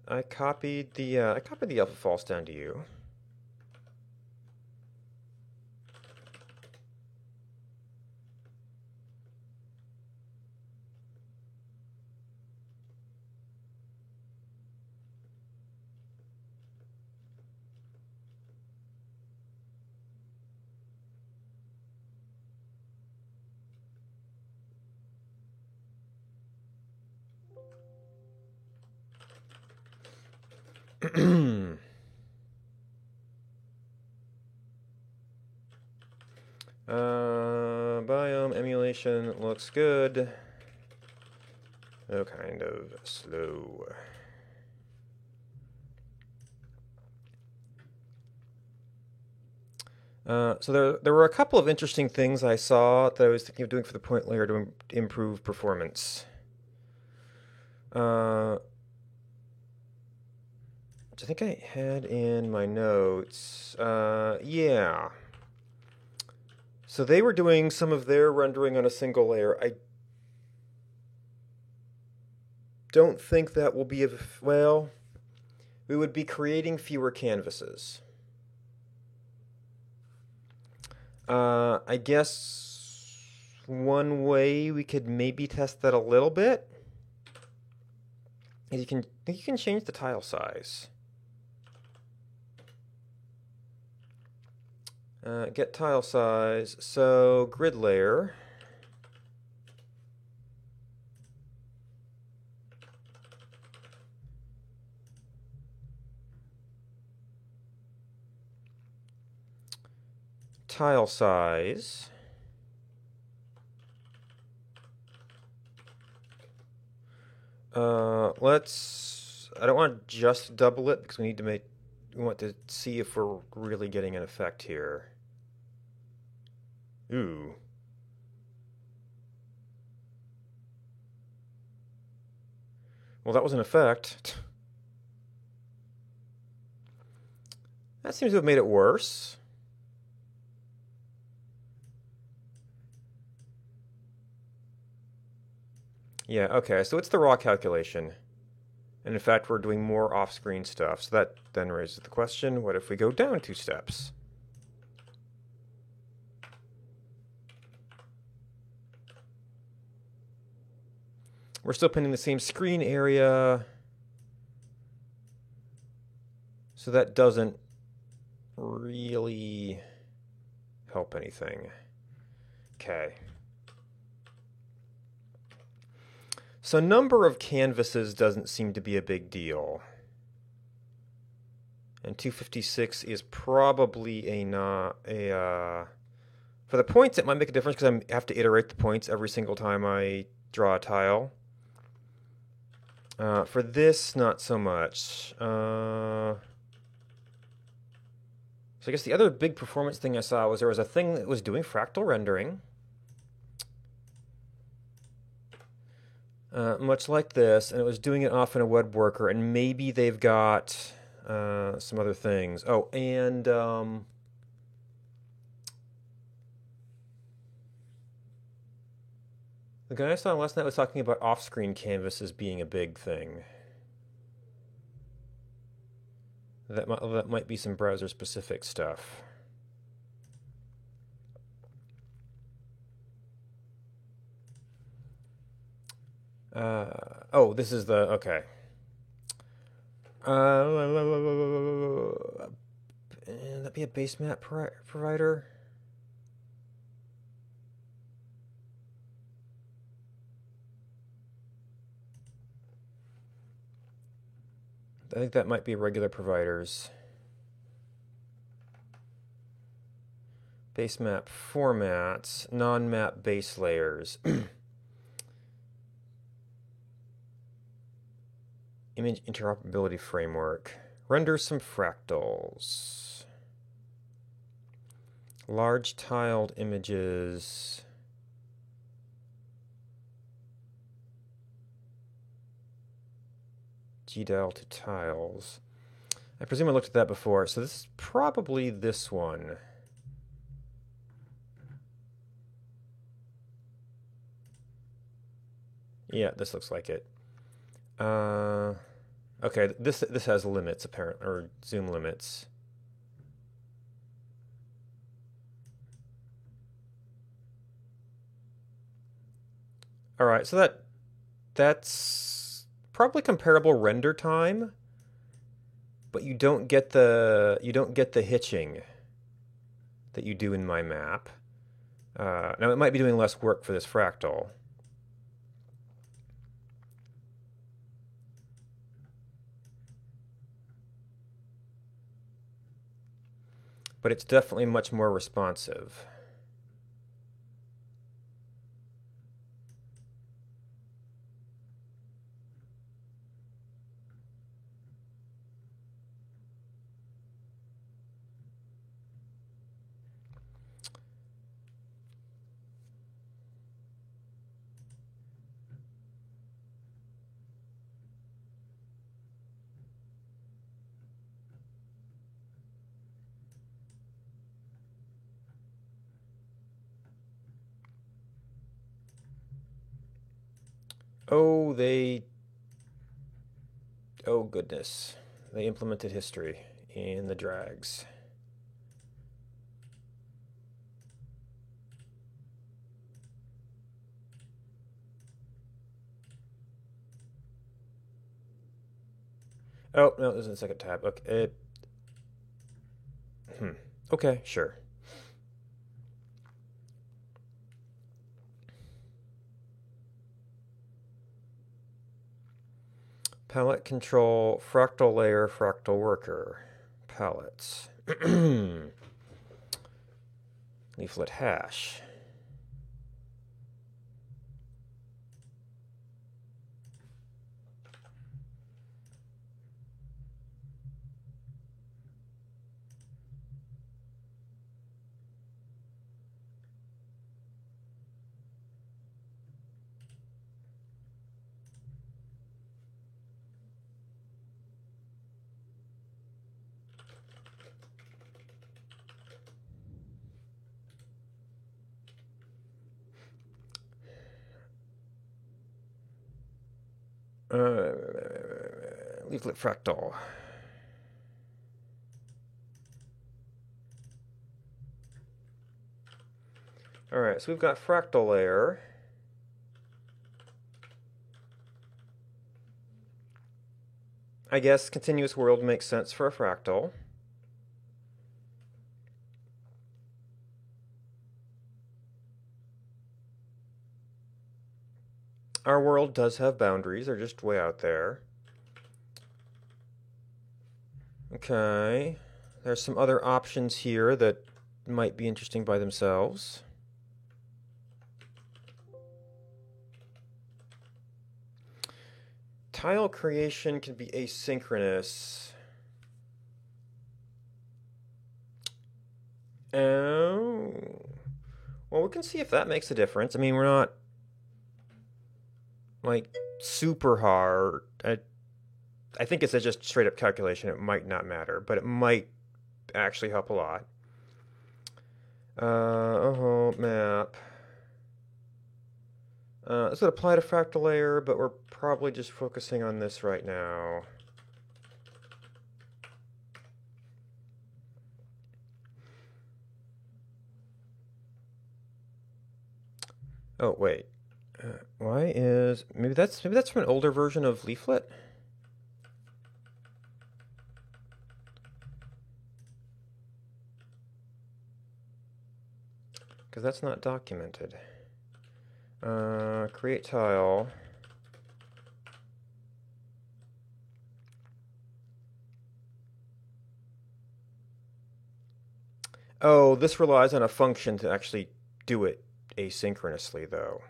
I copied the alpha false down to you. Biome emulation looks good. Oh, kind of slow. So there were a couple of interesting things I saw that I was thinking of doing for the point layer to improve performance. Which I think I had in my notes. Yeah. So they were doing some of their rendering on a single layer. I don't think that will be well, we would be creating fewer canvases. I guess one way we could maybe test that a little bit is you can change the tile size. Get tile size. So grid layer. Tile size. I don't want to just double it because we want to see if we're really getting an effect here. Ooh. Well, that was an effect. That seems to have made it worse. Yeah, okay, so it's the raw calculation. And in fact, we're doing more off-screen stuff. So that then raises the question, what if we go down 2 steps? We're still pinning the same screen area. So that doesn't really help anything. Okay. So number of canvases doesn't seem to be a big deal. And 256 is probably for the points, it might make a difference because I have to iterate the points every single time I draw a tile. For this, not so much. So I guess the other big performance thing I saw was there was a thing that was doing fractal rendering. Much like this, and it was doing it off in a web worker, and maybe they've got some other things. Oh, and the guy I saw last night was talking about off-screen canvases being a big thing. That might be some browser-specific stuff. Oh, this is the, okay. That'd be a base map provider. I think that might be regular providers. Base map formats, non-map base layers. Image interoperability framework. Render some fractals. Large tiled images. GDAL to tiles. I presume I looked at that before, so this is probably this one. Yeah, this looks like it. Okay, this has limits apparently, or zoom limits. All right, so that's probably comparable render time, but you don't get the hitching that you do in my map. Now it might be doing less work for this fractal. but it's definitely much more responsive. Oh, oh goodness. They implemented history in the drags. Oh, no, this is the second tab. Okay. Okay, sure. Palette control, fractal layer, fractal worker. Palettes. Leaflet hash. Leaflet fractal. Alright, so we've got fractal layer. I guess continuous world makes sense for a fractal. Our world does have boundaries, they're just way out there. Okay, there's some other options here that might be interesting by themselves. Tile creation can be asynchronous. Oh. Well, we can see if that makes a difference. I mean, we're not, like, super hard. I think it's a just straight up calculation. It might not matter, but it might actually help a lot. Map. This would apply to fractal layer, but we're probably just focusing on this right now. Oh wait, why is maybe that's from an older version of Leaflet? Because that's not documented. Create tile. Oh, this relies on a function to actually do it asynchronously, though.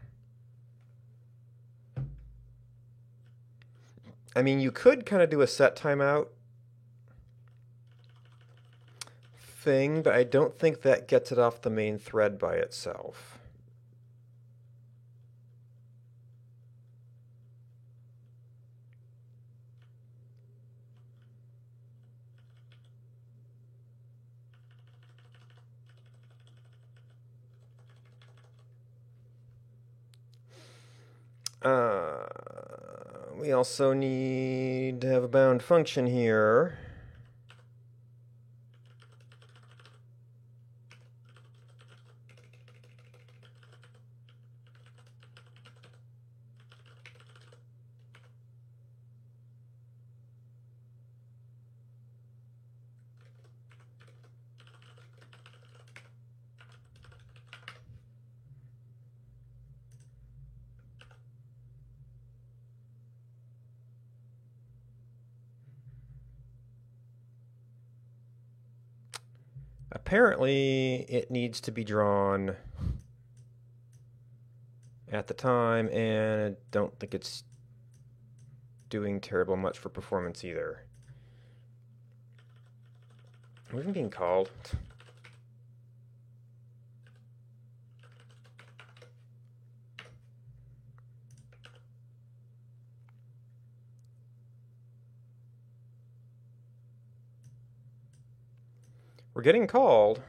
I mean, you could kind of do a set timeout thing, but I don't think that gets it off the main thread by itself. We also need to have a bound function here. apparently it needs to be drawn at the time, and I don't think it's doing terrible much for performance either. Are we even being called? We're getting called.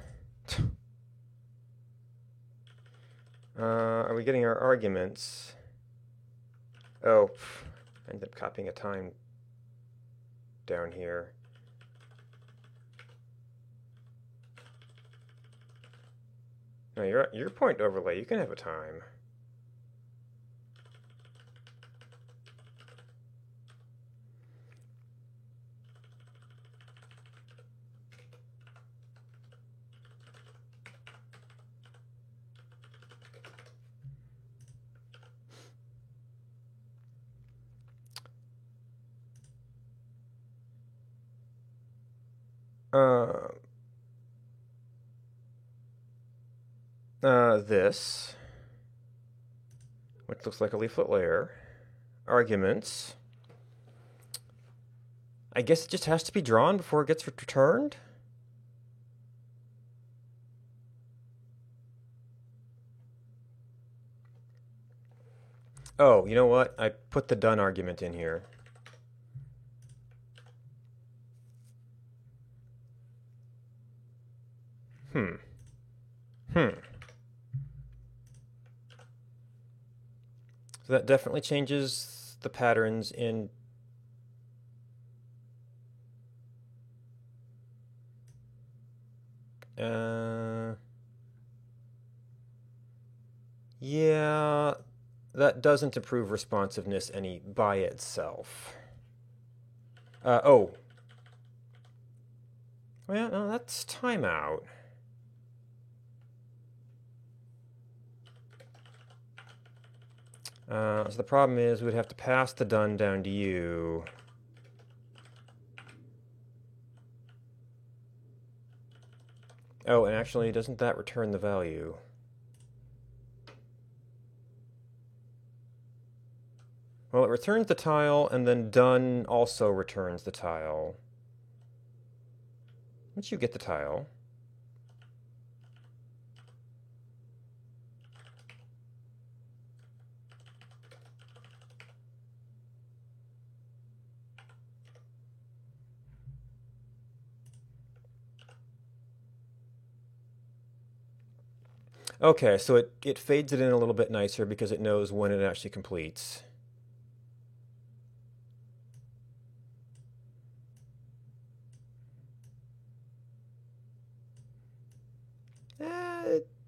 Are we getting our arguments? Oh, I ended up copying a time down here. No, your point overlay, you can have a time. This, which looks like a leaflet layer, arguments. I guess it just has to be drawn before it gets returned? Oh, you know what? I put the done argument in here. So that definitely changes the patterns in yeah, that doesn't improve responsiveness any by itself. Oh. Well, no, that's timeout. So the problem is we'd have to pass the done down to you. Oh, and actually, doesn't that return the value? Well, it returns the tile, and then done also returns the tile. Once you get the tile. Okay, so it fades it in a little bit nicer because it knows when it actually completes.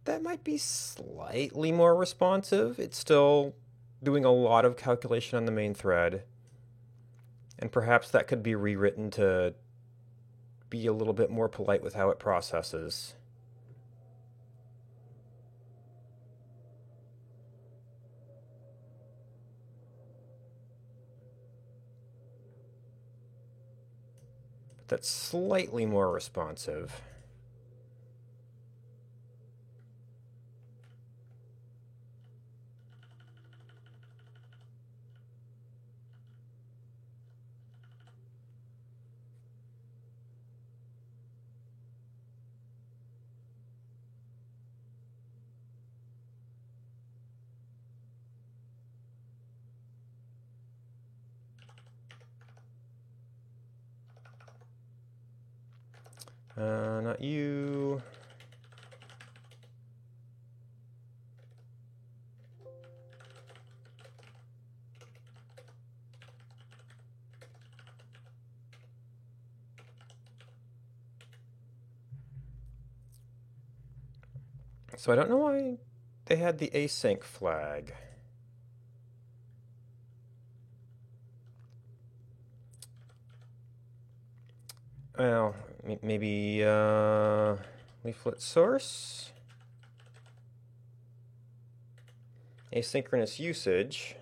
That might be slightly more responsive. It's still doing a lot of calculation on the main thread. And perhaps that could be rewritten to be a little bit more polite with how it processes. But that's slightly more responsive. Not you. So I don't know why they had the async flag. Well, maybe leaflet source, asynchronous usage.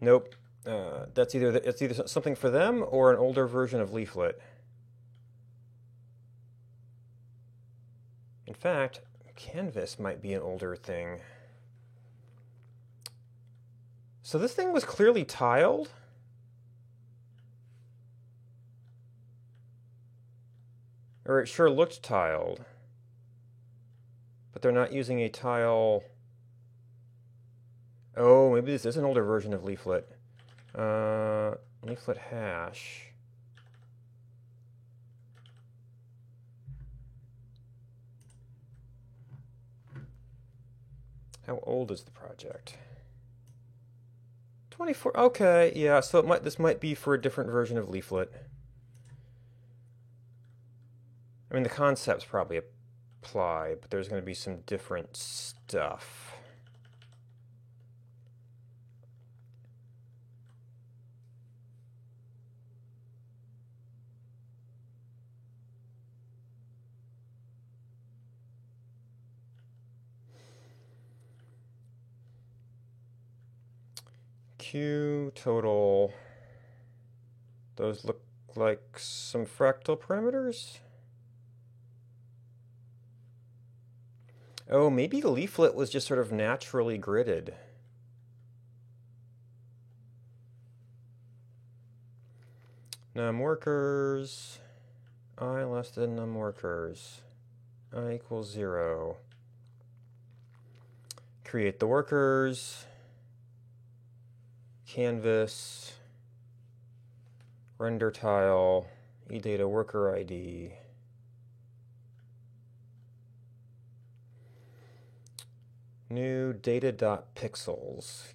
Nope. It's either something for them or an older version of leaflet. In fact, Canvas might be an older thing. So this thing was clearly tiled? Or it sure looked tiled. But they're not using a tile. Oh, maybe this is an older version of Leaflet. Leaflet hash. How old is the project? 24. Okay, yeah. So this might be for a different version of Leaflet. I mean, the concepts probably apply, but there's going to be some different stuff. Q total. Those look like some fractal parameters. Oh, maybe the Leaflet was just sort of naturally gridded. Num workers. I less than num workers. I equals 0. Create the workers. Canvas. Render tile. eData worker ID. New data.pixels.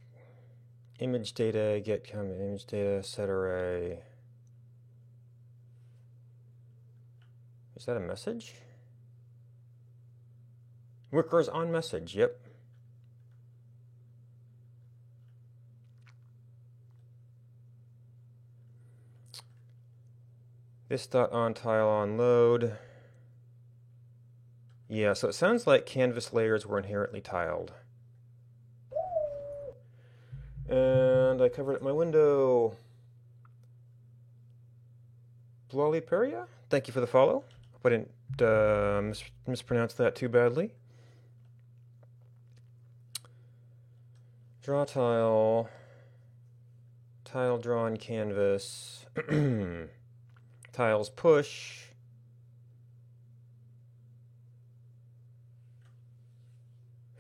Image data, get comment, image data, set array. Is that a message? Workers on message, yep. This dot on tile on load. Yeah, so it sounds like canvas layers were inherently tiled. And I covered up my window. Bloliperia, thank you for the follow. Hope I didn't mispronounce that too badly. Draw tile. Tile drawn canvas. Tiles push.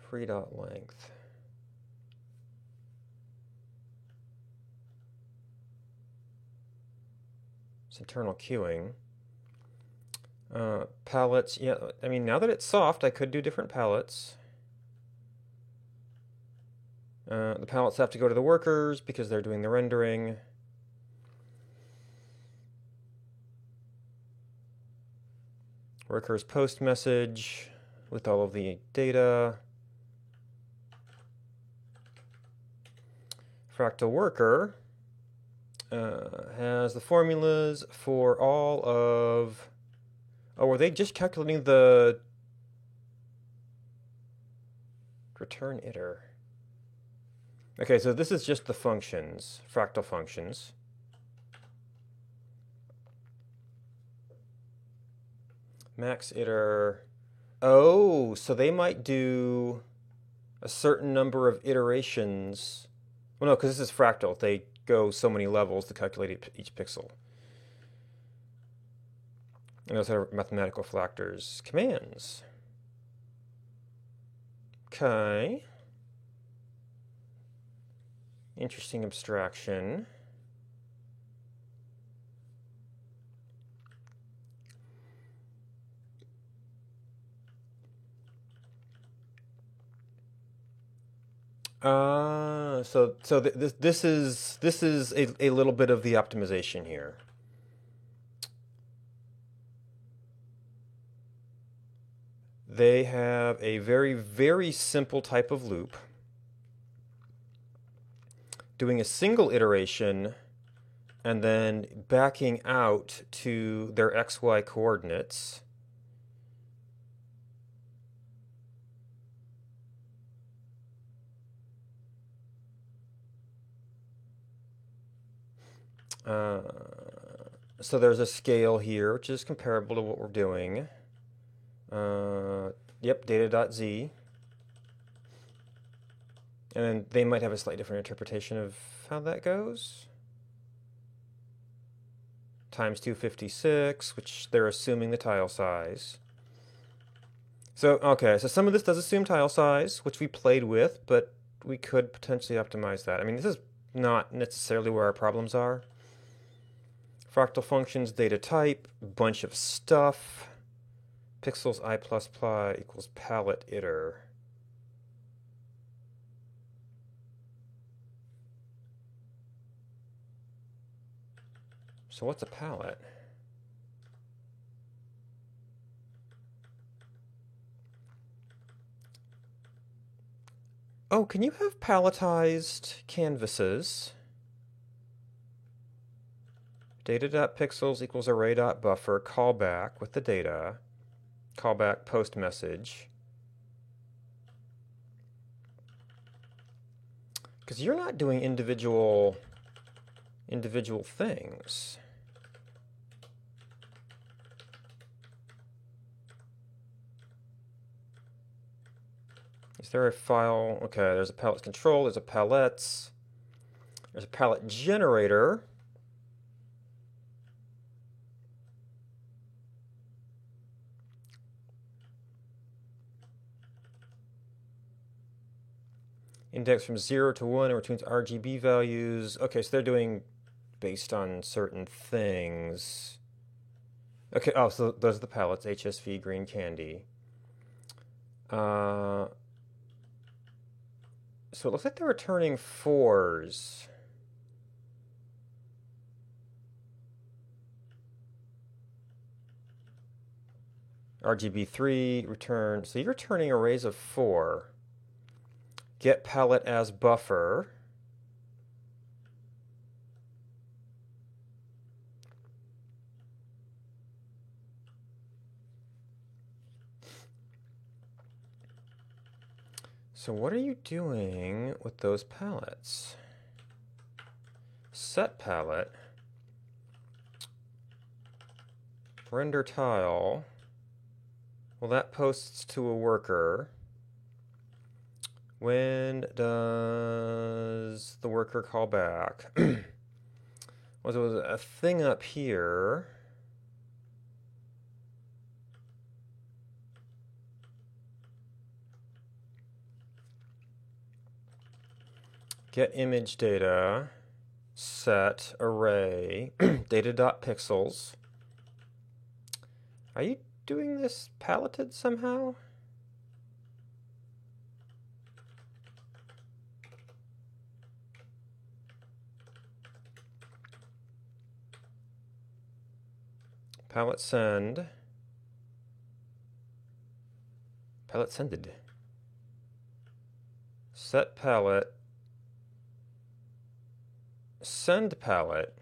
Free dot length. It's internal queuing. Palettes, yeah, I mean, now that it's soft, I could do different palettes. The palettes have to go to the workers because they're doing the rendering. Workers post message with all of the data. Fractal worker has the formulas for all of... Oh, were they just calculating the return iter? Okay, so this is just the functions, fractal functions. Max iter. Oh, so they might do a certain number of iterations. Well, no, because this is fractal. They go so many levels to calculate each pixel. And those are mathematical factors. Commands. Okay. Interesting abstraction. This is a little bit of the optimization here. They have a very, very simple type of loop, doing a single iteration and then backing out to their XY coordinates. So there's a scale here, which is comparable to what we're doing. Yep, data.z. And then they might have a slightly different interpretation of how that goes. Times 256, which they're assuming the tile size. So, okay, so some of this does assume tile size, which we played with, but we could potentially optimize that. I mean, this is not necessarily where our problems are. Fractal functions, data type, bunch of stuff. Pixels I++ equals palette iter. So what's a palette? Oh, can you have palletized canvases? Data.pixels equals array.buffer, callback with the data, callback post message. Because you're not doing individual things. Is there a file? Okay, there's a palette control, there's a palettes, there's a palette generator. Index from 0 to 1 and returns RGB values. Okay, so they're doing based on certain things. Okay, oh, so those are the palettes, HSV, green candy. So it looks like they're returning 4s. RGB3, return, so you're returning arrays of 4. Get palette as buffer. So what are you doing with those palettes? Set palette. Render tile. Well, that posts to a worker. When does the worker call back? Well, there was a thing up here. Get image data, set array, data.pixels. Are you doing this paletted somehow? Palette send. Palette sended. Set palette. Send palette.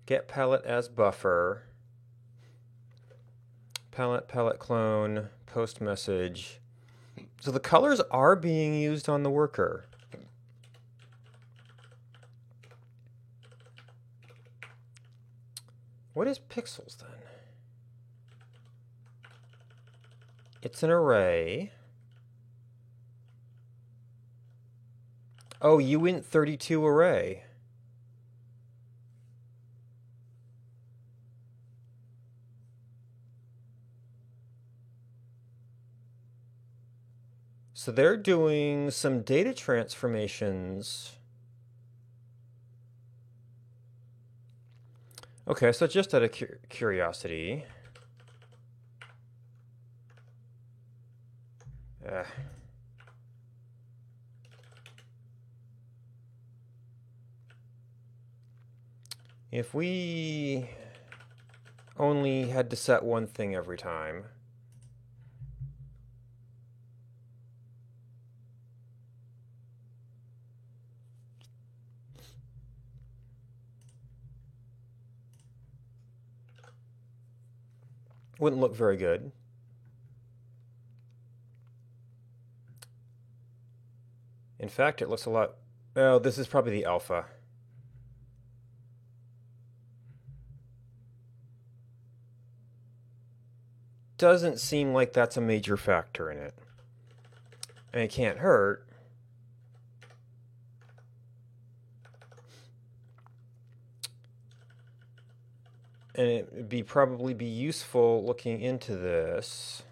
Get palette as buffer. Palette clone, post message. So the colors are being used on the worker. What is pixels then? It's an array. Oh, uint32 array. So they're doing some data transformations. Okay, so just out of curiosity. If we only had to set one thing every time. Wouldn't look very good. In fact, it looks a lot... Oh, this is probably the alpha. doesn't seem like that's a major factor in it. And it can't hurt. And it would probably be useful looking into this.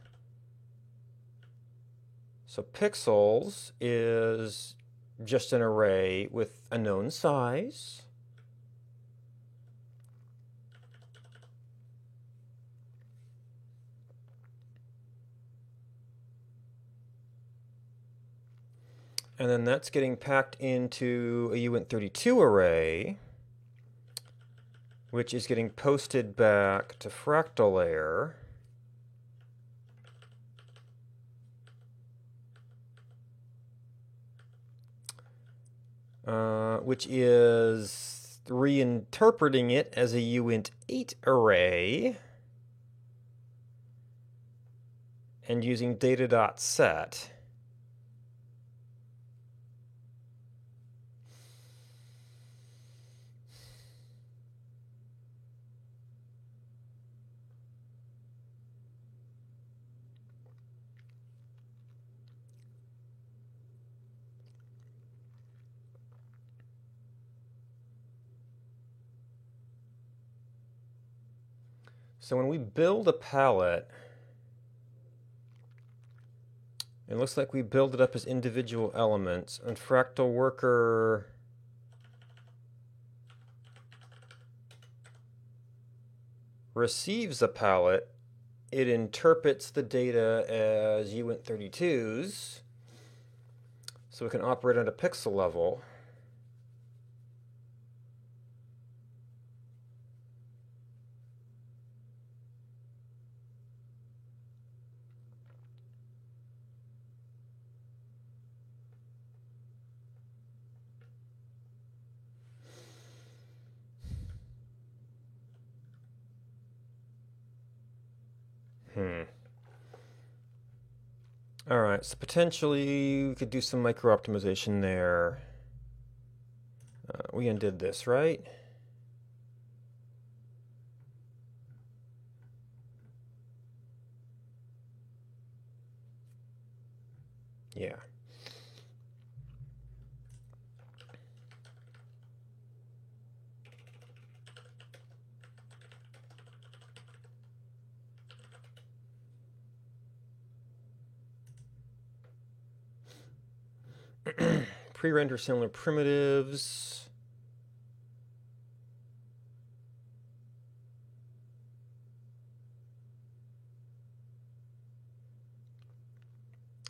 So pixels is just an array with a known size. And then that's getting packed into a uint32 array, which is getting posted back to fractal layer. Which is reinterpreting it as a uint8 array and using data.set. So when we build a palette, it looks like we build it up as individual elements, and Fractal Worker receives a palette. It interprets the data as uint32s, so it can operate at a pixel level. All right, so potentially we could do some micro optimization there. We undid this, right? Yeah. Pre-render similar primitives.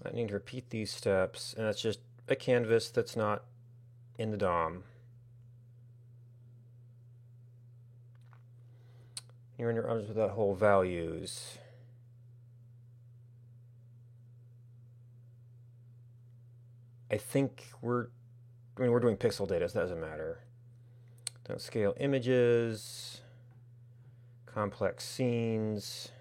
I need to repeat these steps, and that's just a canvas that's not in the DOM. You render objects without whole values. I think we're doing pixel data, so that doesn't matter. Don't scale images, complex scenes.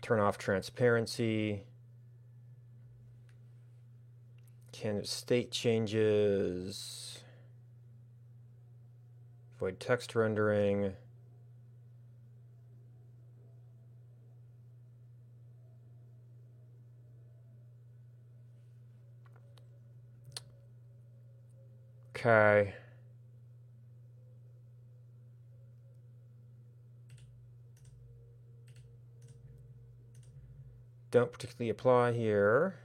Turn off transparency. Canvas state changes. Avoid text rendering. Okay. Don't particularly apply here.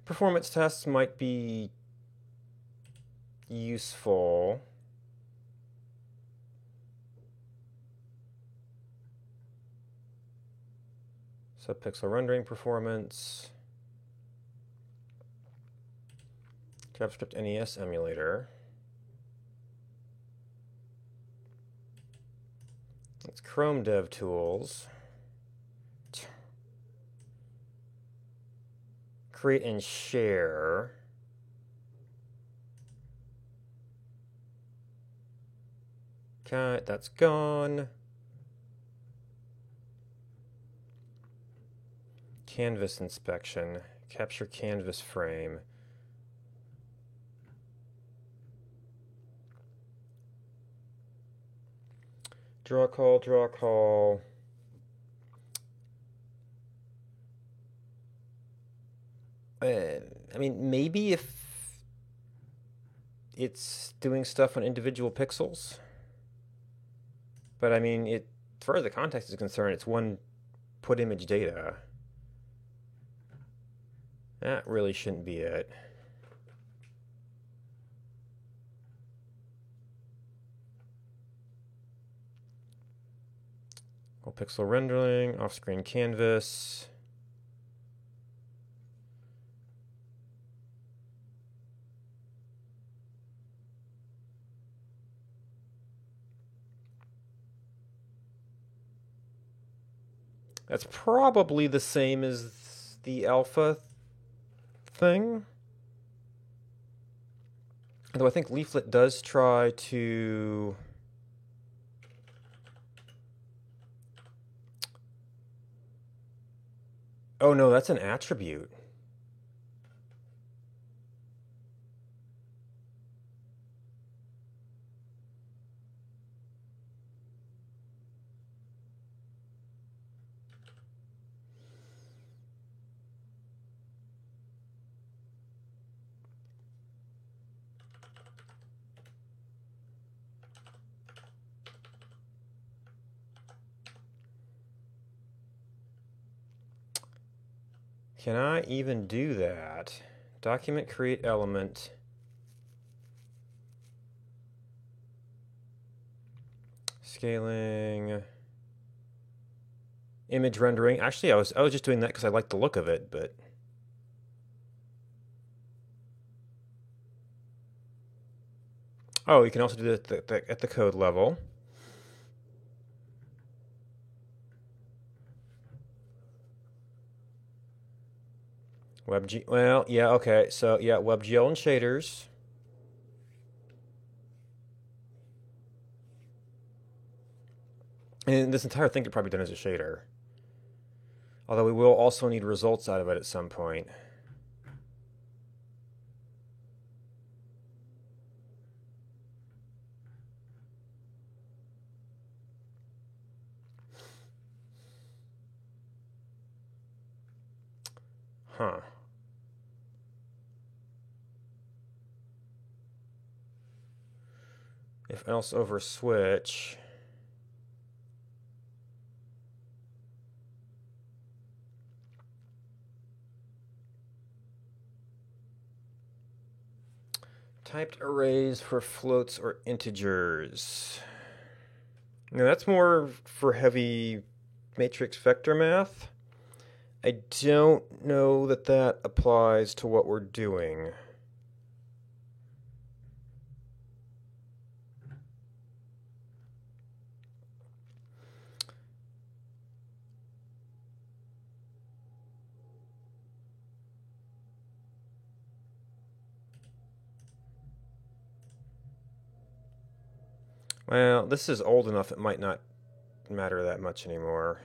Performance tests might be useful. Subpixel rendering performance. JavaScript NES emulator. It's Chrome Dev Tools. Create and share. Okay, that's gone. Canvas inspection. Capture canvas frame. Draw call, draw call. I mean, maybe if it's doing stuff on individual pixels. But I mean, as far as the context is concerned, it's one put image data. That really shouldn't be it. Full pixel rendering, off-screen canvas. That's probably the same as the alpha thing. Though I think Leaflet does try to... Oh no, that's an attribute. Can I even do that? Document create element. Scaling. Image rendering. Actually, I was just doing that because I like the look of it, but oh, you can also do it at the code level. WebG. Well, yeah, okay. So yeah, WebGL and shaders. And this entire thing could probably be done as a shader. Although we will also need results out of it at some point. Huh. If else over switch. Typed arrays for floats or integers. Now that's more for heavy matrix vector math. I don't know that that applies to what we're doing. Well, this is old enough it might not matter that much anymore.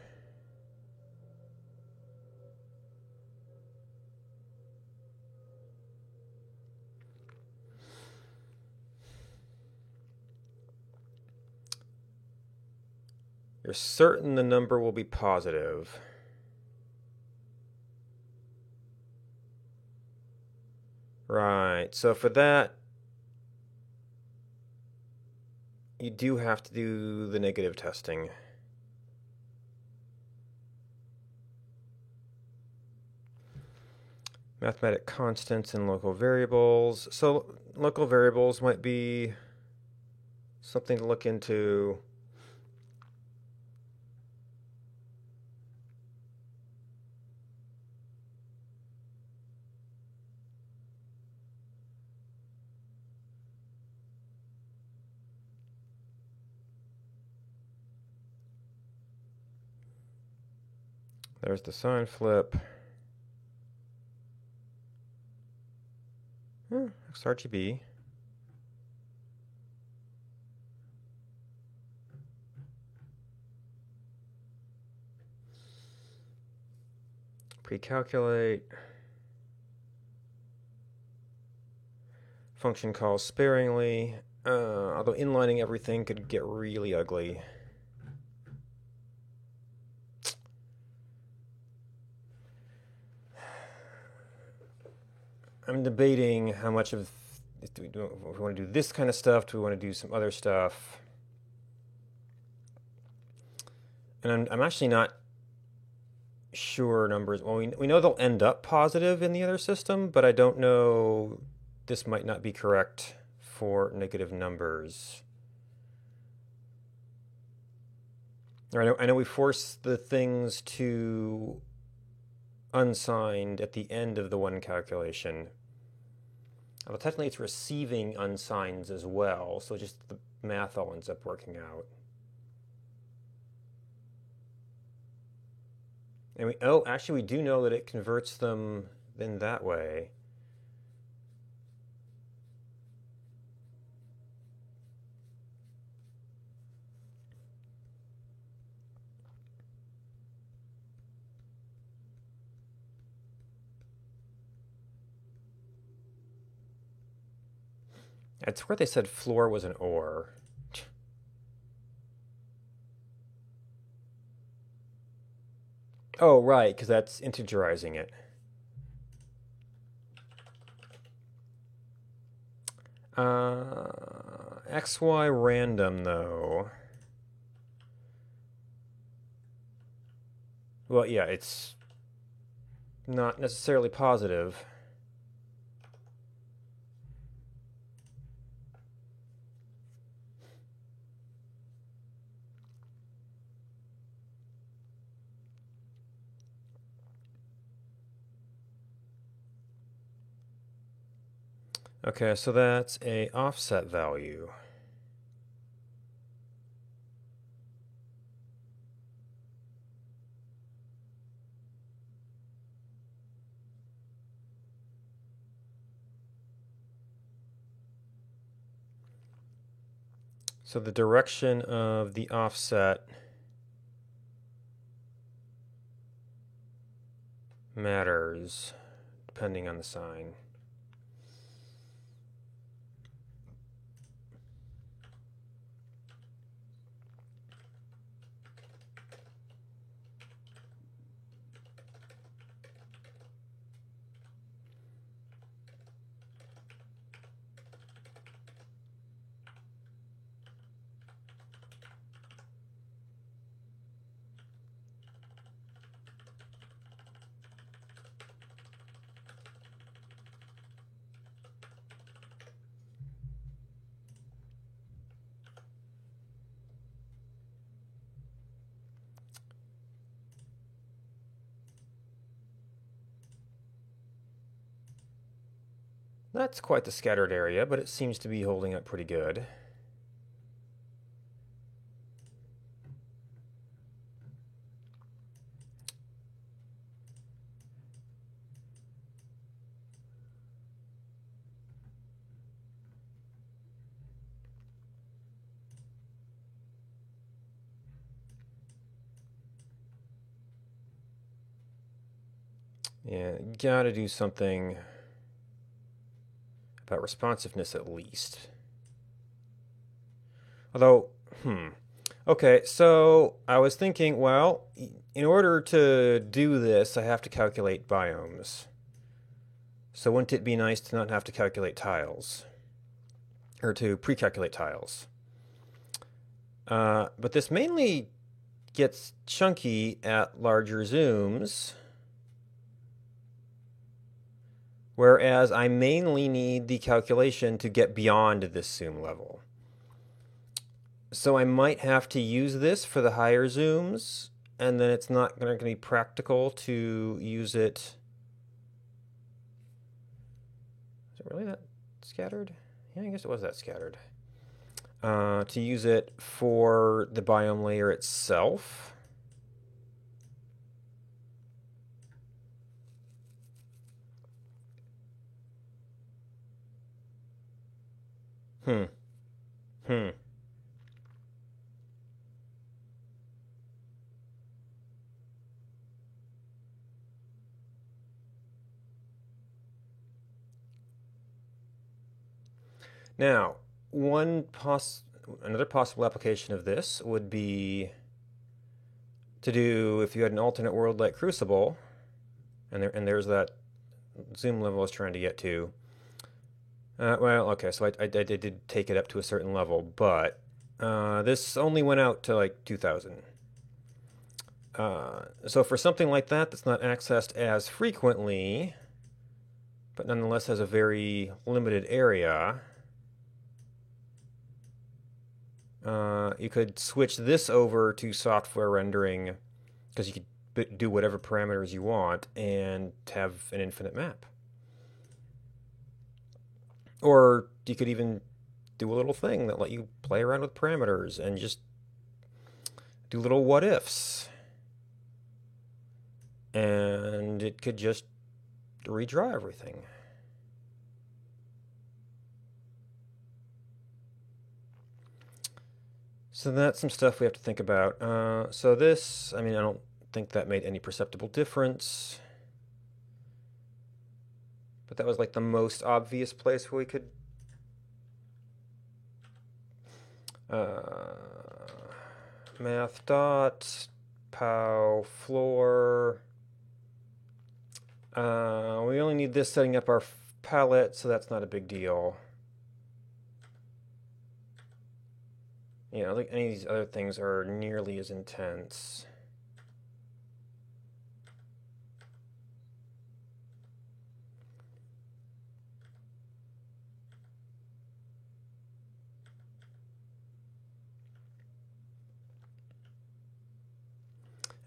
You're certain the number will be positive. Right, so for that, you do have to do the negative testing. Mathematic constants and local variables. So local variables might be something to look into. There's the sign flip. XRGB. Pre-calculate. Function calls sparingly, although inlining everything could get really ugly. I'm debating how much of do we want to do this kind of stuff? Do we want to do some other stuff? And I'm actually not sure numbers. Well, we know they'll end up positive in the other system, but I don't know. This might not be correct for negative numbers. I know we force the things to unsigned at the end of the one calculation. Well, technically it's receiving unsigns as well, so just the math all ends up working out. And actually we do know that it converts them in that way. It's where they said floor was an OR. Oh, right, because that's integerizing it. XY random, though. Well, yeah, it's not necessarily positive. Okay, so that's a offset value. So the direction of the offset matters depending on the sign. That's quite the scattered area, but it seems to be holding up pretty good. Yeah, gotta do something about responsiveness at least. Although, okay, so I was thinking, well, in order to do this, I have to calculate biomes. So wouldn't it be nice to not have to calculate tiles? Or to pre-calculate tiles? But this mainly gets chunky at larger zooms. Whereas I mainly need the calculation to get beyond this zoom level. So I might have to use this for the higher zooms, and then it's not going to be practical to use it. Is it really that scattered? Yeah, I guess it was that scattered. To use it for the biome layer itself. Now, another possible application of this would be to do if you had an alternate world like Crucible, and there's that zoom level I was trying to get to. Well, okay, so I did take it up to a certain level, but this only went out to like 2000. So for something like that that's not accessed as frequently, but nonetheless has a very limited area, you could switch this over to software rendering, because you could do whatever parameters you want and have an infinite map. Or you could even do a little thing that let you play around with parameters and just do little what ifs. And it could just redraw everything. So that's some stuff we have to think about. So this, I don't think that made any perceptible difference. But that was like the most obvious place where we could math dot, pow, floor. We only need this setting up our palette, so that's not a big deal. I don't think any of these other things are nearly as intense.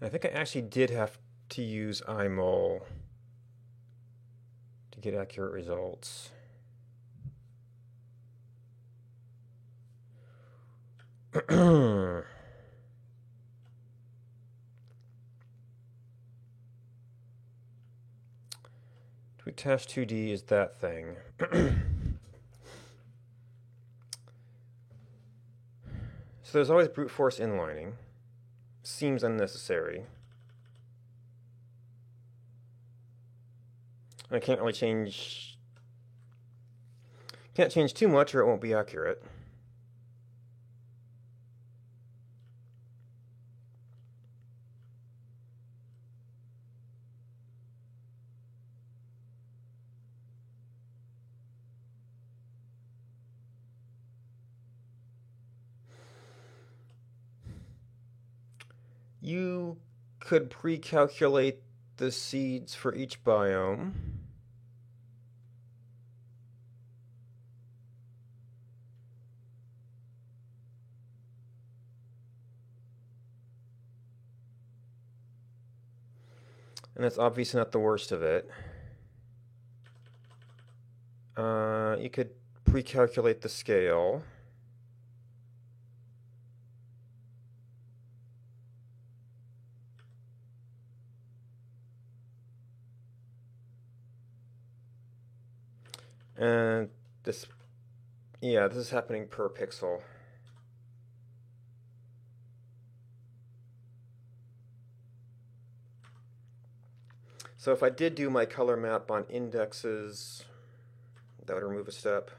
I think I actually did have to use IMUL to get accurate results. Tweaktash 2D is that thing. So there's always brute force inlining. Seems unnecessary. And I can't really change too much or it won't be accurate. You could pre-calculate the seeds for each biome. And that's obviously not the worst of it. You could pre-calculate the scale. And this is happening per pixel. So if I did do my color map on indexes, that would remove a step.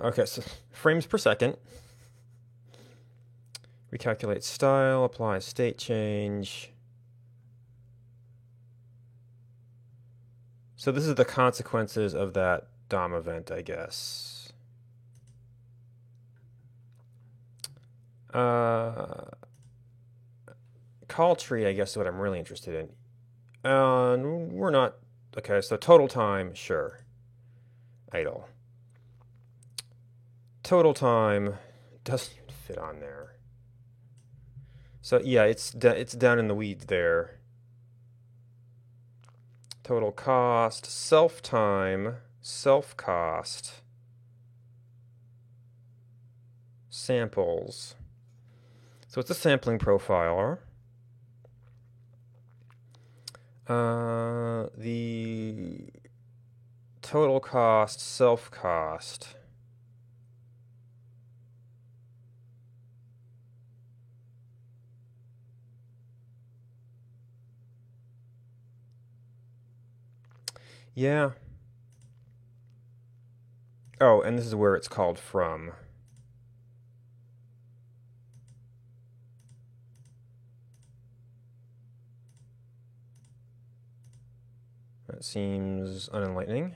Okay, so frames per second. Recalculate style, apply state change. So this is the consequences of that DOM event, I guess. Call tree, I guess, is what I'm really interested in. We're not... Okay, so total time, sure. Idle. Total time doesn't even fit on there. So yeah, it's down in the weeds there. Total cost, self-time, self-cost, samples. So it's a sampling profiler. The total cost, self-cost. Yeah. Oh, and this is where it's called from. That seems unenlightening.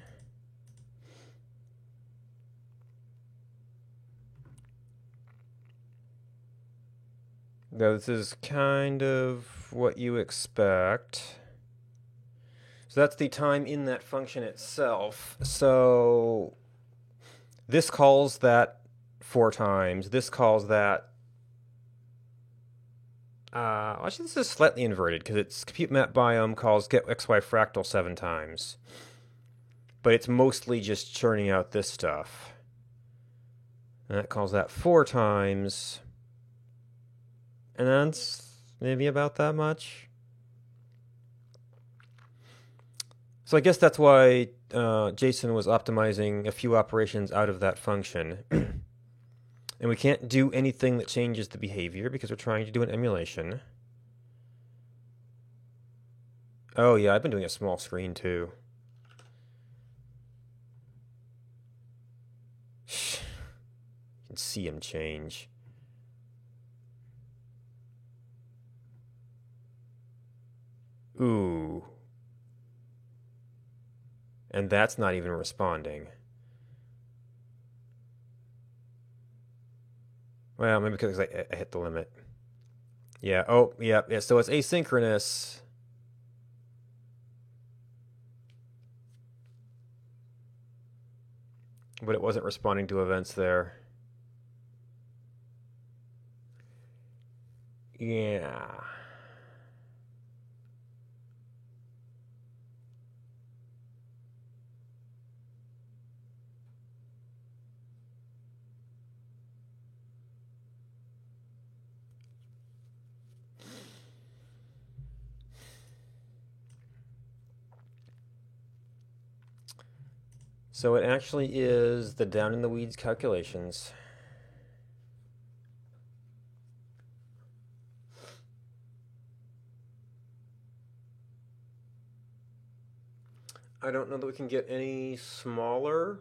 Though this is kind of what you expect. So that's the time in that function itself. So this calls that 4 times. This calls that. Actually, this is slightly inverted because it's compute map biome calls get xy fractal 7 times. But it's mostly just churning out this stuff. And that calls that 4 times. And that's maybe about that much. So I guess that's why Jason was optimizing a few operations out of that function. And we can't do anything that changes the behavior because we're trying to do an emulation. Oh yeah, I've been doing a small screen too. You can see him change. Ooh. And that's not even responding. Well, maybe because I hit the limit. Yeah, oh, yeah, so it's asynchronous. But it wasn't responding to events there. Yeah. So it actually is the down in the weeds calculations. I don't know that we can get any smaller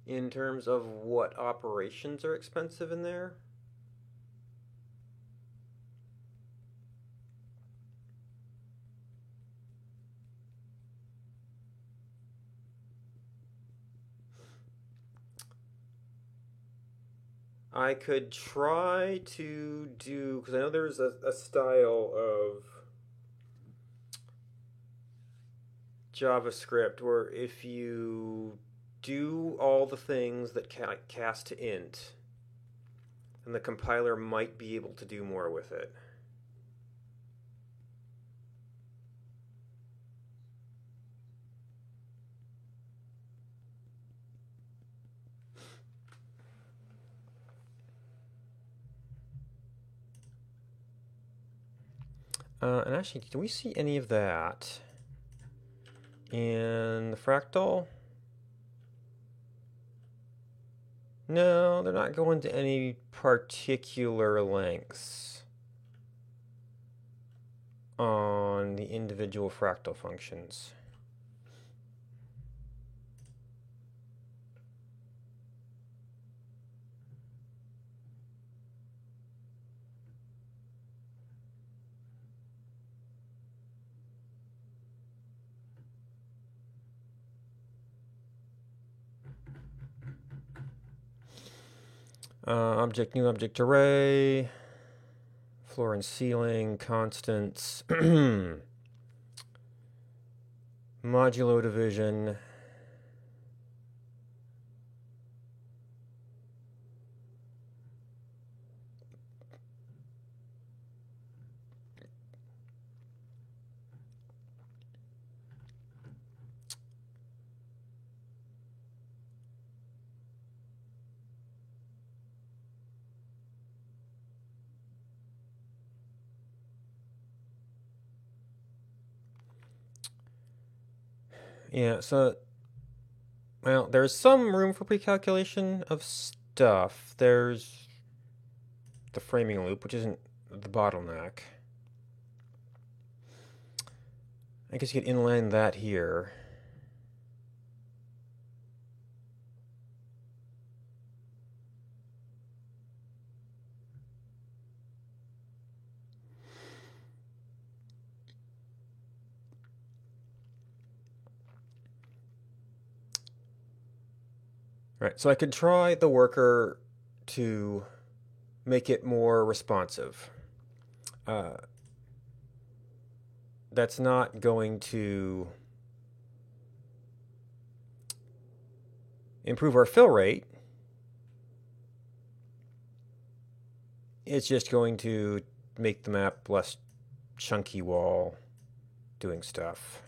in terms of what operations are expensive in there. I could try to do, because I know there's a style of JavaScript where if you do all the things that cast to int, then the compiler might be able to do more with it. And actually, do we see any of that in the fractal? No, they're not going to any particular lengths on the individual fractal functions. Object, new object array, floor and ceiling, constants, modulo division. Yeah, so, well, there's some room for pre-calculation of stuff. There's the framing loop, which isn't the bottleneck. I guess you could inline that here. Right, so I could try the worker to make it more responsive. Uh, that's not going to improve our fill rate. It's just going to make the map less chunky while doing stuff.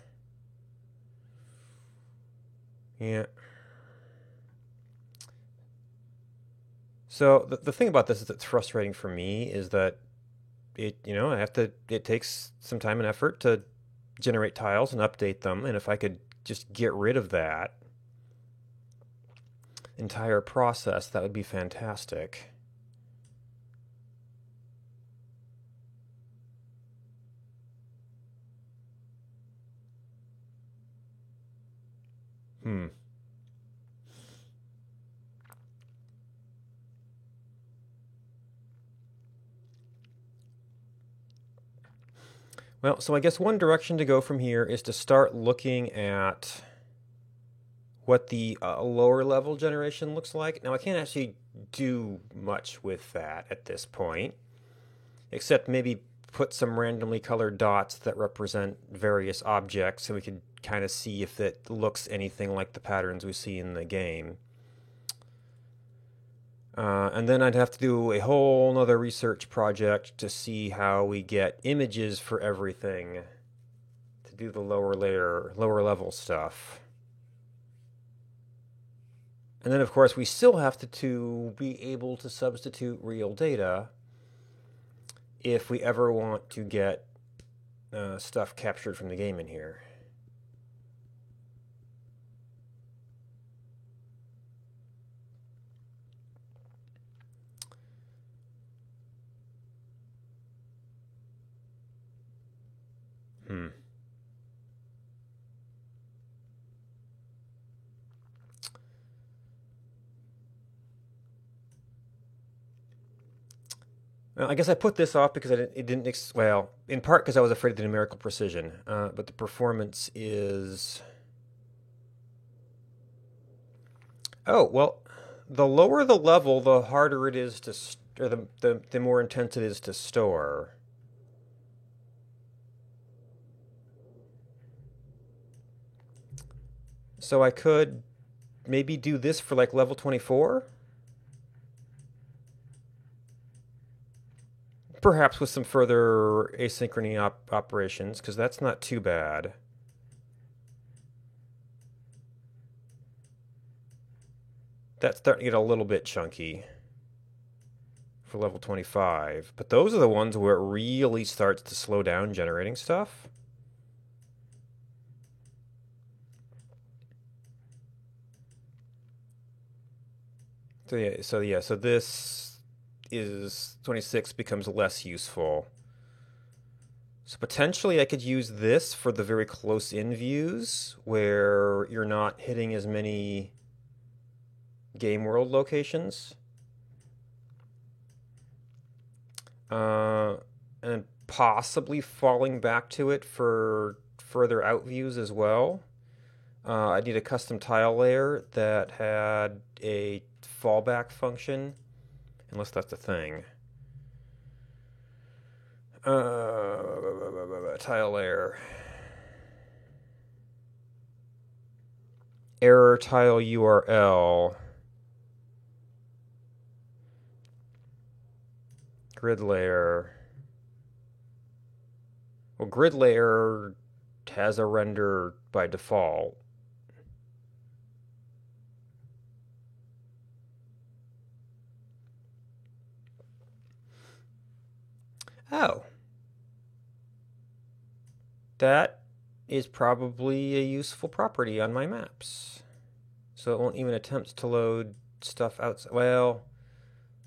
Yeah. So the thing about this that's frustrating for me is that it takes some time and effort to generate tiles and update them, and if I could just get rid of that entire process, that would be fantastic. Hmm. Well, so I guess one direction to go from here is to start looking at what the lower level generation looks like. Now, I can't actually do much with that at this point, except maybe put some randomly colored dots that represent various objects so we could kind of see if it looks anything like the patterns we see in the game. And then I'd have to do a whole nother research project to see how we get images for everything to do the lower level stuff. And then, of course, we still have to be able to substitute real data if we ever want to get stuff captured from the game in here. Hmm. Well, I guess I put this off because it didn't, well, in part because I was afraid of the numerical precision, but the performance is. Oh, well, the lower the level, the harder it is to, or the more intense it is to store. So I could maybe do this for like level 24? Perhaps with some further asynchrony operations, because that's not too bad. That's starting to get a little bit chunky for level 25. But those are the ones where it really starts to slow down generating stuff. So this is 26 becomes less useful. So potentially I could use this for the very close in views where you're not hitting as many game world locations. And possibly falling back to it for further out views as well. I need a custom tile layer that had a fallback function, unless that's a thing. Tile layer. Error tile URL. Grid layer. Well, grid layer has a render by default. Oh. That is probably a useful property on my maps. So it won't even attempt to load stuff outside. Well,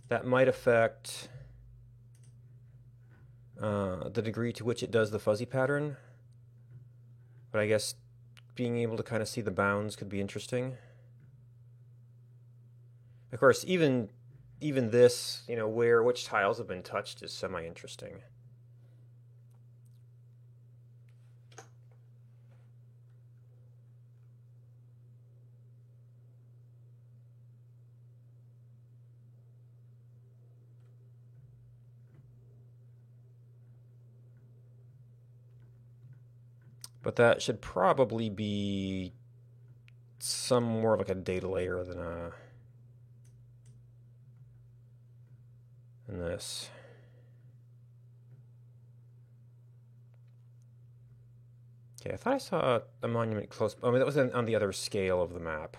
that might affect the degree to which it does the fuzzy pattern. But I guess being able to kind of see the bounds could be interesting. Of course, even this, which tiles have been touched is semi-interesting. But that should probably be some more like a data layer than this. Okay, I thought I saw a monument close. I mean, that was on the other scale of the map.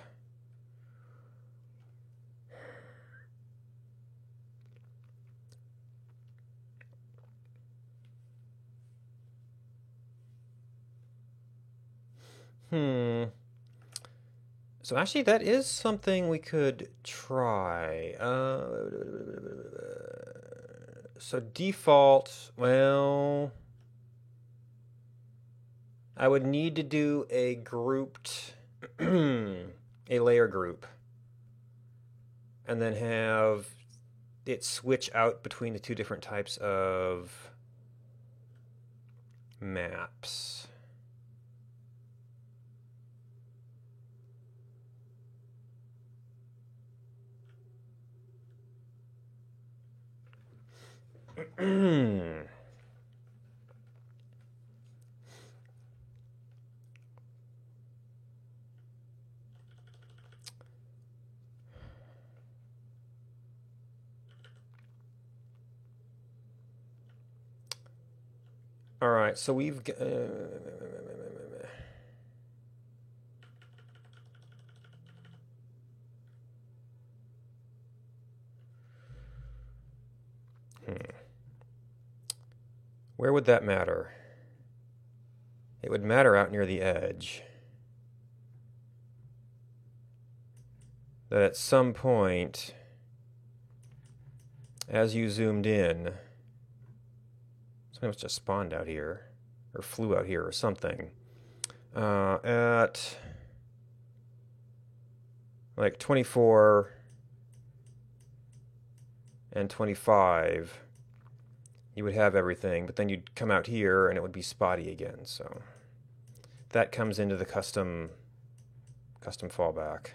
So actually, that is something we could try. So default, well, I would need to do a grouped, a layer group, and then have it switch out between the two different types of maps. All right, so we've where would that matter? It would matter out near the edge. That at some point, as you zoomed in, something must just spawned out here, or flew out here, or something. At like 24 and 25, you would have everything, but then you'd come out here and it would be spotty again. So that comes into the custom fallback.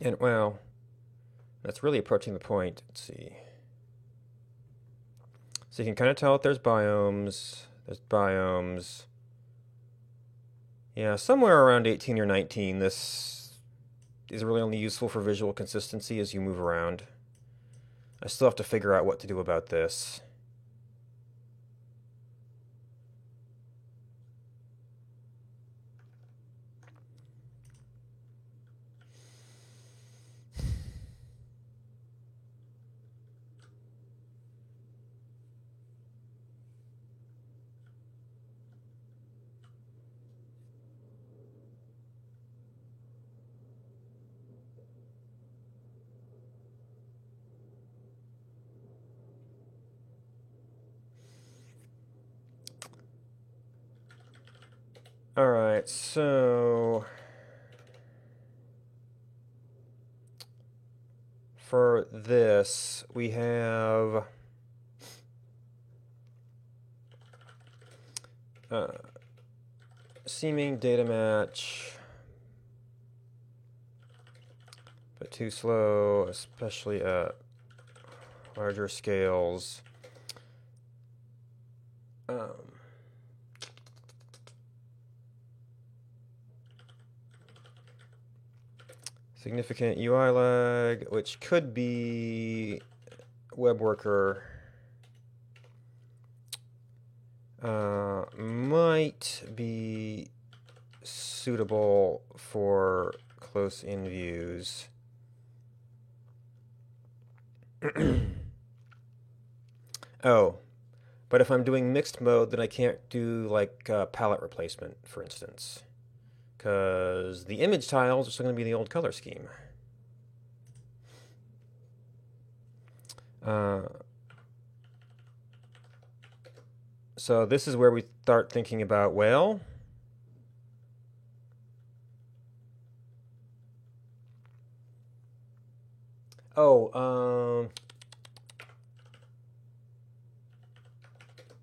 And well, that's really approaching the point. Let's see. So you can kind of tell that there's biomes. There's biomes. Yeah, somewhere around 18 or 19, this is really only useful for visual consistency as you move around. I still have to figure out what to do about this. All right, so for this, we have seeming data match, but too slow, especially at larger scales. Significant UI lag, which could be web worker. Might be suitable for close-in views. Oh, but if I'm doing mixed mode, then I can't do like palette replacement, for instance, because the image tiles are still going to be the old color scheme. So this is where we start thinking about, well,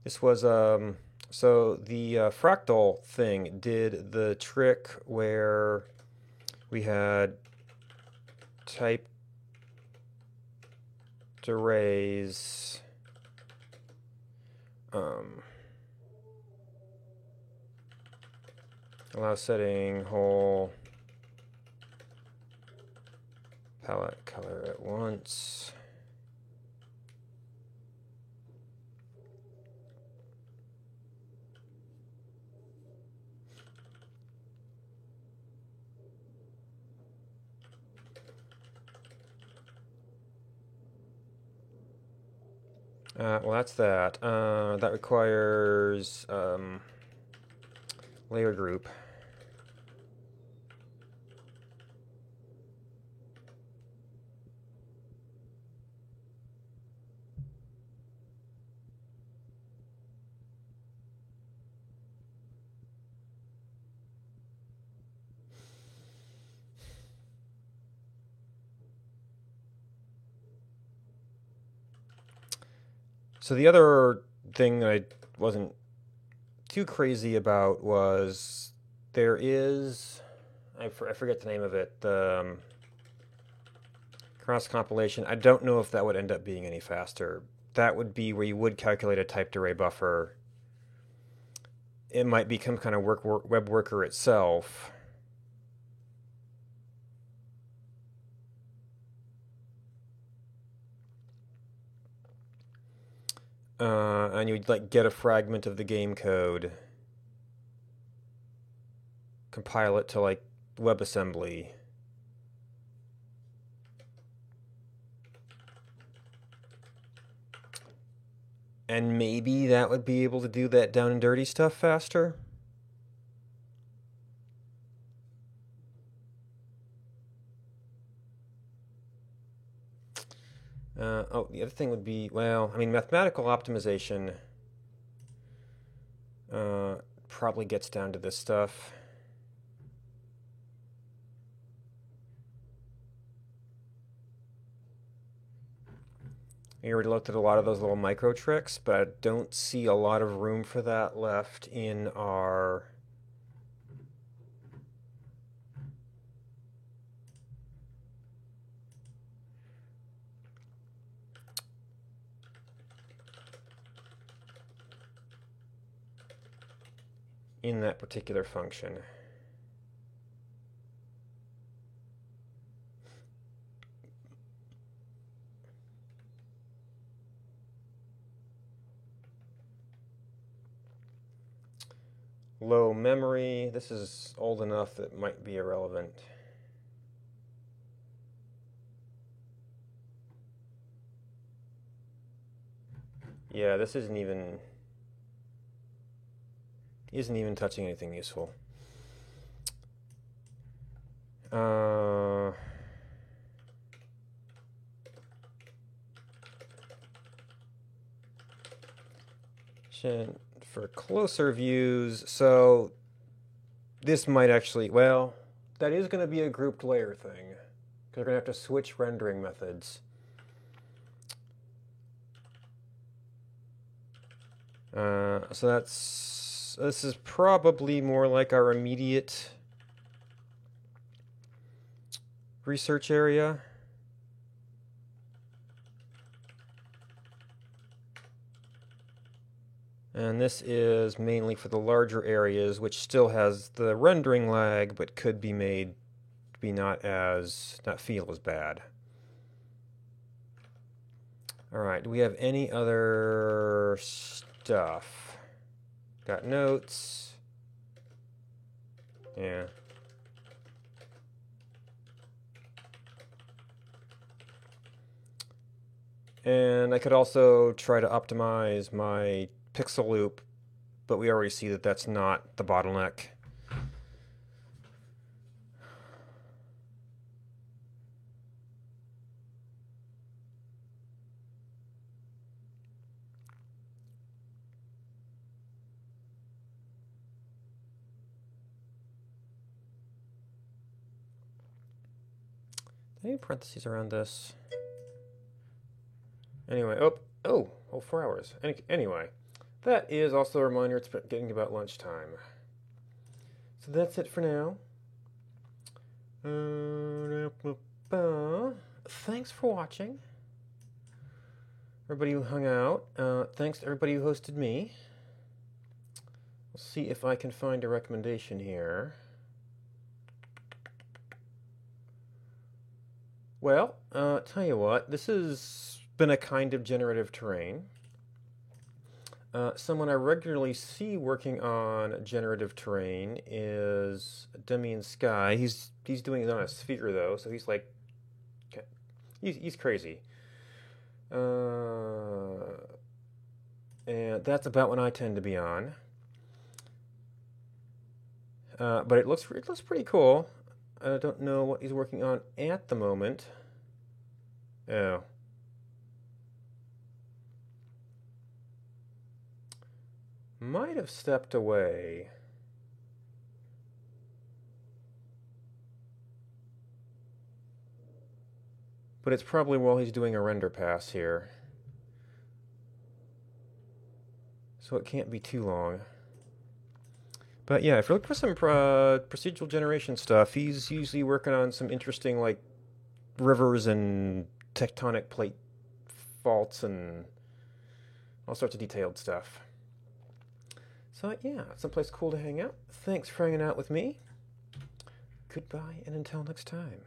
this was so the fractal thing did the trick where we had typed arrays allow setting whole palette color at once. Well, that's that. That requires layer group. So the other thing that I wasn't too crazy about was there is, I forget the name of it, the cross compilation. I don't know if that would end up being any faster. That would be where you would calculate a typed array buffer. It might become kind of web worker itself. And you'd like get a fragment of the game code, compile it to like WebAssembly. And maybe that would be able to do that down and dirty stuff faster. Oh, the other thing would be, well, I mean, mathematical optimization probably gets down to this stuff. We already looked at a lot of those little micro tricks, but I don't see a lot of room for that left in our in that particular function. Low memory. This is old enough that it might be irrelevant. Yeah, this isn't even touching anything useful. For closer views, so this might actually, well, that is going to be a grouped layer thing, because we're going to have to switch rendering methods. So this is probably more like our immediate research area. And this is mainly for the larger areas, which still has the rendering lag, but could be made to be not feel as bad. All right, do we have any other stuff? Got notes. Yeah. And I could also try to optimize my pixel loop, but we already see that that's not the bottleneck. Any parentheses around this? Anyway, oh, 4 hours. Anyway, that is also a reminder it's getting about lunchtime. So that's it for now. Thanks for watching. Everybody who hung out. Thanks to everybody who hosted me. We'll see if I can find a recommendation here. Well, tell you what, this has been a kind of generative terrain. Someone I regularly see working on generative terrain is Demian Sky. He's doing it on a sphere though, so he's like, he's crazy. And that's about when I tend to be on. But it looks pretty cool. I don't know what he's working on at the moment. Oh. Might have stepped away. But it's probably while he's doing a render pass here. So it can't be too long. But yeah, if you're looking for some procedural generation stuff, he's usually working on some interesting, like, rivers and tectonic plate faults and all sorts of detailed stuff. So yeah, someplace cool to hang out. Thanks for hanging out with me. Goodbye, and until next time.